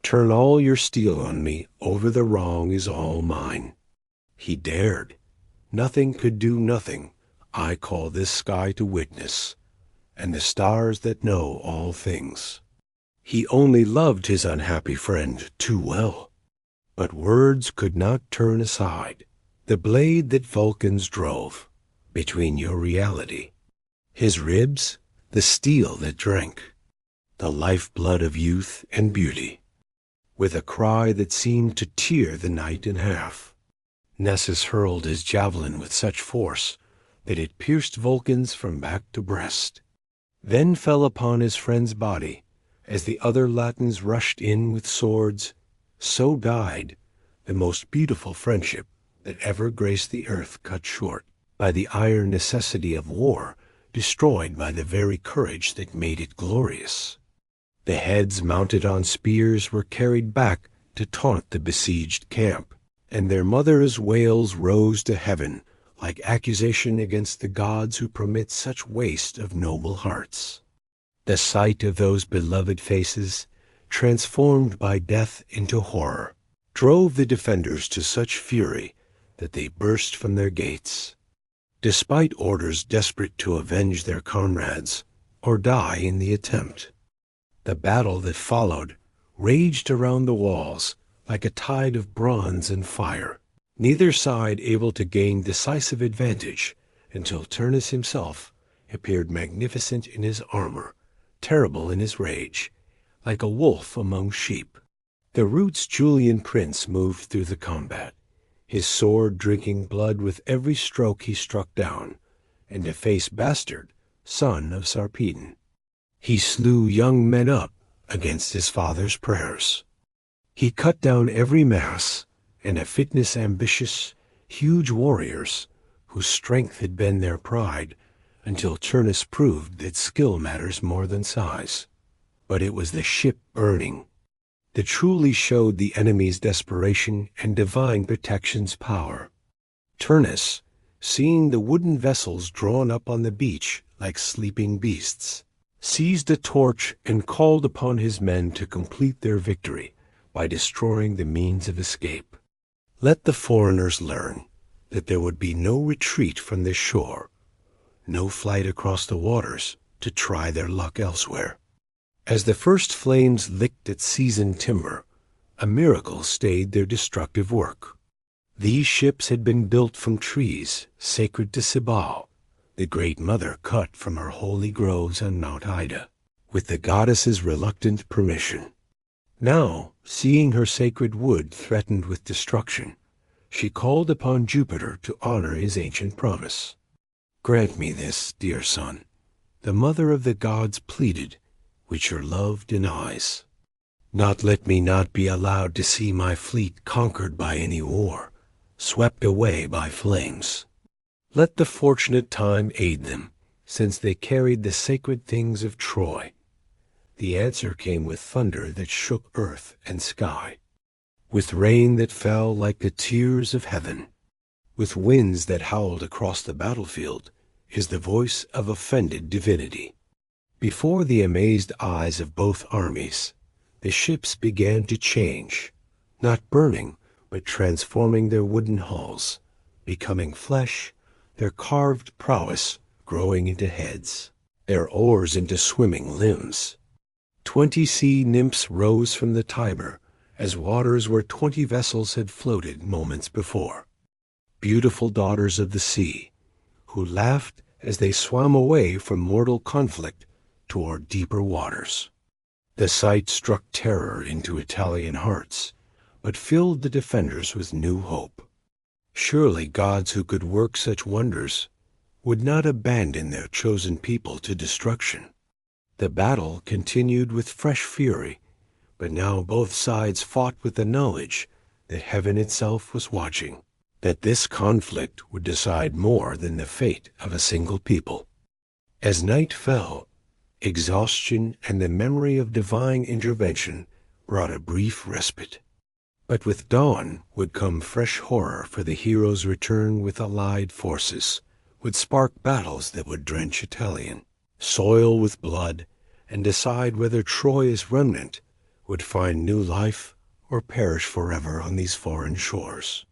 Turn all your steel on me, over the wrong is all mine." He dared. Nothing could do nothing. I call this sky to witness, and the stars that know all things. He only loved his unhappy friend too well, but words could not turn aside the blade that Vulcans drove between your reality, his ribs, the steel that drank, the lifeblood of youth and beauty. With a cry that seemed to tear the night in half, Nessus hurled his javelin with such force that it pierced Vulcan's from back to breast, then fell upon his friend's body as the other Latins rushed in with swords. So died the most beautiful friendship that ever graced the earth, cut short by the iron necessity of war, destroyed by the very courage that made it glorious. The heads mounted on spears were carried back to taunt the besieged camp, and their mothers' wails rose to heaven like accusation against the gods who permit such waste of noble hearts. The sight of those beloved faces, transformed by death into horror, drove the defenders to such fury that they burst from their gates. Despite orders desperate to avenge their comrades or die in the attempt, the battle that followed raged around the walls like a tide of bronze and fire, neither side able to gain decisive advantage until Turnus himself appeared magnificent in his armor, terrible in his rage, like a wolf among sheep. The Roots' Julian prince moved through the combat, his sword drinking blood with every stroke he struck down, and a face bastard, son of Sarpedon. He slew young men up against his father's prayers. He cut down every mass, and a fitness ambitious, huge warriors, whose strength had been their pride, until Turnus proved that skill matters more than size. But it was the ship burning that truly showed the enemy's desperation and divine protection's power. Turnus, seeing the wooden vessels drawn up on the beach like sleeping beasts, seized a torch and called upon his men to complete their victory by destroying the means of escape. Let the foreigners learn that there would be no retreat from this shore, no flight across the waters to try their luck elsewhere. As the first flames licked at seasoned timber, a miracle stayed their destructive work. These ships had been built from trees sacred to Cybele, the great mother cut from her holy groves on Mount Ida, with the goddess's reluctant permission. Now, seeing her sacred wood threatened with destruction, she called upon Jupiter to honor his ancient promise. "Grant me this, dear son," the mother of the gods pleaded, "which your love denies. Not let me not be allowed to see my fleet conquered by any war, swept away by flames. Let the fortunate time aid them, since they carried the sacred things of Troy." The answer came with thunder that shook earth and sky, with rain that fell like the tears of heaven, with winds that howled across the battlefield, is the voice of offended divinity. Before the amazed eyes of both armies, the ships began to change, not burning, but transforming their wooden hulls, becoming flesh, their carved prowess growing into heads, their oars into swimming limbs. 20 sea nymphs rose from the Tiber, as waters where 20 vessels had floated moments before. Beautiful daughters of the sea, who laughed as they swam away from mortal conflict toward deeper waters. The sight struck terror into Italian hearts, but filled the defenders with new hope. Surely gods who could work such wonders would not abandon their chosen people to destruction. The battle continued with fresh fury, but now both sides fought with the knowledge that heaven itself was watching, that this conflict would decide more than the fate of a single people. As night fell, exhaustion and the memory of divine intervention brought a brief respite. But with dawn would come fresh horror, for the heroes' return with allied forces would spark battles that would drench Italian soil with blood and decide whether Troy's remnant would find new life or perish forever on these foreign shores.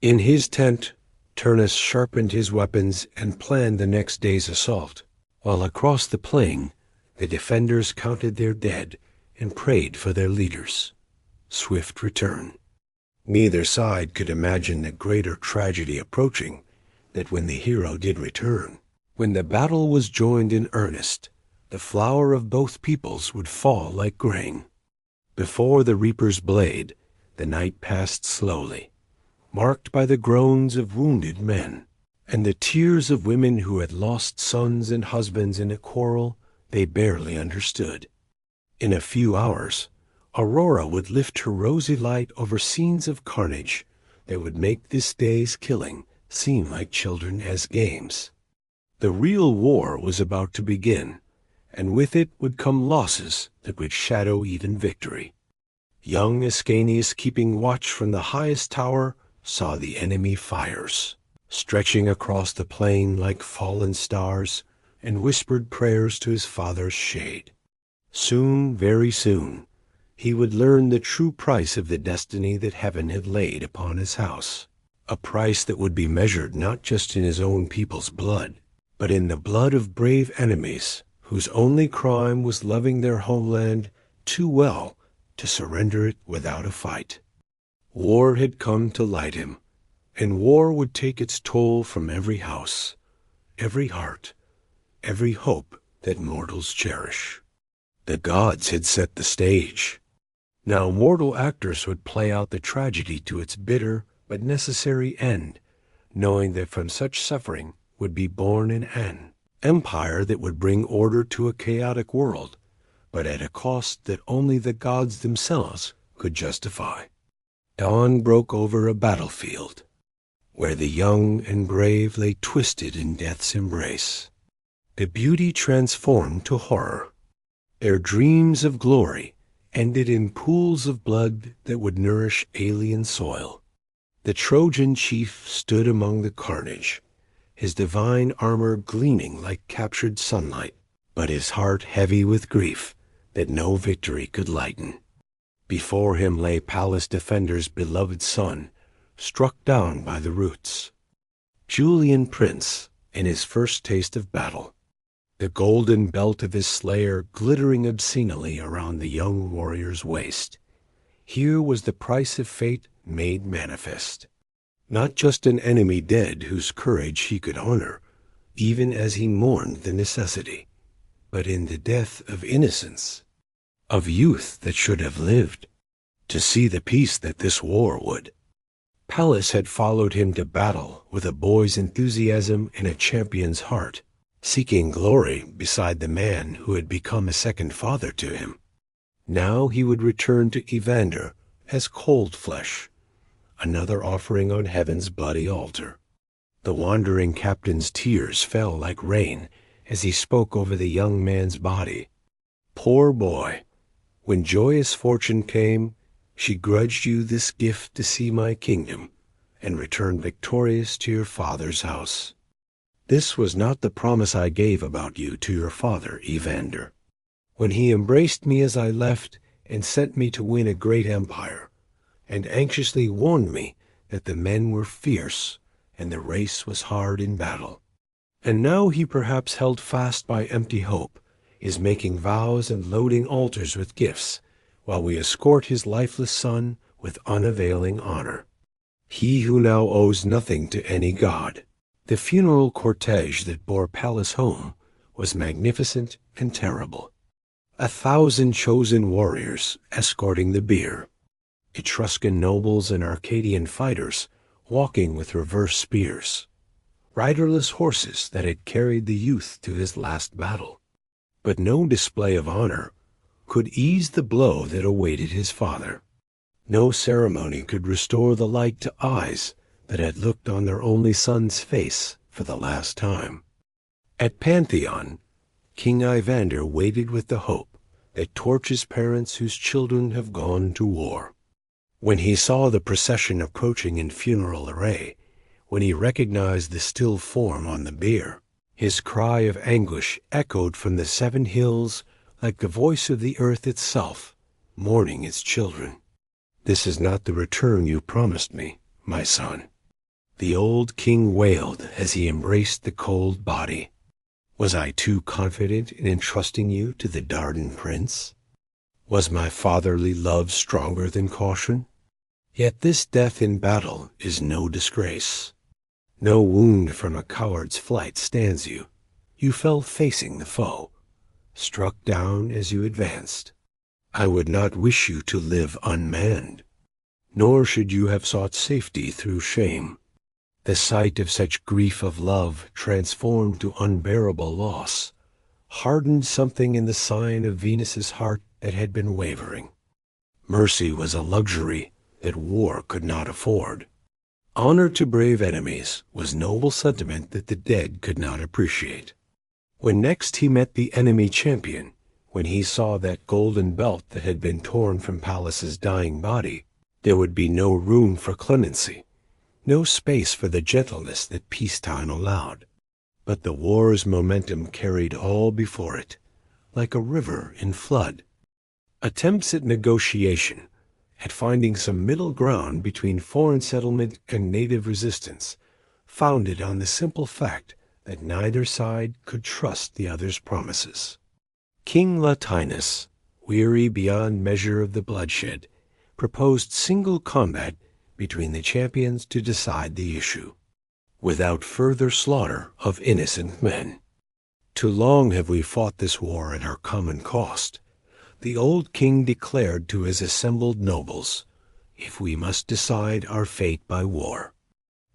In his tent, Turnus sharpened his weapons and planned the next day's assault, while across the plain the defenders counted their dead and prayed for their leaders' swift return. Neither side could imagine the greater tragedy approaching that when the hero did return, when the battle was joined in earnest, the flower of both peoples would fall like grain. Before the reaper's blade, the night passed slowly, marked by the groans of wounded men and the tears of women who had lost sons and husbands in a quarrel they barely understood. In a few hours, Aurora would lift her rosy light over scenes of carnage that would make this day's killing seem like children as games. The real war was about to begin, and with it would come losses that would shadow even victory. Young Aeneas, keeping watch from the highest tower, saw the enemy fires stretching across the plain like fallen stars, and whispered prayers to his father's shade. Soon, very soon, he would learn the true price of the destiny that heaven had laid upon his house, a price that would be measured not just in his own people's blood, but in the blood of brave enemies whose only crime was loving their homeland too well to surrender it without a fight. War had come to light him, and war would take its toll from every house, every heart, every hope that mortals cherish. The gods had set the stage. Now mortal actors would play out the tragedy to its bitter but necessary end, knowing that from such suffering would be born an empire that would bring order to a chaotic world, but at a cost that only the gods themselves could justify. Dawn broke over a battlefield, where the young and brave lay twisted in death's embrace. The beauty transformed to horror. Their dreams of glory ended in pools of blood that would nourish alien soil. The Trojan chief stood among the carnage, his divine armor gleaming like captured sunlight, but his heart heavy with grief that no victory could lighten. Before him lay Pallas' defender's beloved son, struck down by the roots, Julian Prince, in his first taste of battle, the golden belt of his slayer glittering obscenely around the young warrior's waist. Here was the price of fate made manifest. Not just an enemy dead whose courage he could honor, even as he mourned the necessity, but in the death of innocence, of youth that should have lived, to see the peace that this war would. Pallas had followed him to battle with a boy's enthusiasm and a champion's heart, seeking glory beside the man who had become a second father to him. Now he would return to Evander as cold flesh, another offering on heaven's bloody altar. The wandering captain's tears fell like rain as he spoke over the young man's body. Poor boy, when joyous fortune came, she grudged you this gift to see my kingdom, and return victorious to your father's house. This was not the promise I gave about you to your father, Evander. When he embraced me as I left, and sent me to win a great empire, and anxiously warned me that the men were fierce, and the race was hard in battle. And now he perhaps held fast by empty hope, is making vows and loading altars with gifts, while we escort his lifeless son with unavailing honor. He who now owes nothing to any god. The funeral cortege that bore Pallas home was magnificent and terrible. 1,000 chosen warriors escorting the bier, Etruscan nobles and Arcadian fighters walking with reversed spears, riderless horses that had carried the youth to his last battle. But no display of honor could ease the blow that awaited his father. No ceremony could restore the light to eyes that had looked on their only son's face for the last time. At Pantheon, King Evander waited with the hope that torches parents whose children have gone to war. When he saw the procession approaching in funeral array, when he recognized the still form on the bier, his cry of anguish echoed from the 7 hills like the voice of the earth itself, mourning its children. This is not the return you promised me, my son. The old king wailed as he embraced the cold body. Was I too confident in entrusting you to the Dardan prince? Was my fatherly love stronger than caution? Yet this death in battle is no disgrace. No wound from a coward's flight stands you. You fell facing the foe, struck down as you advanced. I would not wish you to live unmanned, nor should you have sought safety through shame. The sight of such grief of love transformed to unbearable loss hardened something in the sign of Venus's heart that had been wavering. Mercy was a luxury that war could not afford. Honor to brave enemies was noble sentiment that the dead could not appreciate. When next he met the enemy champion, when he saw that golden belt that had been torn from Pallas's dying body, there would be no room for clemency, no space for the gentleness that peacetime allowed. But the war's momentum carried all before it, like a river in flood. Attempts at negotiation, at finding some middle ground between foreign settlement and native resistance, founded on the simple fact that neither side could trust the other's promises. King Latinus, weary beyond measure of the bloodshed, proposed single combat between the champions to decide the issue, without further slaughter of innocent men. Too long have we fought this war at our common cost. The old king declared to his assembled nobles, if we must decide our fate by war,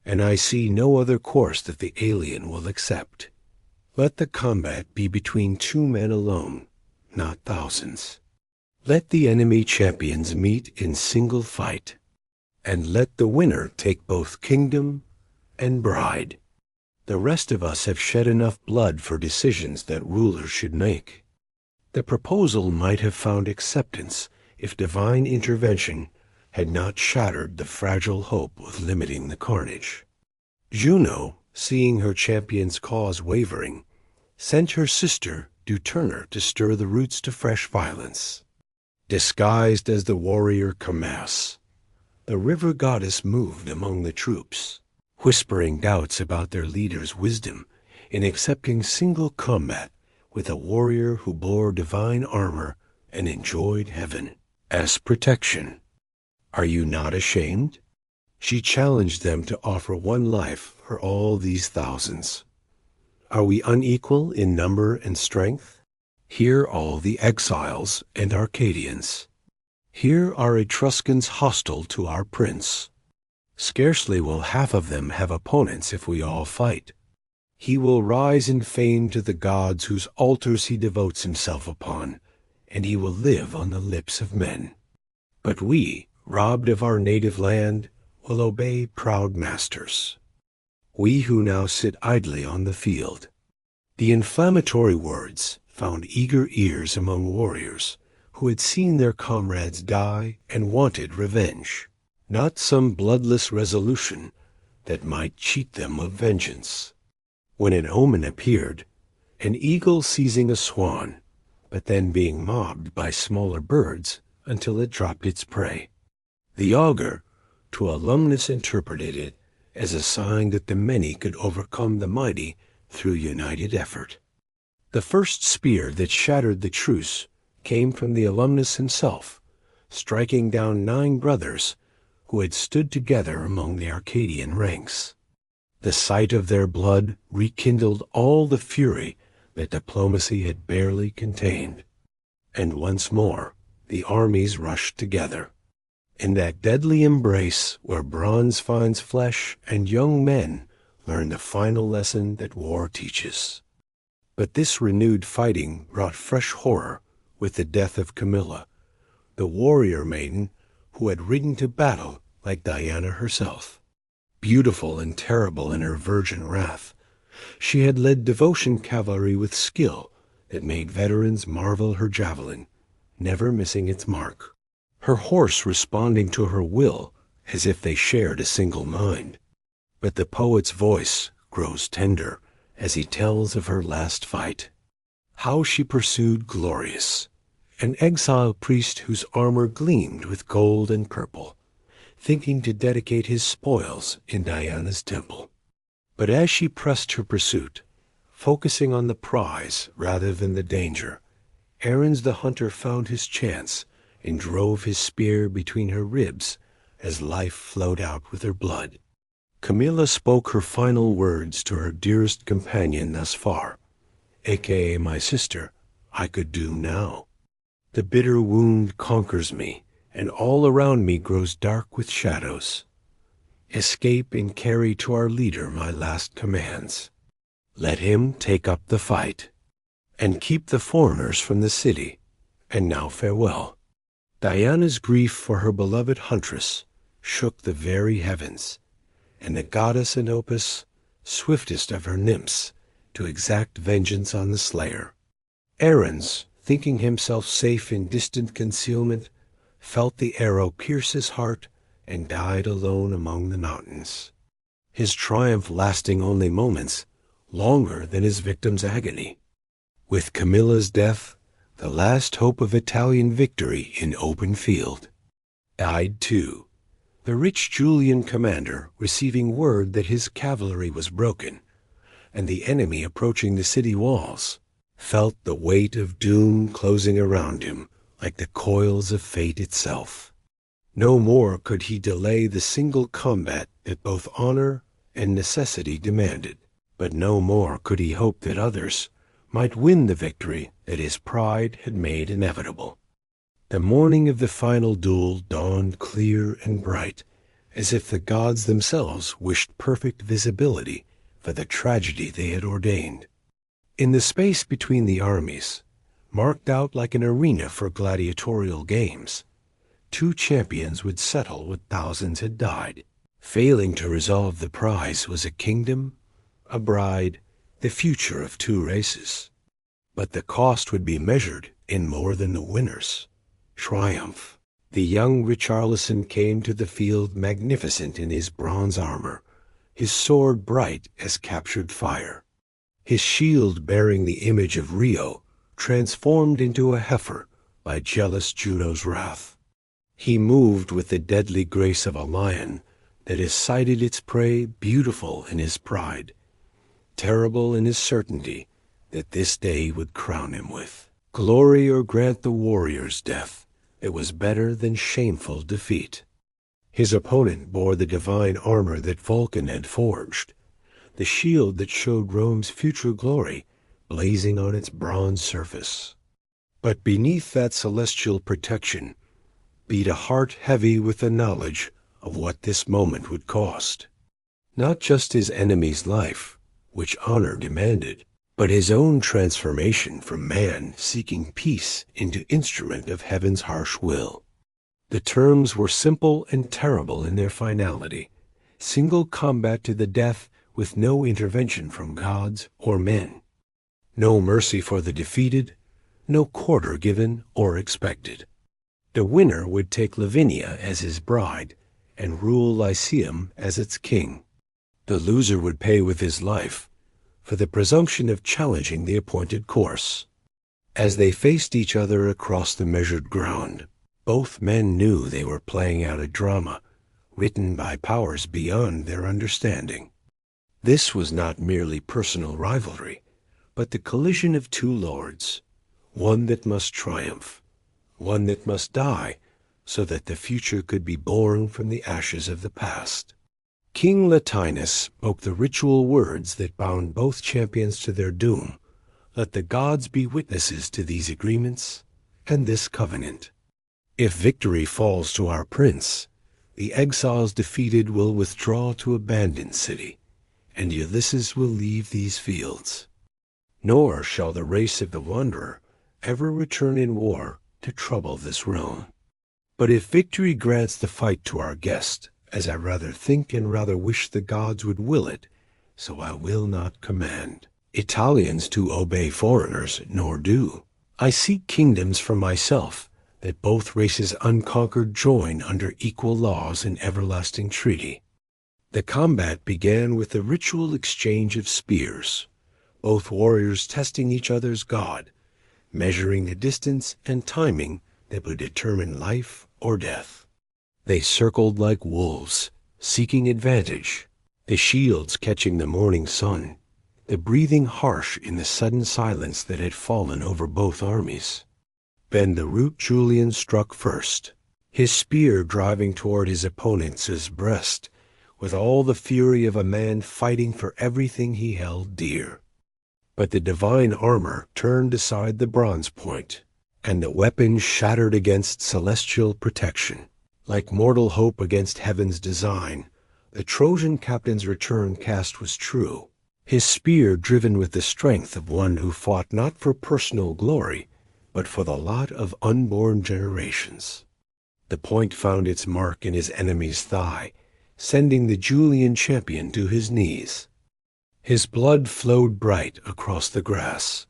and I see no other course that the alien will accept. Let the combat be between 2 men alone, not thousands. Let the enemy champions meet in single fight, and let the winner take both kingdom and bride. The rest of us have shed enough blood for decisions that rulers should make. The proposal might have found acceptance if divine intervention had not shattered the fragile hope of limiting the carnage. Juno, seeing her champion's cause wavering, sent her sister Juturna to stir the roots to fresh violence. Disguised as the warrior Camas, the river goddess moved among the troops. whispering doubts about their leader's wisdom in accepting single combat with a warrior who bore divine armor and enjoyed heaven as protection. Are you not ashamed? She challenged them to offer one life for all these thousands. Are we unequal in number and strength? Hear all the exiles and Arcadians. Here are Etruscans hostile to our prince. Scarcely will half of them have opponents if we all fight. He will rise in fame to the gods whose altars he devotes himself upon, and he will live on the lips of men. But we, robbed of our native land, will obey proud masters. We who now sit idly on the field. The inflammatory words found eager ears among warriors who had seen their comrades die and wanted revenge, not some bloodless resolution that might cheat them of vengeance. When an omen appeared, an eagle seizing a swan, but then being mobbed by smaller birds until it dropped its prey. The augur, to alumnus, interpreted it as a sign that the many could overcome the mighty through united effort. The first spear that shattered the truce came from the alumnus himself, striking down 9 brothers who had stood together among the Arcadian ranks. The sight of their blood rekindled all the fury that diplomacy had barely contained. And once more the armies rushed together. In that deadly embrace where bronze finds flesh and young men learn the final lesson that war teaches. But this renewed fighting brought fresh horror with the death of Camilla, the warrior maiden who had ridden to battle like Diana herself. Beautiful and terrible in her virgin wrath, she had led devotion cavalry with skill that made veterans marvel her javelin, never missing its mark. Her horse responding to her will as if they shared a single mind. But the poet's voice grows tender as he tells of her last fight. How she pursued glorious, an exile priest whose armor gleamed with gold and purple, thinking to dedicate his spoils in Diana's temple. But as she pressed her pursuit, focusing on the prize rather than the danger, Aruns the hunter found his chance and drove his spear between her ribs as life flowed out with her blood. Camilla spoke her final words to her dearest companion thus far, aka my sister, I could do now. The bitter wound conquers me, and all around me grows dark with shadows. Escape and carry to our leader my last commands. Let him take up the fight, and keep the foreigners from the city. And now farewell. Diana's grief for her beloved huntress shook the very heavens, and the goddess Inopus, swiftest of her nymphs, to exact vengeance on the slayer. Aruns, thinking himself safe in distant concealment, felt the arrow pierce his heart and died alone among the mountains. His triumph lasting only moments, longer than his victim's agony. With Camilla's death, the last hope of Italian victory in open field, died too, the rich Julian commander receiving word that his cavalry was broken, and the enemy approaching the city walls, felt the weight of doom closing around him like the coils of fate itself. No more could he delay the single combat that both honor and necessity demanded, but no more could he hope that others might win the victory that his pride had made inevitable. The morning of the final duel dawned clear and bright, as if the gods themselves wished perfect visibility for the tragedy they had ordained. In the space between the armies, marked out like an arena for gladiatorial games, 2 champions would settle what thousands had died. Failing to resolve the prize was a kingdom, a bride, the future of 2 races. But the cost would be measured in more than the winners. Triumph. The young Richarlison came to the field magnificent in his bronze armor, his sword bright as captured fire, his shield bearing the image of Rio, transformed into a heifer by jealous Juno's wrath. He moved with the deadly grace of a lion that has sighted its prey, beautiful in his pride, terrible in his certainty that this day would crown him with glory, or grant the warrior's death that was better than shameful defeat. His opponent bore the divine armor that Vulcan had forged, the shield that showed Rome's future glory blazing on its bronze surface. But beneath that celestial protection beat a heart heavy with the knowledge of what this moment would cost. Not just his enemy's life, which honor demanded, but his own transformation from man seeking peace into instrument of heaven's harsh will. The terms were simple and terrible in their finality: single combat to the death with no intervention from gods or men. No mercy for the defeated, no quarter given or expected. The winner would take Lavinia as his bride and rule Lyceum as its king. The loser would pay with his life for the presumption of challenging the appointed course. As they faced each other across the measured ground, both men knew they were playing out a drama written by powers beyond their understanding. This was not merely personal rivalry, but the collision of two lords, one that must triumph, one that must die, so that the future could be born from the ashes of the past. King Latinus spoke the ritual words that bound both champions to their doom. Let the gods be witnesses to these agreements and this covenant. If victory falls to our prince, the exiles defeated will withdraw to abandoned city, and Ulysses will leave these fields. Nor shall the race of the wanderer ever return in war to trouble this realm. But if victory grants the fight to our guest, as I rather think and rather wish the gods would will it, so I will not command Italians to obey foreigners, nor do I seek kingdoms for myself, that both races unconquered join under equal laws in everlasting treaty. The combat began with the ritual exchange of spears, both warriors testing each other's god, measuring the distance and timing that would determine life or death. They circled like wolves, seeking advantage, the shields catching the morning sun, the breathing harsh in the sudden silence that had fallen over both armies. Then the root Julian struck first, his spear driving toward his opponent's breast, with all the fury of a man fighting for everything he held dear. But the divine armor turned aside the bronze point, and the weapon shattered against celestial protection. Like mortal hope against heaven's design, the Trojan captain's return cast was true, his spear driven with the strength of one who fought not for personal glory, but for the lot of unborn generations. The point found its mark in his enemy's thigh, sending the Julian champion to his knees. His blood flowed bright across the grass.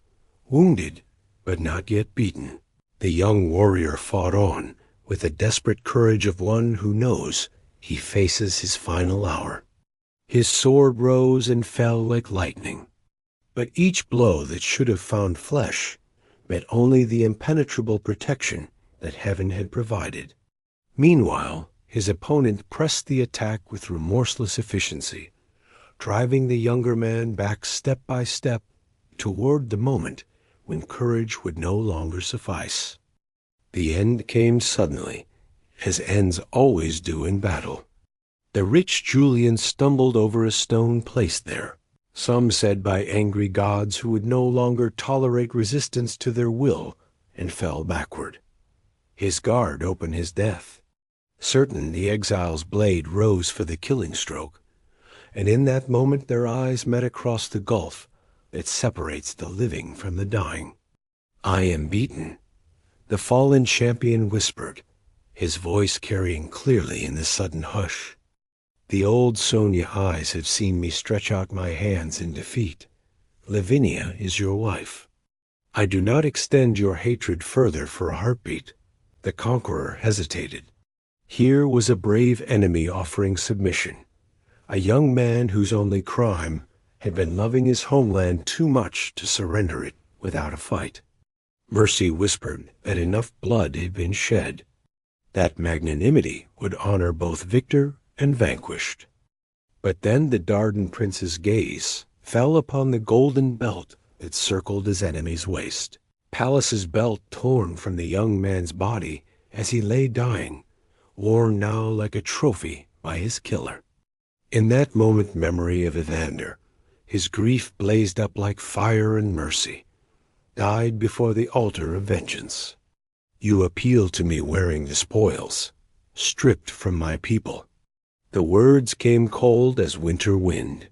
Wounded, but not yet beaten, the young warrior fought on, with the desperate courage of one who knows he faces his final hour. His sword rose and fell like lightning, but each blow that should have found flesh met only the impenetrable protection that heaven had provided. Meanwhile, his opponent pressed the attack with remorseless efficiency, driving the younger man back step by step toward the moment when courage would no longer suffice. The end came suddenly, as ends always do in battle. The rich Julian stumbled over a stone placed there, some said by angry gods who would no longer tolerate resistance to their will, and fell backward. His guard opened his death. Certain the exile's blade rose for the killing stroke, and in that moment their eyes met across the gulf that separates the living from the dying. "I am beaten," the fallen champion whispered, his voice carrying clearly in the sudden hush. "The old Sonia eyes have seen me stretch out my hands in defeat. Lavinia is your wife. I do not extend your hatred further for a heartbeat." The conqueror hesitated. Here was a brave enemy offering submission, a young man whose only crime had been loving his homeland too much to surrender it without a fight. Mercy whispered that enough blood had been shed, that magnanimity would honor both victor and vanquished. But then the Dardan prince's gaze fell upon the golden belt that circled his enemy's waist. Pallas's belt torn from the young man's body as he lay dying, worn now like a trophy by his killer. In that moment memory of Evander, his grief blazed up like fire and mercy, died before the altar of vengeance. You appeal to me wearing the spoils, stripped from my people. The words came cold as winter wind,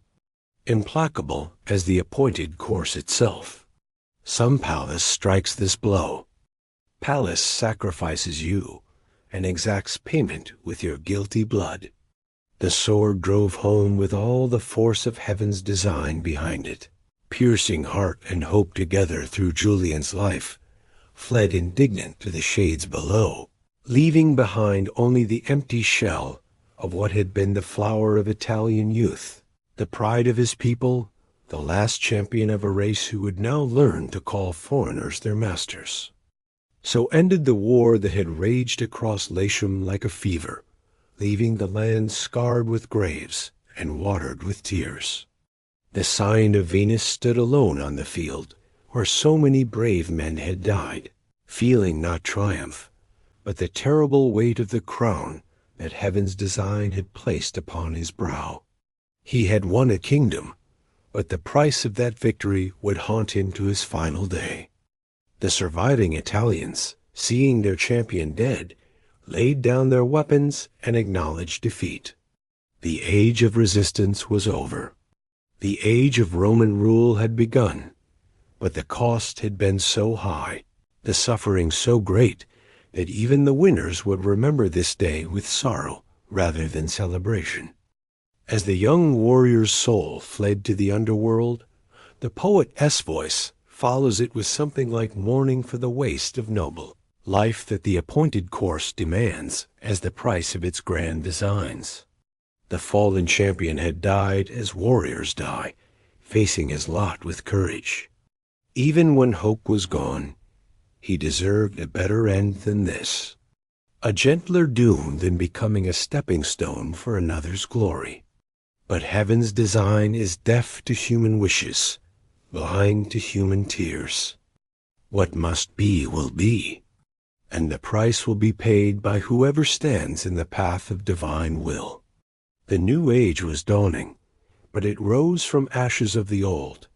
implacable as the appointed course itself. Some Pallas strikes this blow. Pallas sacrifices you and exacts payment with your guilty blood. The sword drove home with all the force of heaven's design behind it, piercing heart and hope together through Julian's life, fled indignant to the shades below, leaving behind only the empty shell of what had been the flower of Italian youth, the pride of his people, the last champion of a race who would now learn to call foreigners their masters. So ended the war that had raged across Latium like a fever, leaving the land scarred with graves and watered with tears. The sign of Venus stood alone on the field where so many brave men had died, feeling not triumph, but the terrible weight of the crown that heaven's design had placed upon his brow. He had won a kingdom, but the price of that victory would haunt him to his final day. The surviving Italians, seeing their champion dead, laid down their weapons and acknowledged defeat. The age of resistance was over. The age of Roman rule had begun, but the cost had been so high, the suffering so great, that even the winners would remember this day with sorrow rather than celebration. As the young warrior's soul fled to the underworld, the poet Voice follows it with something like mourning for the waste of noble life that the appointed course demands as the price of its grand designs. The fallen champion had died as warriors die, facing his lot with courage. Even when hope was gone, he deserved a better end than this, a gentler doom than becoming a stepping stone for another's glory. But heaven's design is deaf to human wishes, blind to human tears. What must be will be, and the price will be paid by whoever stands in the path of divine will. The new age was dawning, but it rose from ashes of the old,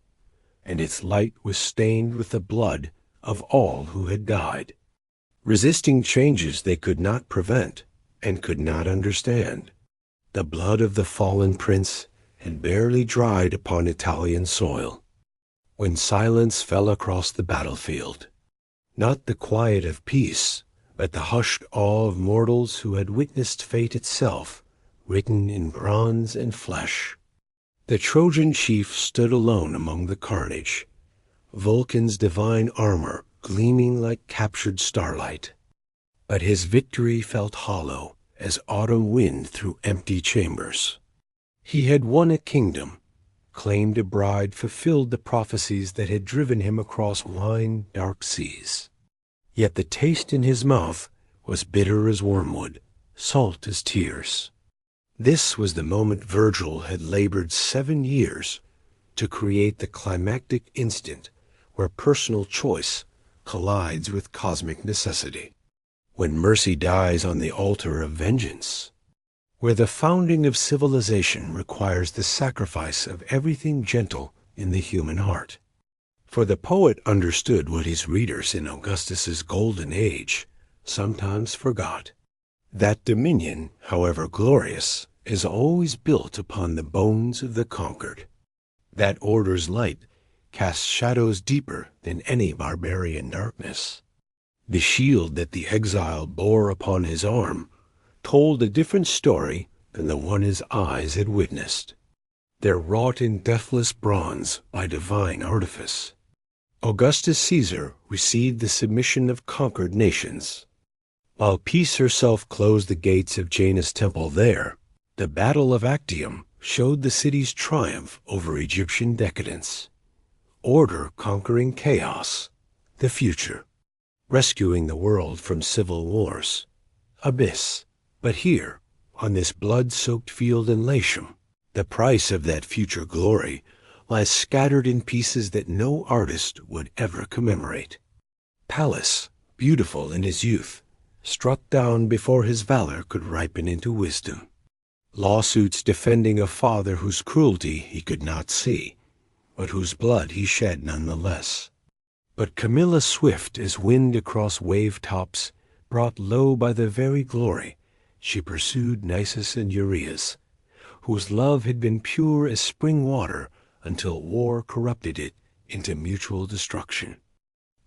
and its light was stained with the blood of all who had died, resisting changes they could not prevent and could not understand. The blood of the fallen prince had barely dried upon Italian soil, when silence fell across the battlefield. Not the quiet of peace, but the hushed awe of mortals who had witnessed fate itself, written in bronze and flesh. The Trojan chief stood alone among the carnage, Vulcan's divine armor gleaming like captured starlight. But his victory felt hollow as autumn wind through empty chambers. He had won a kingdom, claimed a bride, fulfilled the prophecies that had driven him across wine dark seas. Yet the taste in his mouth was bitter as wormwood, salt as tears. This was the moment Virgil had labored 7 years to create, the climactic instant where personal choice collides with cosmic necessity, when mercy dies on the altar of vengeance, where the founding of civilization requires the sacrifice of everything gentle in the human heart. For the poet understood what his readers in Augustus's golden age sometimes forgot. That dominion, however glorious, is always built upon the bones of the conquered. That order's light casts shadows deeper than any barbarian darkness. The shield that the exile bore upon his arm told a different story than the one his eyes had witnessed. They're wrought in deathless bronze by divine artifice. Augustus Caesar received the submission of conquered nations. While peace herself closed the gates of Janus' temple there, the Battle of Actium showed the city's triumph over Egyptian decadence. Order conquering chaos, the future, rescuing the world from civil wars. Abyss, but here, on this blood-soaked field in Latium. The price of that future glory lies scattered in pieces that no artist would ever commemorate. Pallas, beautiful in his youth, struck down before his valor could ripen into wisdom. Lawsuits defending a father whose cruelty he could not see, but whose blood he shed nonetheless. But Camilla swift as wind across wave-tops, brought low by the very glory, she pursued Nisus and Urias, whose love had been pure as spring water until war corrupted it into mutual destruction.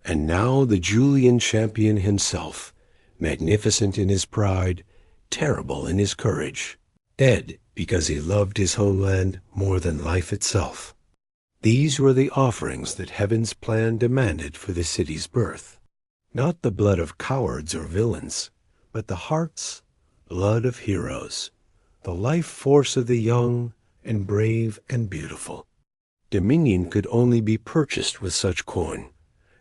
And now the Julian champion himself, magnificent in his pride, terrible in his courage, dead because he loved his homeland more than life itself. These were the offerings that heaven's plan demanded for the city's birth. Not the blood of cowards or villains, but the heart's blood of heroes, the life force of the young and brave and beautiful. Dominion could only be purchased with such coin,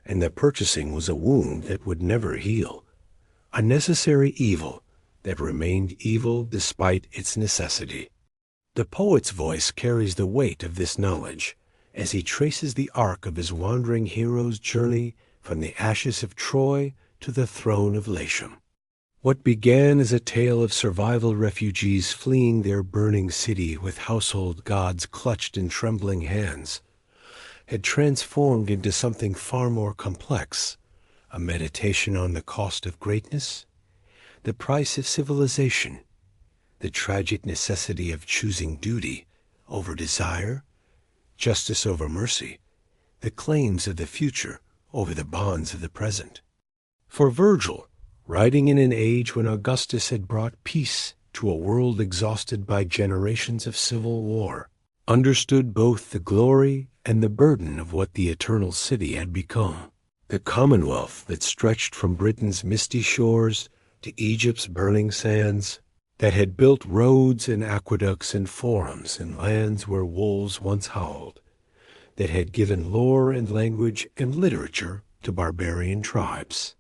and the purchasing was a wound that would never heal, a necessary evil that remained evil despite its necessity. The poet's voice carries the weight of this knowledge as he traces the arc of his wandering hero's journey from the ashes of Troy to the throne of Latium. What began as a tale of survival refugees fleeing their burning city with household gods clutched in trembling hands had transformed into something far more complex, a meditation on the cost of greatness, the price of civilization, the tragic necessity of choosing duty over desire, justice over mercy, the claims of the future over the bonds of the present. For Virgil, writing in an age when Augustus had brought peace to a world exhausted by generations of civil war, understood both the glory and the burden of what the eternal city had become. The commonwealth that stretched from Britain's misty shores to Egypt's burning sands, that had built roads and aqueducts and forums in lands where wolves once howled, that had given lore and language and literature to barbarian tribes.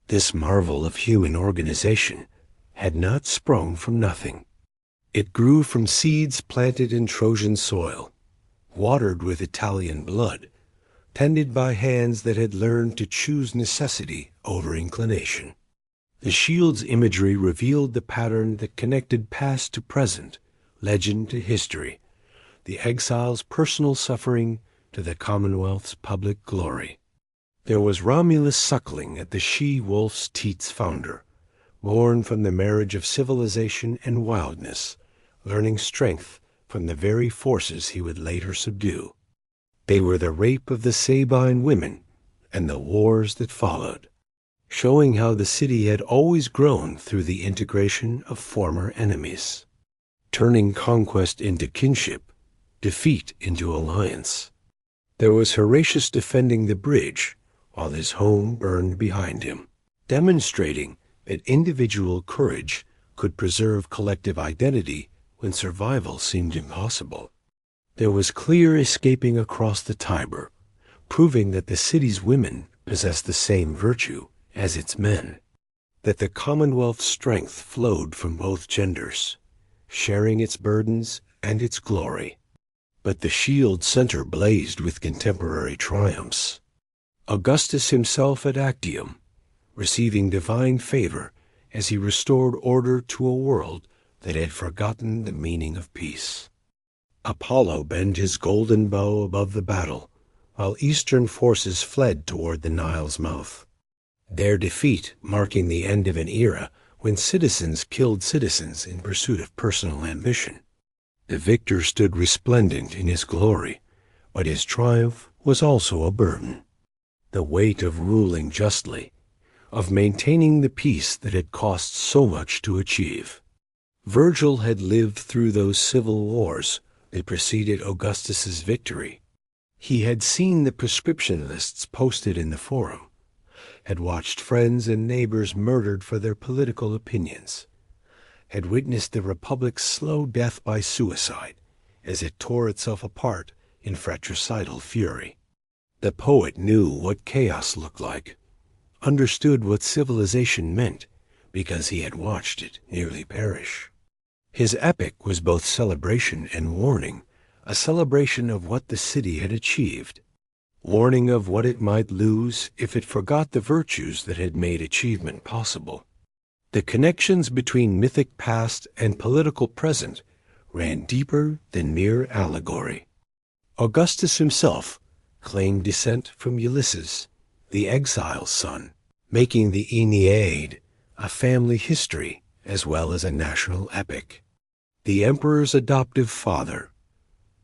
This marvel of human organization had not sprung from nothing. It grew from seeds planted in Trojan soil, watered with Italian blood, tended by hands that had learned to choose necessity over inclination. The shield's imagery revealed the pattern that connected past to present, legend to history, the exile's personal suffering to the Commonwealth's public glory. There was Romulus suckling at the she-wolf's teat's founder, born from the marriage of civilization and wildness, learning strength from the very forces he would later subdue. They were the rape of the Sabine women and the wars that followed, showing how the city had always grown through the integration of former enemies, turning conquest into kinship, defeat into alliance. There was Horatius defending the bridge while his home burned behind him, demonstrating that individual courage could preserve collective identity when survival seemed impossible. There was clear escaping across the Tiber, proving that the city's women possessed the same virtue as its men, that the Commonwealth's strength flowed from both genders, sharing its burdens and its glory. But the shield's center blazed with contemporary triumphs. Augustus himself at Actium, receiving divine favor as he restored order to a world that had forgotten the meaning of peace. Apollo bent his golden bow above the battle, while eastern forces fled toward the Nile's mouth, their defeat marking the end of an era when citizens killed citizens in pursuit of personal ambition. The victor stood resplendent in his glory, but his triumph was also a burden. The weight of ruling justly, of maintaining the peace that had cost so much to achieve. Virgil had lived through those civil wars that preceded Augustus's victory. He had seen the prescription lists posted in the forum, had watched friends and neighbors murdered for their political opinions, had witnessed the Republic's slow death by suicide as it tore itself apart in fratricidal fury. The poet knew what chaos looked like, understood what civilization meant because he had watched it nearly perish. His epic was both celebration and warning, a celebration of what the city had achieved, warning of what it might lose if it forgot the virtues that had made achievement possible. The connections between mythic past and political present ran deeper than mere allegory. Augustus himself claimed descent from Ulysses, the exile's son, making the Aeneid a family history as well as a national epic. The emperor's adoptive father,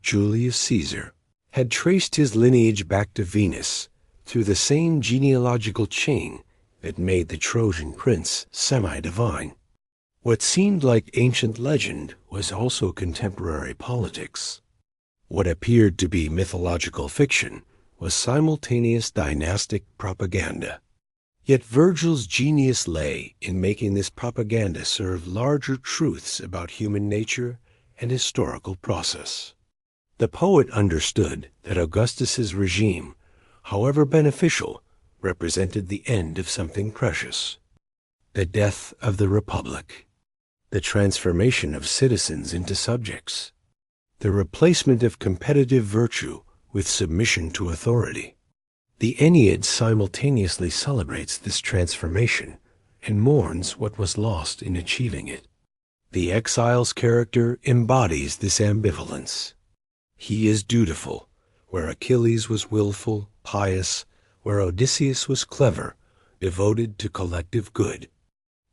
Julius Caesar, had traced his lineage back to Venus through the same genealogical chain that made the Trojan prince semi-divine. What seemed like ancient legend was also contemporary politics. What appeared to be mythological fiction was simultaneous dynastic propaganda. Yet Virgil's genius lay in making this propaganda serve larger truths about human nature and historical process. The poet understood that Augustus's regime, however beneficial, represented the end of something precious, the death of the Republic, the transformation of citizens into subjects, the replacement of competitive virtue with submission to authority. The Aeneid simultaneously celebrates this transformation and mourns what was lost in achieving it. The exile's character embodies this ambivalence. He is dutiful, where Achilles was willful, pious, where Odysseus was clever, devoted to collective good.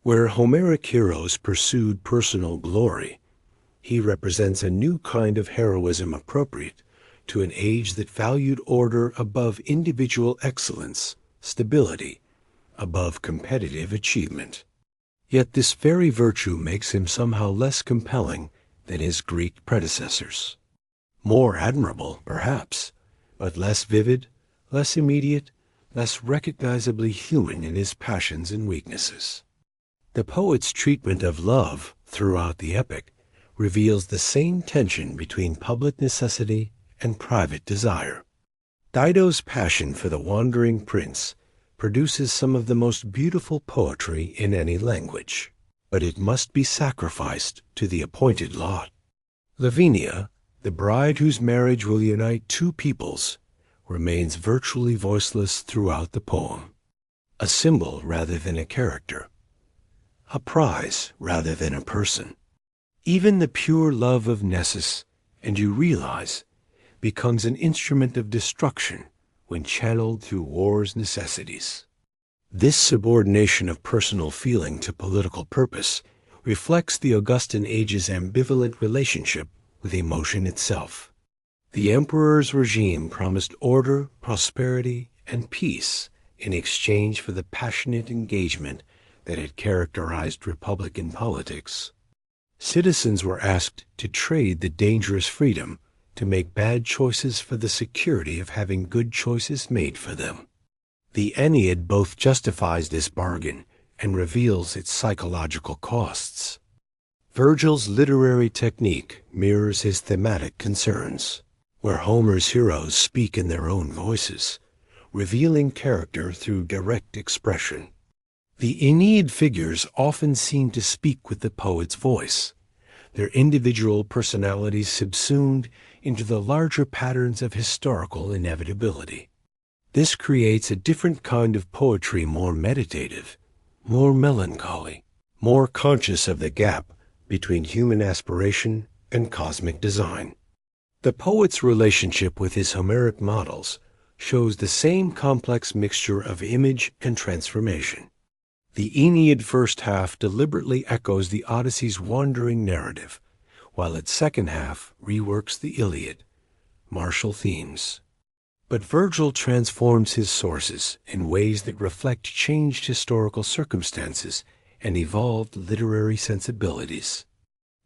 Where Homeric heroes pursued personal glory, he represents a new kind of heroism appropriate to an age that valued order above individual excellence, stability above competitive achievement. Yet this very virtue makes him somehow less compelling than his Greek predecessors. More admirable, perhaps, but less vivid, less immediate, less recognizably human in his passions and weaknesses. The poet's treatment of love throughout the epic reveals the same tension between public necessity and private desire. Dido's passion for the wandering prince produces some of the most beautiful poetry in any language, but it must be sacrificed to the appointed lot. Lavinia, the bride whose marriage will unite two peoples, remains virtually voiceless throughout the poem, a symbol rather than a character, a prize rather than a person. Even the pure love of Nessus, and you realize, becomes an instrument of destruction when channeled through war's necessities. This subordination of personal feeling to political purpose reflects the Augustan age's ambivalent relationship with emotion itself. The emperor's regime promised order, prosperity, and peace in exchange for the passionate engagement that had characterized Republican politics. Citizens were asked to trade the dangerous freedom to make bad choices for the security of having good choices made for them. The Aeneid both justifies this bargain and reveals its psychological costs. Virgil's literary technique mirrors his thematic concerns, where Homer's heroes speak in their own voices, revealing character through direct expression. The Aeneid figures often seem to speak with the poet's voice, their individual personalities subsumed into the larger patterns of historical inevitability. This creates a different kind of poetry, more meditative, more melancholy, more conscious of the gap between human aspiration and cosmic design. The poet's relationship with his Homeric models shows the same complex mixture of image and transformation. The Aeneid first half deliberately echoes the Odyssey's wandering narrative, while its second half reworks the Iliad, martial themes. But Virgil transforms his sources in ways that reflect changed historical circumstances and evolved literary sensibilities.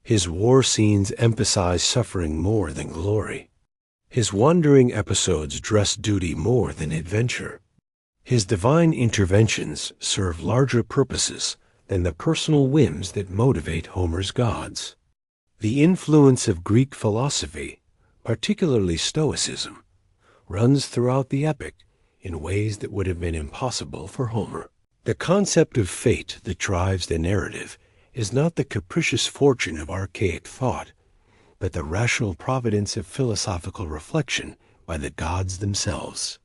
His war scenes emphasize suffering more than glory. His wandering episodes dress duty more than adventure. His divine interventions serve larger purposes than the personal whims that motivate Homer's gods. The influence of Greek philosophy, particularly Stoicism, runs throughout the epic in ways that would have been impossible for Homer. The concept of fate that drives the narrative is not the capricious fortune of archaic thought, but the rational providence of philosophical reflection by the gods themselves.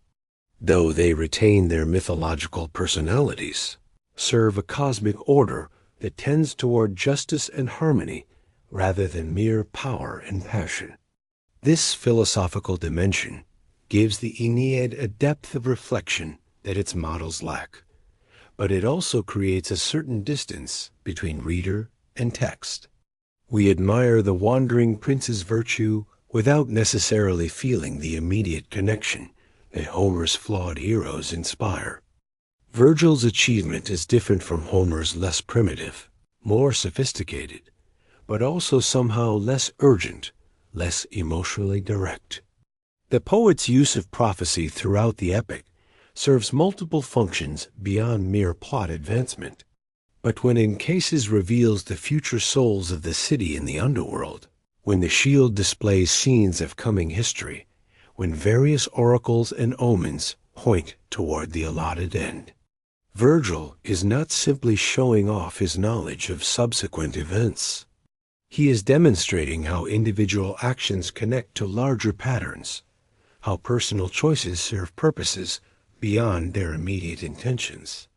Though they retain their mythological personalities, serve a cosmic order that tends toward justice and harmony rather than mere power and passion. This philosophical dimension gives the Aeneid a depth of reflection that its models lack, but it also creates a certain distance between reader and text. We admire the wandering prince's virtue without necessarily feeling the immediate connection that Homer's flawed heroes inspire. Virgil's achievement is different from Homer's less primitive, more sophisticated, but also somehow less urgent, less emotionally direct. The poet's use of prophecy throughout the epic serves multiple functions beyond mere plot advancement. But when Anchises reveals the future souls of the city in the underworld, when the shield displays scenes of coming history, when various oracles and omens point toward the allotted end, Virgil is not simply showing off his knowledge of subsequent events. He is demonstrating how individual actions connect to larger patterns, how personal choices serve purposes beyond their immediate intentions.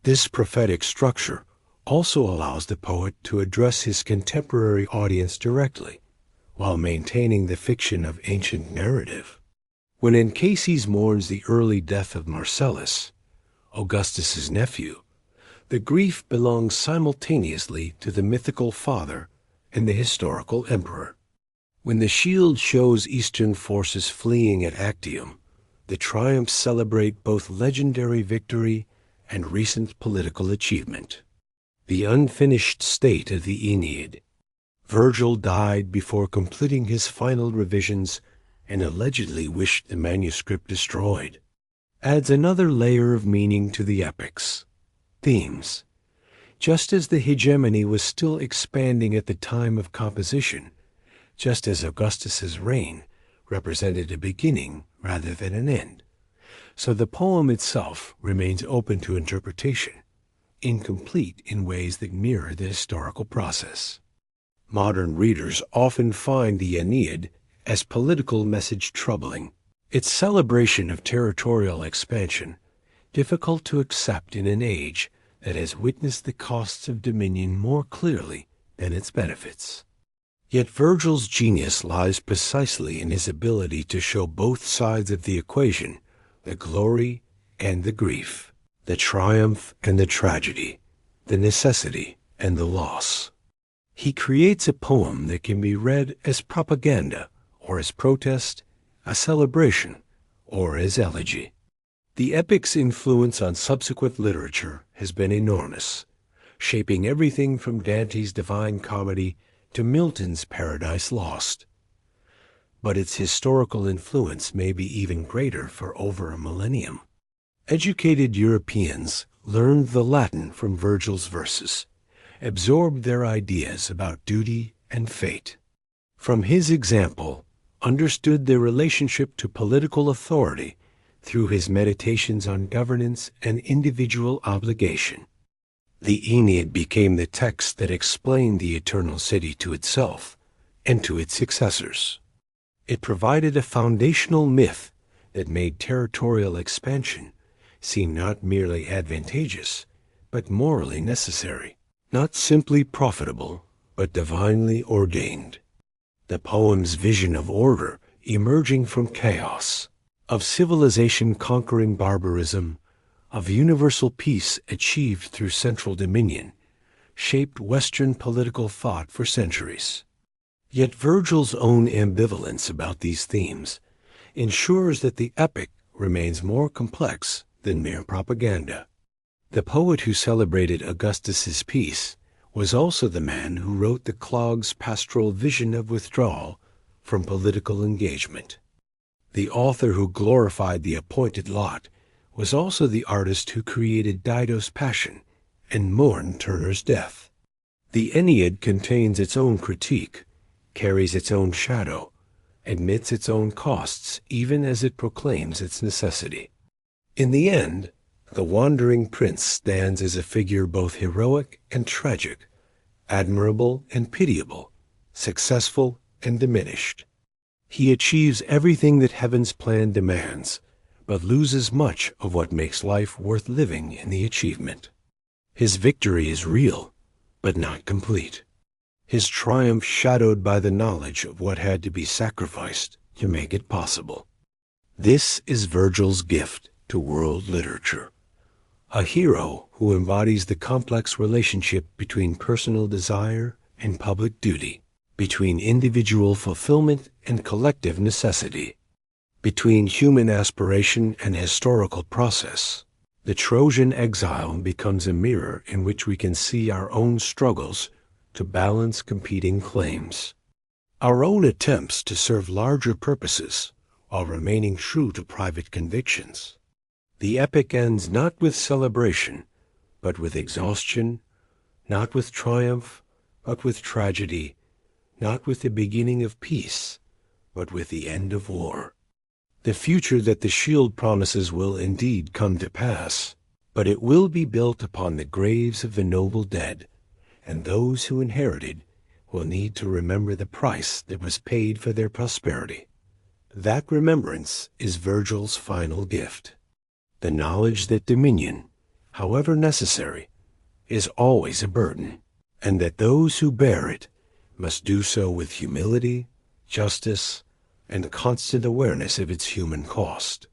This prophetic structure also allows the poet to address his contemporary audience directly, while maintaining the fiction of ancient narrative. When Anchises mourns the early death of Marcellus, Augustus's nephew, the grief belongs simultaneously to the mythical father and the historical emperor. When the shield shows Eastern forces fleeing at Actium, the triumphs celebrate both legendary victory and recent political achievement. The unfinished state of the Aeneid. Virgil died before completing his final revisions and allegedly wished the manuscript destroyed, adds another layer of meaning to the epics. Themes. Just as the hegemony was still expanding at the time of composition, just as Augustus's reign represented a beginning rather than an end, so the poem itself remains open to interpretation, incomplete in ways that mirror the historical process. Modern readers often find the Aeneid as political message troubling, its celebration of territorial expansion difficult to accept in an age that has witnessed the costs of dominion more clearly than its benefits. Yet Virgil's genius lies precisely in his ability to show both sides of the equation, the glory and the grief, the triumph and the tragedy, the necessity and the loss. He creates a poem that can be read as propaganda, or as protest, a celebration, or as elegy. The epic's influence on subsequent literature has been enormous, shaping everything from Dante's Divine Comedy to Milton's Paradise Lost. But its historical influence may be even greater for over a millennium. Educated Europeans learned the Latin from Virgil's verses, absorbed their ideas about duty and fate. From his example, understood their relationship to political authority through his meditations on governance and individual obligation. The Aeneid became the text that explained the eternal city to itself and to its successors. It provided a foundational myth that made territorial expansion seem not merely advantageous, but morally necessary, not simply profitable, but divinely ordained. The poem's vision of order emerging from chaos, of civilization conquering barbarism, of universal peace achieved through central dominion, shaped Western political thought for centuries. Yet Virgil's own ambivalence about these themes ensures that the epic remains more complex than mere propaganda. The poet who celebrated Augustus's peace was also the man who wrote the clog's pastoral vision of withdrawal from political engagement. The author who glorified the appointed lot was also the artist who created Dido's Passion and mourned Turner's death. The Aeneid contains its own critique, carries its own shadow, admits its own costs even as it proclaims its necessity. In the end, the wandering prince stands as a figure both heroic and tragic, admirable and pitiable, successful and diminished. He achieves everything that heaven's plan demands, but loses much of what makes life worth living in the achievement. His victory is real, but not complete. His triumph shadowed by the knowledge of what had to be sacrificed to make it possible. This is Virgil's gift to world literature. A hero who embodies the complex relationship between personal desire and public duty, between individual fulfillment and collective necessity, between human aspiration and historical process. The Trojan exile becomes a mirror in which we can see our own struggles to balance competing claims, our own attempts to serve larger purposes while remaining true to private convictions. The epic ends not with celebration, but with exhaustion, not with triumph, but with tragedy, not with the beginning of peace, but with the end of war. The future that the shield promises will indeed come to pass, but it will be built upon the graves of the noble dead, and those who inherited will need to remember the price that was paid for their prosperity. That remembrance is Virgil's final gift, the knowledge that dominion, however necessary, is always a burden, and that those who bear it must do so with humility, justice, and constant awareness of its human cost.